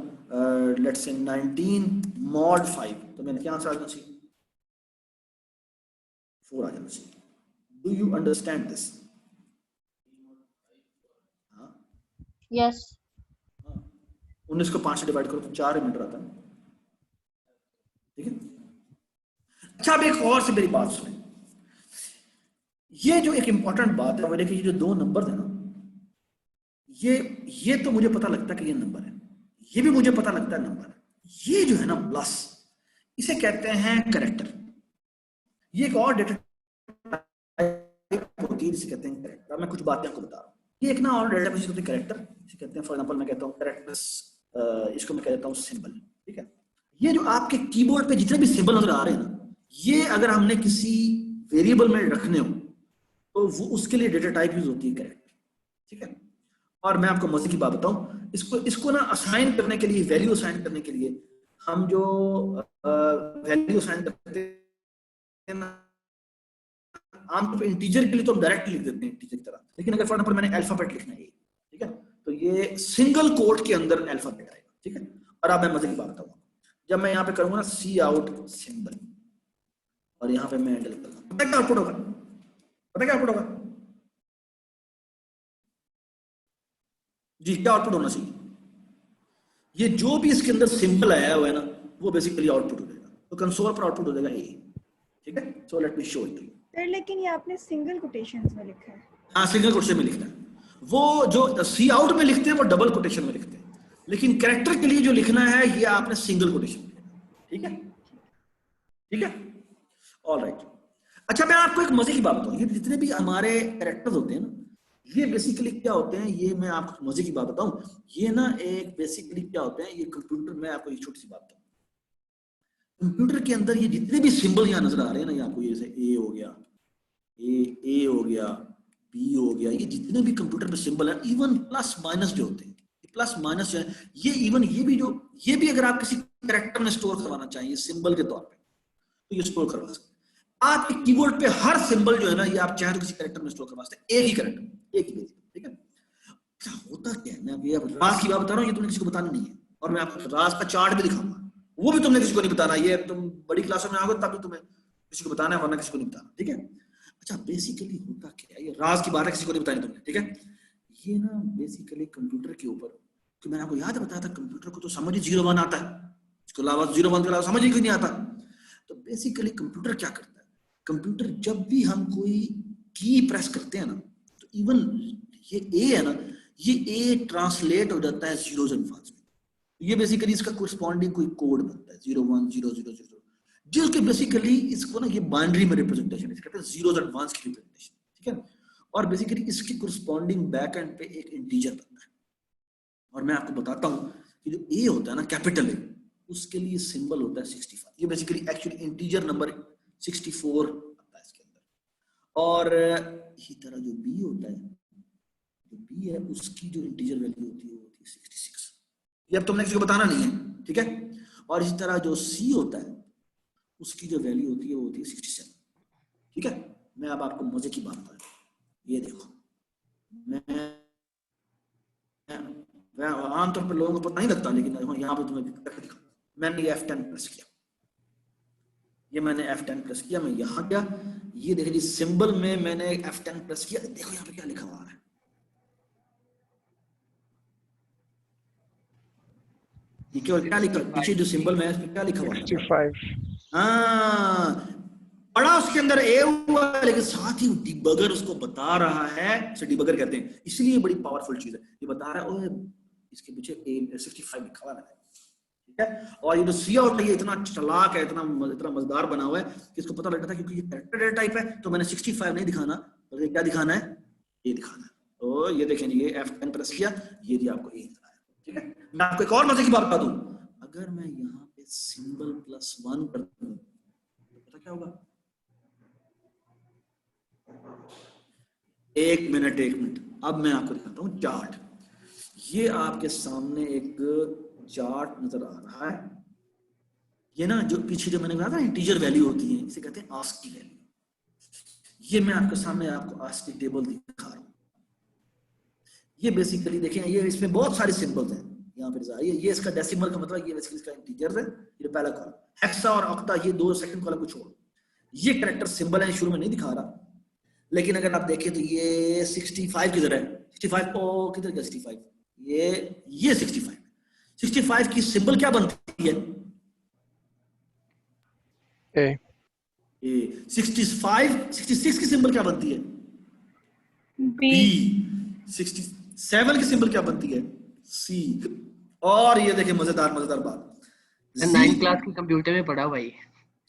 लेट्स से 19 mod 5 तो मेरा क्या आंसर आ जाना चाहिए, 4 आ जाना चाहिए। Do you understand this? Yes 19 को 5 से डिवाइड करो तो 4 ही मिनट आता है। ठीक है। अच्छा, अब एक और से मेरी बात सुने, ये जो एक इंपॉर्टेंट बात है वो देखिए, ये जो दो नंबर है ना, ये तो मुझे पता लगता है कि ये नंबर है, ये भी मुझे पता लगता है नंबर है। ये जो है ना प्लस, इसे कहते हैं कैरेक्टर। ये एक और डेटा होती है जिसे कहते हैं कैरेक्टर। मैं कुछ बातें आपको बता रहा हूँ। ये एक ना और डेटा होती है कैरेक्टर, इसे कहते हैं, फॉर एग्जांपल मैं कहता हूँ कैरेक्टर्स, इसको मैं कह देता हूँ सिंबल। ठीक है, ये जो आपके कीबोर्ड पे जितने भी सिंबल नजर आ रहे हैं ना, ये अगर हमने किसी वेरिएबल में रखने हो तो वो उसके लिए डेटा टाइप यूज होती है कैरेक्टर। ठीक है, और मैं आपको मजे की बात बताऊं, इसको ना असाइन करने के लिए, वैल्यू असाइन करने के लिए हम जो वैल्यू असाइन करते हैं ना, आमतौर पर इंटीजर के लिए तो हम डायरेक्ट लिख देते हैं इंटीजर की तरह, लेकिन अगर फॉर एग्जांपल मैंने अल्फाबेट लिखना है, ठीक है, तो ये सिंगल कोट के अंदर अल्फाबेट आएगा। ठीक है, और अब मैं मजे की बात बताऊंगा, जब मैं यहाँ पे करूंगा ना सी आउट सिंबल और यहाँ पे मैं एंटर करूंगा, पता क्या आउटपुट होगा? पता क्या आउटपुट होगा जी? क्या आउटपुट होना चाहिए? ये जो भी इसके अंदर सिंबल आया हुआ है ना, वो बेसिकली आउटपुट हो जाएगा, तो कंसोल पर आउटपुट हो जाएगा ए। ठीक है, so let me show it to you. Sir लेकिन ये आपने सिंगल कोटेशंस में लिखा है। हाँ, सिंगल कोटेशन में लिखना है। वो जो सी आउट में लिखते हैं वो डबल कोटेशन में लिखते हैं, लेकिन कैरेक्टर के लिए जो लिखना है ये आपने सिंगल कोटेशन में लिखना। ठीक है, ठीक है, ऑलराइट। अच्छा, मैं आपको एक मजे की बात बताऊं, ये जितने भी हमारे कैरेक्टर्स होते हैं ना, ये बेसिकली क्या होते हैं, ये मैं आपको मजे की बात बताऊं, ये ना एक बेसिकली क्या होते हैं, ये कंप्यूटर में आपको एक छोटी सी बात बताऊं, कंप्यूटर के अंदर ये जितने भी सिंबल यहाँ नजर आ रहे हैं ना, आपको ये ए हो गया, ए हो गया, बी हो गया, ये जितने भी कंप्यूटर में सिंबल है, इवन प्लस माइनस जो होते हैं, प्लस माइनस जो है, ये इवन ये भी अगर आप किसी कैरेक्टर में स्टोर करवाना चाहिए सिंबल के तौर पे, तो ये स्टोर करवा सकते हैं। आपके कीबोर्ड पे हर सिंबल जो है ना, ये आप चाहे तो किसी कैरेक्टर में स्टोर करवा सकते हैं, एक ही कैरेक्टर, एक ही पेज। ठीक है, क्या होता क्या है, मैं अभी राज की बात बता रहा हूँ, ये तुमने किसी को बताना नहीं है, और मैं आपको राज का चार्ट भी दिखाऊंगा, वो भी तुमने किसी को नहीं बताना, ये तुम बड़ी क्लासों में आओगे तब भी तुम्हें किसी को बताना है, वरना किसी को नहीं बताना। ठीक है, अच्छा, बेसिकली होता क्या है, ये राज की बात है, किसी को नहीं बतानी तुमने। ठीक है, ये ना बेसिकली कंप्यूटर के ऊपर, कि मैंने आपको याद बताया था, कंप्यूटर को तो समझ ही 0 1 आता है, इसके अलावा 0 1 के अलावा समझ ही नहीं आता। तो बेसिकली कंप्यूटर क्या करता है, कंप्यूटर जब भी हम कोई की प्रेस करते हैं ना, तो इवन ये ए है ना, ये ए ट्रांसलेट हो जाता है जीरोस एंड वंस में। ये बेसिकली इसका कोरस्पॉन्डिंग कोई कोड बनता है, 0 1 0 0 0, जिसके बेसिकली इसको ना ये बाइनरी में रिप्रेजेंटेशन, इसको कहते हैं जीरोस एंड वंस की रिप्रेजेंटेशन। ठीक है, और बेसिकली इसके कोरस्पॉन्डिंग बैक एंड पे एक इंटीजर बनता है। और मैं आपको बताता हूं कि जो ए होता है ना, कैपिटल ए, उसके लिए सिंबल होता है 65। ये बेसिकली एक्चुअली इंटीजर नंबर 64 आता है इसके अंदर। और इसी तरह जो बी होता है, जो बी है उसकी जो इंटीजर वैल्यू होती है वो होती है 66। ये अब तुमने किसी को बताना नहीं है। ठीक है, और इसी तरह जो सी होता है उसकी जो वैल्यू होती है वो होती है 67। ठीक है, मैं अब आपको मजे की बात बता रहा हूं, ये देखो, मैं आमतौर पर लोगों को पता नहीं लगता, लेकिन यहाँ पे तुम्हें करके दिखा, मैंने ये F10 प्रेस किया, ये मैंने F10 प्रेस किया, मैं यहाँ गया, ये देखिए जी सिंबल में मैंने F10 प्रेस किया, देखो यहाँ पे क्या लिखा हुआ है, ये क्या लिखा, पीछे जो सिंबल में है इसमें क्या लिखा हुआ है, 65। हाँ, बड़ा उसके अंदर ए हुआ है, लेकिन साथ ही डिबगर उसको बता रहा है, इसे डिबगर कहते हैं, इसलिए बड़ी पावरफुल चीज है, ये बता रहा है ओए इसके पीछे 65 लिखा हुआ है। ठीक है, और ये जो सी आउट है ये इतना चालाक है, इतना मजेदार बना हुआ है कि इसको पता लगता था, क्योंकि ये कैरेक्टर डेटा टाइप है, तो मैंने 65 नहीं दिखाना, बल्कि क्या दिखाना है, ये दिखाना है। तो ये देखें, ये F10 प्रेस किया, ये जी आपको ए नजर आया। ठीक है, मैं आपको एक और मजे की बात बता दूं, अगर मैं यहाँ पे सिंबल +1 कर दूं तो पता क्या होगा, एक मिनट, अब मैं आपको दिखाता हूँ चार्ट। ये आपके सामने एक चार्ट नजर आ रहा है, ये ना जो पीछे जो मैंने कहा था इंटीजर वैल्यू होती है, इसे कहते हैं आस्की वैल्यू। ये मैं आपके सामने आपको आस्की टेबल दिखा रहा हूँ। ये बेसिकली देखें, ये इसमें बहुत सारे सिंबल्स हैं यहाँ पे, ये इसका डेसिमल का मतलब, ये बेसिकली इसका इंटीजर है, ये पहला कॉलम, हेक्सा और ऑक्टा, ये दो सेकंड कॉलम को छोड़ो, ये कैरेक्टर सिंबल है, शुरू में नहीं दिखा रहा, लेकिन अगर आप देखें तो ये 65 किधर है, 65 ओ किधर गया 65, ये 65 की सिंबल क्या बनती है, A. ए 66 की सिंबल क्या बनती है? B. 67 की सिंबल क्या बनती है? सी। और ये देखिए मजेदार बात, 9th क्लास की कंप्यूटर में पढ़ा भाई।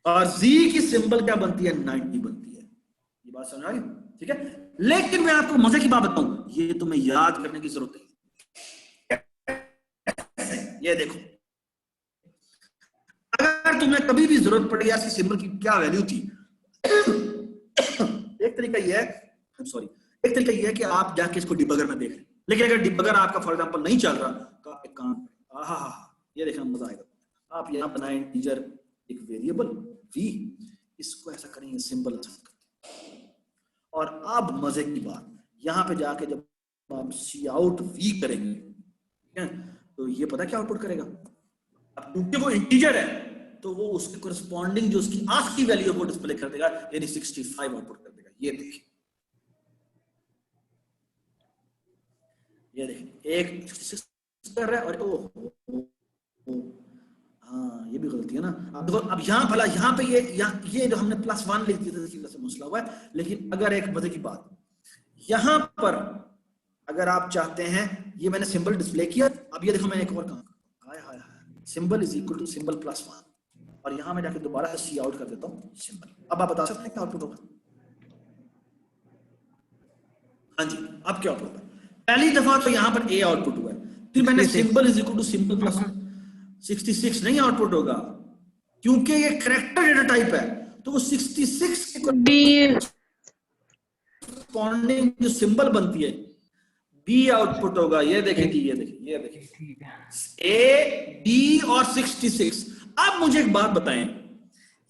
और Z की सिंबल क्या बनती है? 90 बनती है। ये बात समझ आ गई? ठीक है, लेकिन मैं आपको मजे की बात बताऊं, ये तुम्हें याद करने की जरूरत नहीं। ये देखो, अगर तुम्हें कभी भी जरूरत पड़ी इसकी सिंबल की क्या वैल्यू थी, एक तरीका ये है कि आप जाके इसको डिबगर में देख लें। लेकिन अगर डिबगर आपका फॉर एग्जांपल नहीं चल रहा तो आप एक काम करें, ये देखना मजा आएगा। आप यहाँ बनाएं इंटीजर एक वेरिएबल v, इसको ऐसा करेंगे सिंबल और अब मजे की बात, यहाँ पे जाके जब आप सी आउट v करेंगे, ठीक है, तो ये पता क्या आउटपुट करेगा? अब क्योंकि वो इंटीजर है तो वो उसके कोरिस्पॉन्डिंग जो उसकी आस्की वैल्यू को डिस्प्ले कर देगा, यानी 65 आउटपुट कर देगा। ये देखिए, ये देखिए एक 66 कर रहा है और हाँ ये भी गलती है ना। अब यहाँ भला यहाँ पे ये जो हमने +1 लिख दिया था इसी वजह से मसला हुआ है। लेकिन अगर एक मजे की बात, यहाँ पर अगर आप चाहते हैं, ये मैंने सिंबल डिस्प्ले किया, अब ये देखो मैंने एक और काम, hi symbol is equal to symbol +1 और यहाँ मैं जाके दोबारा सी आउट कर देता हूँ सिंबल। अब आप बता सकते हैं क्या आउटपुट होगा? हाँ जी, अब क्या आउटपुट होगा? पहली दफा तो यहाँ पर ए आउटपुट हुआ है, फिर मैंने symbol is equal to symbol +1 66 नहीं आउटपुट होगा, क्योंकि ये कैरेक्टर डेटा टाइप है, तो वो 66 के कॉरेस्पॉन्डिंग जो सिंबल बनती है बी आउटपुट होगा। ये देखिए जी, ये देखिए ए बी और 66। अब मुझे एक बात बताएं,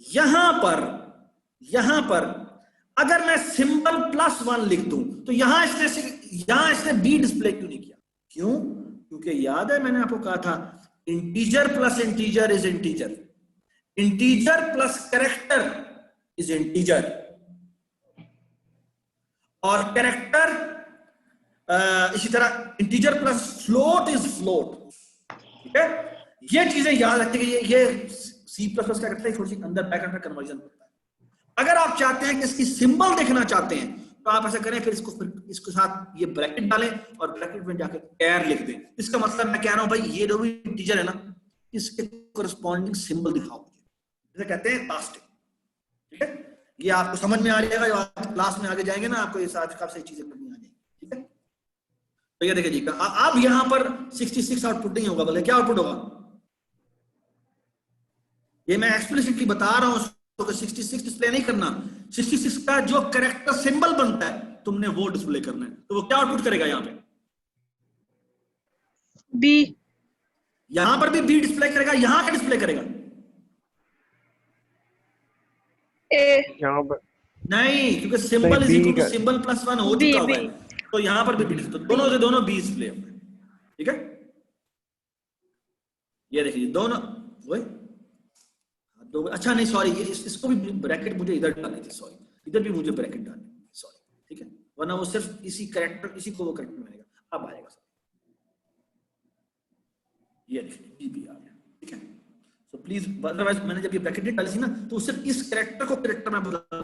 यहां पर अगर मैं सिंबल +1 लिख दूं तो यहां इसने बी डिस्प्ले क्यों नहीं किया? क्यों? क्योंकि याद है मैंने आपको कहा था integer plus integer is integer, integer plus character is integer, और कैरेक्टर इसी तरह integer plus float is float. ठीक है, ये चीजें याद रखते हैं। ये C++ क्या करता है, थोड़ी सी अंदर बैकएंड में कन्वर्जन करता है। अगर आप चाहते हैं कि इसकी सिंबल देखना चाहते हैं तो आप ऐसा करें, फिर इसके साथ ये ब्रैकेट डालें और ब्रैकेट में जाकर कैर लिख दें। इसका मतलब मैं कह रहा हूं भाई ये जो भी इंटीजर है ना, इसके कोरिस्पॉन्डिंग सिंबल दिखाओ मुझे, इसे कहते हैं कास्टिंग। ठीक है, ये आपको समझ में आ जाएगा, जो आप क्लास में आगे जाएंगे ना आपको ये सारी काफी चीजें करनी आ जाएगी। ठीक है, तो ये देखिए जी, अब यहां पर 66 आउटपुट नहीं होगा, बोले क्या आउटपुट होगा? ये मैं एक्सप्लिसिटली बता रहा हूं, तो 66 डिस्प्ले नहीं करना, 66 का जो कैरेक्टर सिंबल बनता है तुमने वो डिस्प्ले करना है। तो वो क्या आउटपुट करेगा? यहाँ पे बी, यहां पर भी बी डिस्प्ले करेगा, यहां क्या डिस्प्ले करेगा? ए, यहाँ पर नहीं, क्योंकि symbol is equal to symbol +1 हो चुका हुआ है, तो यहां पर भी बी, तो दोनों से दोनों बी डिस्प्ले होंगे। ठीक है, ये देखिए दोनों वही दो। अच्छा नहीं सॉरी, इसको भी ब्रैकेट मुझे इधर डालनी थी, सॉरी इधर भी मुझे ब्रैकेट डालनी थी, सॉरी। ठीक है, वरना वो सिर्फ इसी कैरेक्टर इसी को वो कैरेक्टर में आएगा। अब आएगा सर, ये देखिए बी आ गया। ठीक है, सो प्लीज, अदरवाइज मैंने जब ये ब्रैकेट नहीं डाली थी ना तो सिर्फ इस कैरेक्टर को कैरेक्टर में बदल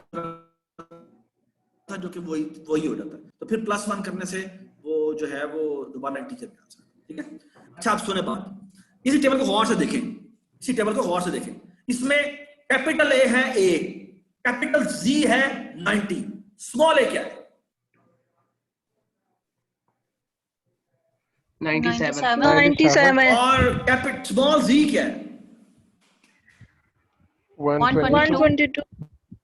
था, जो कि वही हो जाता है। तो फिर +1 करने से वो जो है वो दोबारा इंटीजर में आ सकता है। ठीक है, अच्छा आप सुने बात, इसी टेबल को गौर से देखें, इसमें कैपिटल ए है A, कैपिटल Z है 90, स्मॉल a क्या है? 97 और कैपिटल स्मॉल z क्या है? 122,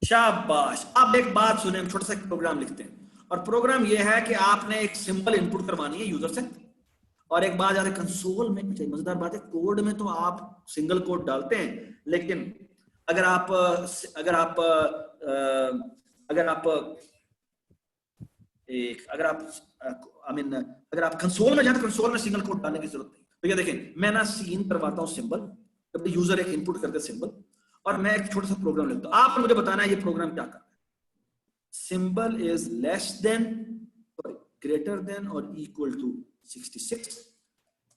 शाबाश। अब एक बात सुने, हम छोटा सा प्रोग्राम लिखते हैं और प्रोग्राम यह है कि आपने एक सिंबल इनपुट करवानी है यूजर से, और एक बात याद है कंसोल में, मजेदार बात है, कोड में तो आप सिंगल कोड डालते हैं, लेकिन अगर आप कंसोल में जाए तो कंसोल में सिंगल कोड डालने की जरूरत नहीं। तो ये देखें, मैं ना सीन करवाता हूं सिंबल, जब यूजर एक इनपुट करते सिंबल, और मैं एक छोटा सा प्रोग्राम लिखता हूं। आप मुझे बताना है ये प्रोग्राम क्या करता है। Symbol is less then, greater than और equal to 66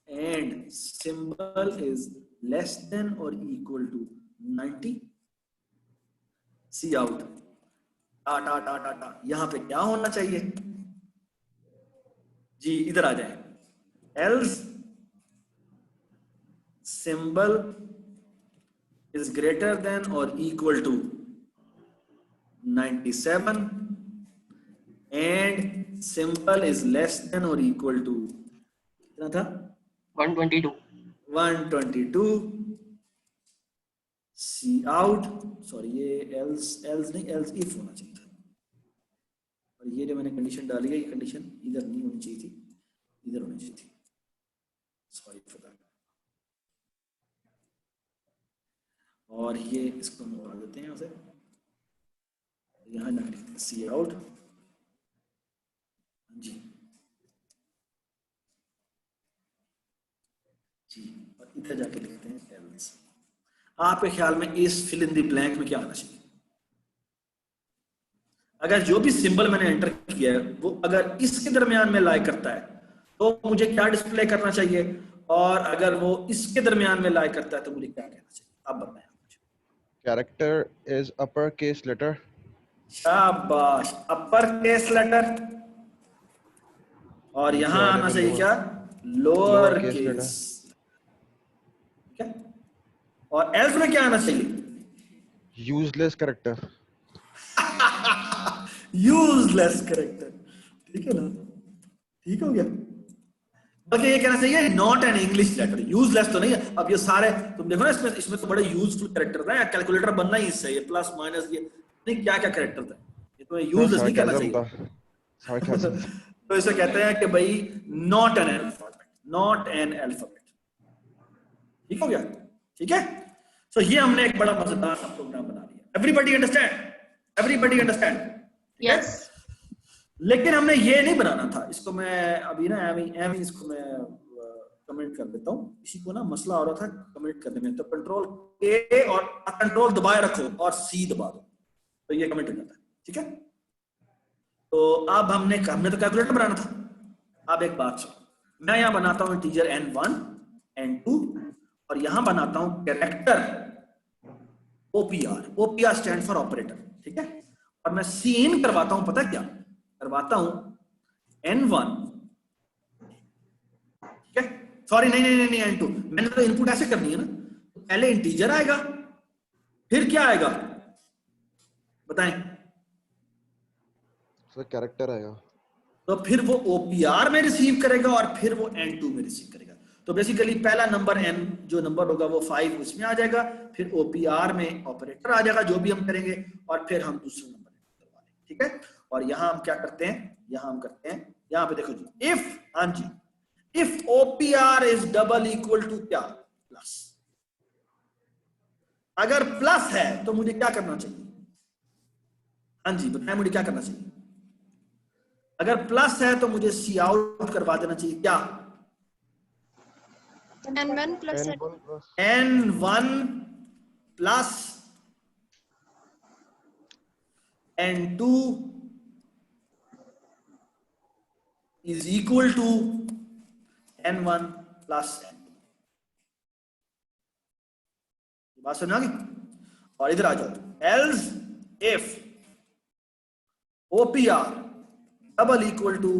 and symbol is less than or equal to 90 cout टा टा टा टा टा, यहां पे क्या होना चाहिए जी, इधर आ जाए, else symbol is greater than और equal to 97 and symbol is less than और इक्वल टू कितना था 122. 122. सी आउट, सॉरी ये एल्स नहीं, एल्स इफ होना चाहिए था, और ये जो मैंने कंडीशन डाली है ये कंडीशन इधर नहीं होनी चाहिए थी, इधर होनी चाहिए थी, सॉरी फॉर दैट। और ये इसको हम निकाल देते हैं उसे, यहाँ ना लिखते हैं सी आउट जी जी, और इधर जाके लिखते हैं एल्स। आपके ख्याल में इस फिल इन द ब्लैंक में क्या आना चाहिए? अगर जो भी सिंबल मैंने एंटर किया है वो अगर इसके दरमियान में लाई करता है तो मुझे क्या डिस्प्ले करना चाहिए, और अगर वो इसके दरमियान में लाई करता है तो मुझे क्या कहना चाहिए? आप बताएं मुझे। Character is upper case letter. शाबाश, अपर केस लेटर, और यहां आना चाहिए क्या? लोअर केस, ठीक है। और एल्स में क्या आना चाहिए? Useless character. यूजलेस कैरेक्टर, ठीक है ना, ठीक हो गया। बल्कि ये कहना चाहिए not an English letter, useless तो नहीं है। अब ये सारे तुम देखो ना, इसमें तो बड़े यूजफुल कैरेक्टर है, कैलकुलेटर बनना ही इससे, ये प्लस माइनस ये नहीं क्या क्या कैरेक्टर था, ये तो यूजलेस नहीं कहना चाहिए। तो इसे कहते हैं कि भाई not an alphabet, not an alphabet, ठीक हो गया, ठीक है। सो ये हमने एक बड़ा मजेदार सा प्रोग्राम बना लिया। Everybody understand? Everybody understand? Yes. लेकिन हमने ये नहीं बनाना था, इसको मैं अभी ना एम इसको मैं कमेंट कर देता हूँ, इसी को ना मसला हो रहा था कमेंट करने में, तो कंट्रोल के और कंट्रोल दबाए रखो और सी दबा दो तो ये कमेंट हो जाता है, ठीक है। तो अब हमने तो कैलकुलेटर बनाना था। अब एक बात सुनो, मैं यहां बनाता हूं इंटीजर n1 n2 और यहां बनाता हूं character OPR stand for operator, ठीक है। और मैं सीन करवाता हूं, पता क्या करवाता हूं? n1, ठीक है, सॉरी नहीं n2, मैंने तो इनपुट ऐसे करनी है ना, तो पहले इंटीजर आएगा फिर क्या आएगा बताएं? कैरेक्टर आएगा, तो फिर वो OPR में रिसीव करेगा और फिर वो n2 में रिसीव करेगा। तो बेसिकली पहला नंबर n जो नंबर होगा वो 5 उसमें आ जाएगा, फिर OPR में ऑपरेटर आ जाएगा जो भी हम करेंगे, और फिर हम दूसरा नंबर करवा लेंगे, ठीक है। और यहां हम क्या करते हैं, यहां हम करते हैं, यहां पे देखो जी, इफ, हाँ जी, if OPR is double equal to क्या? प्लस। अगर प्लस है तो मुझे क्या करना चाहिए? हाँ जी बताएं, मुझे क्या करना चाहिए? अगर प्लस है तो मुझे सी आउट करवा देना चाहिए, क्या? n1 plus n1 plus n2 is equal to n1 plus n2। बात समझ आ गई? और इधर आ जाओ, else if OPR double equal to,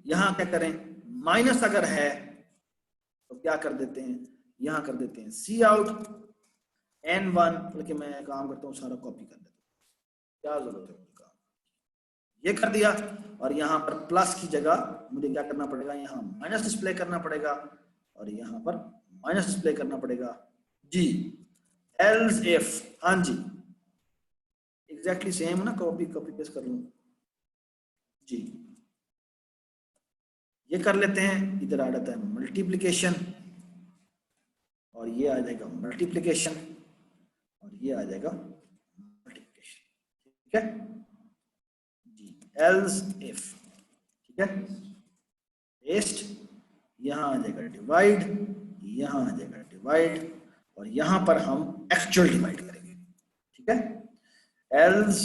यहां क्या करें? माइनस अगर है तो क्या कर देते हैं? यहां कर देते हैं सी आउट n1, बल्कि मैं काम करता हूं सारा कॉपी कर देता हूं, क्या जरूरत है मुझे काम, ये कर दिया। और यहां पर प्लस की जगह मुझे क्या करना पड़ेगा? यहां माइनस डिस्प्ले करना पड़ेगा और यहां पर माइनस डिस्प्ले करना पड़ेगा जी। एल्स इफ, हाँ जी एग्जैक्टली सेम ना, कॉपी पेस्ट कर लूं जी, ये कर लेते हैं। इधर आ जाता है मल्टीप्लिकेशन और ये आ जाएगा मल्टीप्लिकेशन और ये आ जाएगा मल्टीप्लिकेशन, ठीक है जी। एल्स इफ, ठीक है, पेस्ट, यहां आ जाएगा डिवाइड, यहां आ जाएगा डिवाइड, और यहां पर हम एक्चुअल डिवाइड करेंगे, ठीक है। एल्स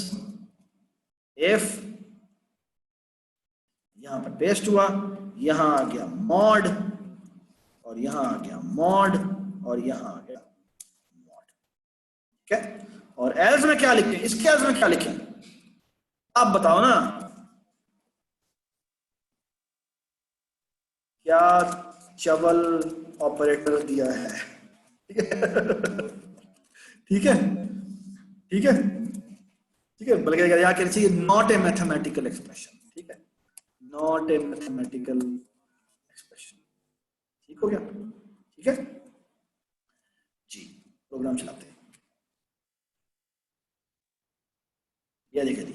इफ, यहां पर पेस्ट हुआ, यहां आ गया मॉड और यहां आ गया मॉड और यहां आ गया मॉड, ठीक है। और एल्स में क्या लिखें, इसके एल्स में क्या लिखें, आप बताओ ना। क्या चवल ऑपरेटर दिया है? ठीक है, ठीक है, ठीक है, बल्कि क्या कहना चाहिए, नॉट ए मैथमेटिकल एक्सप्रेशन, ठीक है, नॉट ए मैथमेटिकल एक्सप्रेशन। ठीक हो गया, ठीक है जी। प्रोग्राम चलाते हैं। ये देखिए जी,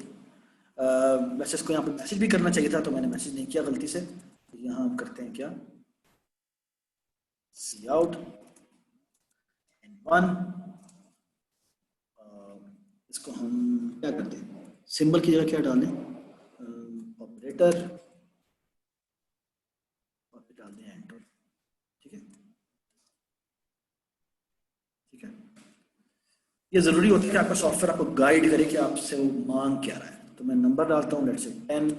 वैसे इसको यहाँ पर मैसेज भी करना चाहिए था, तो मैंने मैसेज नहीं किया गलती से। यहाँ हम करते हैं क्या, सी आउट N1, इसको हम क्या करते हैं, सिंबल की जगह क्या डालें, ऑपरेटर, और फिर डाल दें एंटर। ठीक है, ठीक है। ये जरूरी होता है कि आपका सॉफ्टवेयर आपको गाइड करे कि आपसे वो मांग क्या रहा है। तो मैं नंबर डालता हूँ, लेट्स से 10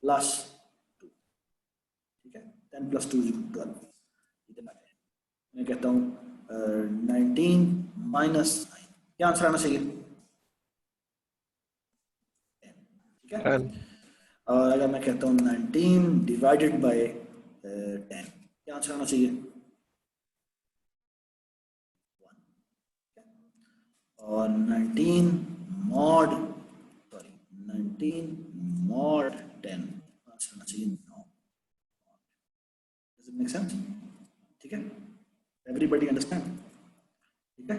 + 2, ठीक है, 10 + 2 = 12। इतना है, मैं कहता हूँ 19 - 9, क्या आंसर आना चाहिए, 10, ठीक है। और अगर मैं कहता हूँ 19 / 10, क्या आंसर आना चाहिए, 1। और 19 mod 10, आंसर आना चाहिए 9। Does it make sense? ठीक है, एवरीबडी अंडरस्टैंड, ठीक है।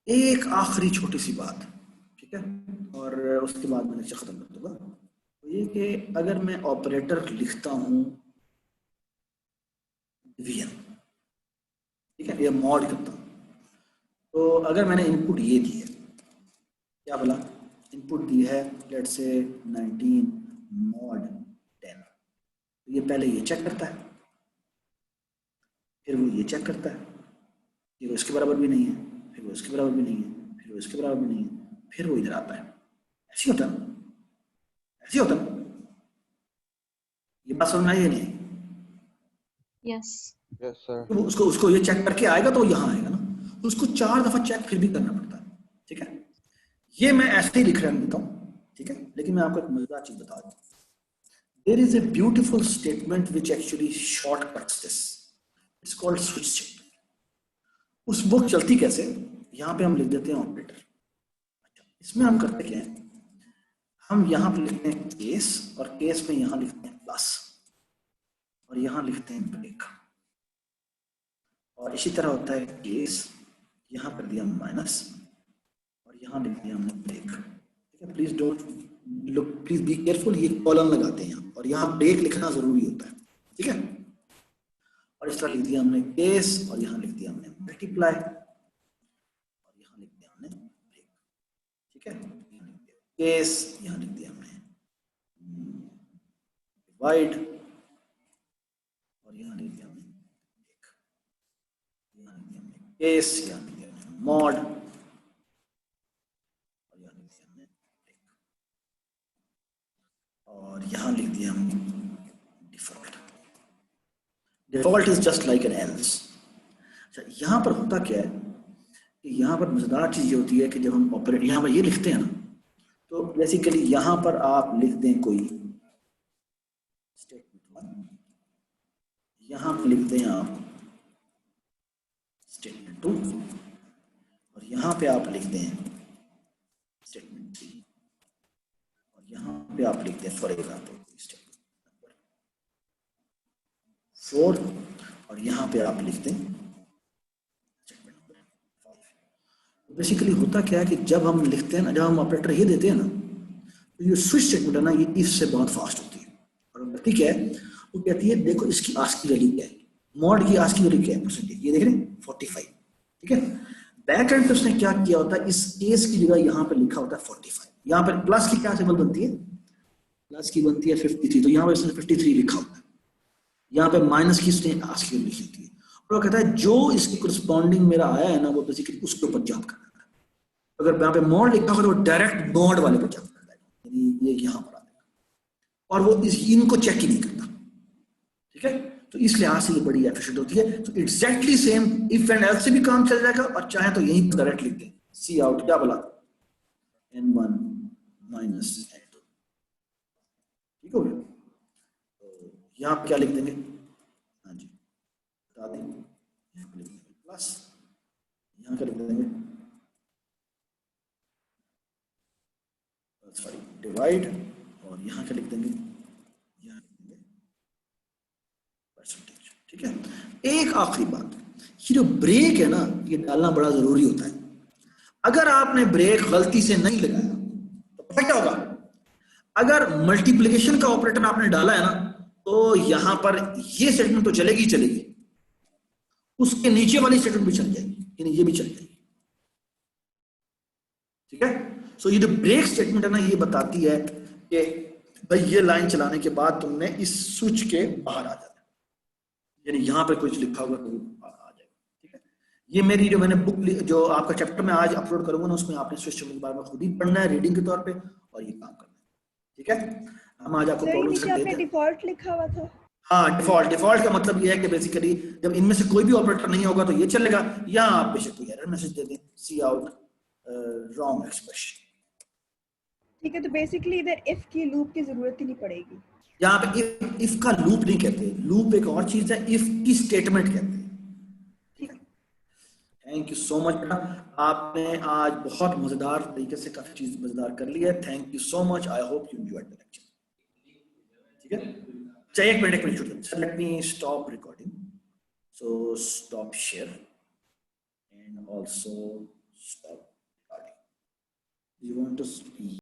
एक आखिरी छोटी सी बात, ठीक है, और उसके बाद मैं लेक्चर खत्म कर दूंगा। तो ये कि अगर मैं ऑपरेटर लिखता हूँ डिवीजन, ठीक है, ये मॉड करता हूँ, तो अगर मैंने इनपुट ये दी है, क्या बोला, इनपुट दी है लेट्स से 19 mod 10, तो ये पहले ये चेक करता है, फिर वो ये चेक करता है, फिर वो इसके बराबर भी नहीं है, फिर वो इसके बराबर भी नहीं है, फिर वो इसके बराबर भी नहीं है, फिर वो इधर आता है। ऐसे होता है, ऐसे होता है। ये बात समझ में आई नहीं? Yes yes sir. तो उसको ये चेक करके आएगा तो यहाँ आएगा ना, तो उसको 4 दफा चेक फिर भी करना पड़ता है, ठीक है। ये मैं ऐसे ही लिख रहा देता हूँ, ठीक है, लेकिन मैं आपको एक मजेदार चीज बता दूं। There is a beautiful statement which actually shortcuts this. It's called switch statement. उस बुक चलती कैसे, यहाँ पे हम लिख देते हैं ऑपरेटर। अच्छा, इसमें हम करते क्या है, हम यहाँ पे लिखते हैं केस, और केस में यहाँ लिखते हैं प्लस, और यहाँ लिखते हैं ब्रेक, और इसी तरह होता है केस, यहाँ कर दिया माइनस, और यहाँ लिख दिया हमने ब्रेक, ठीक है। Please don't look, please be careful, ये कॉलम लगाते हैं यहाँ, और यहाँ ब्रेक लिखना जरूरी होता है, ठीक है। और इस तरह लिख दिया हमने केस, और यहाँ लिख दिया हमने मल्टीप्लाई, और यहाँ लिख दिया हमने ब्रेक, ठीक है। यहाँ लिख दिया केस, यहाँ लिख दिया हमने डिवाइड, और यहाँ लिख दिया हमने ब्रेक, यहाँ लिख दिया हमने केस, यहाँ लिख दिया हमने मॉड, और यहाँ लिख दिया हमने ब्रेक, और यहाँ लिख दिया हमने default. Default is just like N Ls. अच्छा, यहाँ पर होता क्या है कि यहाँ पर मजेदार चीज ये होती है कि जब हम ऑपरेट यहाँ पर ये लिखते हैं ना, तो बेसिकली यहाँ पर आप लिख दें कोई स्टेटमेंट 1, यहाँ पर लिख दें आप स्टेटमेंट 2, और यहाँ पे आप लिख दें स्टेटमेंट 3, और यहाँ पे आप लिख दें फॉर एग्जाम्पल स्टेटमेंट नंबर 4, और यहाँ पे आप लिख दें स्टेटमेंट नंबर 5। बेसिकली होता क्या है कि जब हम लिखते हैं ना, जब हम ऑपरेटर ये देते हैं ना, तो ये स्विच स्टेटमेंट है ना, ये इससे बहुत फास्ट होती है। और कहती क्या है, वो कहती है देखो इसकी आस्की वैल्यू क्या है, मॉड की आस्की वैल्यू क्या है, परसेंटेज, ये देख रहे हैं 45, ठीक है। बैक एंड पे उसने क्या किया होता है, इस केस की जगह यहाँ पे लिखा होता है 45, यहाँ पर प्लस की क्या सिंबल बनती है, प्लस की बनती है 53, तो यहाँ पर इसने 53 लिखा होता है, यहाँ पे माइनस की उसने आस्की वैल्यू लिखी होती है, और वो कहता है जो इसकी करस्पॉन्डिंग मेरा आया है ना, वो बेसिकली उसके ऊपर जंप करना है। अगर यहाँ पे मॉड लिखा होगा तो वो डायरेक्ट मॉड वाले पर जंप करता है, यानी ये यहाँ पर आ जाएगा, और वो इनको चेक ही नहीं करता, ठीक है। तो इस लिहाज से ये बड़ी एफिशिएंट होती है। तो exactly same if and else से भी काम चल जाएगा, और चाहे तो यहीं पर डायरेक्ट लिख दें सी आउट क्या बोला n1 माइनस n2, ठीक हो गया। तो यहाँ पे क्या लिख देंगे, हाँ जी बता दें, यहाँ पे लिख देंगे प्लस, यहाँ पे लिख देंगे सॉरी डिवाइड, और यहाँ क्या लिख देंगे, यहाँ लिख देंगे परसेंटेज, ठीक है। एक आखिरी बात, ये जो ब्रेक है ना, ये डालना बड़ा जरूरी होता है। अगर आपने ब्रेक गलती से नहीं लगाया तो पता क्या होगा, अगर मल्टीप्लिकेशन का ऑपरेटर आपने डाला है ना, तो यहां पर ये स्टेटमेंट तो चलेगी चलेगी, उसके नीचे वाली स्टेटमेंट भी चल जाएगी, यानी ये भी चल जाएगी, ठीक है। सो ये जो ब्रेक स्टेटमेंट है ना, ये बताती है कि भाई ये लाइन चलाने के बाद तुमने इस स्विच के बाहर आ जाना, यानी यहां पर कुछ लिखा हुआ तो आ जाएगा, ठीक है। ये मेरी जो मैंने बुक जो आपका चैप्टर में आज अपलोड करूंगा ना, उसमें आपने स्विच के बारे में खुद ही पढ़ना है रीडिंग के तौर पे, और ये काम करना है, ठीक है। हम आज आपको प्रॉब्लम से देते हैं। डिफॉल्ट लिखा हुआ था। हाँ डिफॉल्ट का मतलब ये है कि बेसिकली जब इनमें से कोई भी ऑपरेटर नहीं होगा तो ये चलेगा, या आप बेशक कोई एरर मैसेज दे दें सी आउट रॉन्ग एक्सप्रेशन, ठीक है। तो बेसिकली इधर इफ की लूप की जरूरत ही नहीं पड़ेगी। यहाँ पे इफ का लूप नहीं कहते, लूप एक और चीज है, इफ की स्टेटमेंट कहते हैं, ठीक है। थैंक यू सो मच बेटा, आपने आज बहुत मजेदार तरीके से काफी चीज मजेदार कर ली है। Thank you so much, I hope you enjoyed the lecture, ठीक है। चाहिए एक minute sir, let me stop recording, so stop share and also stop recording. You want to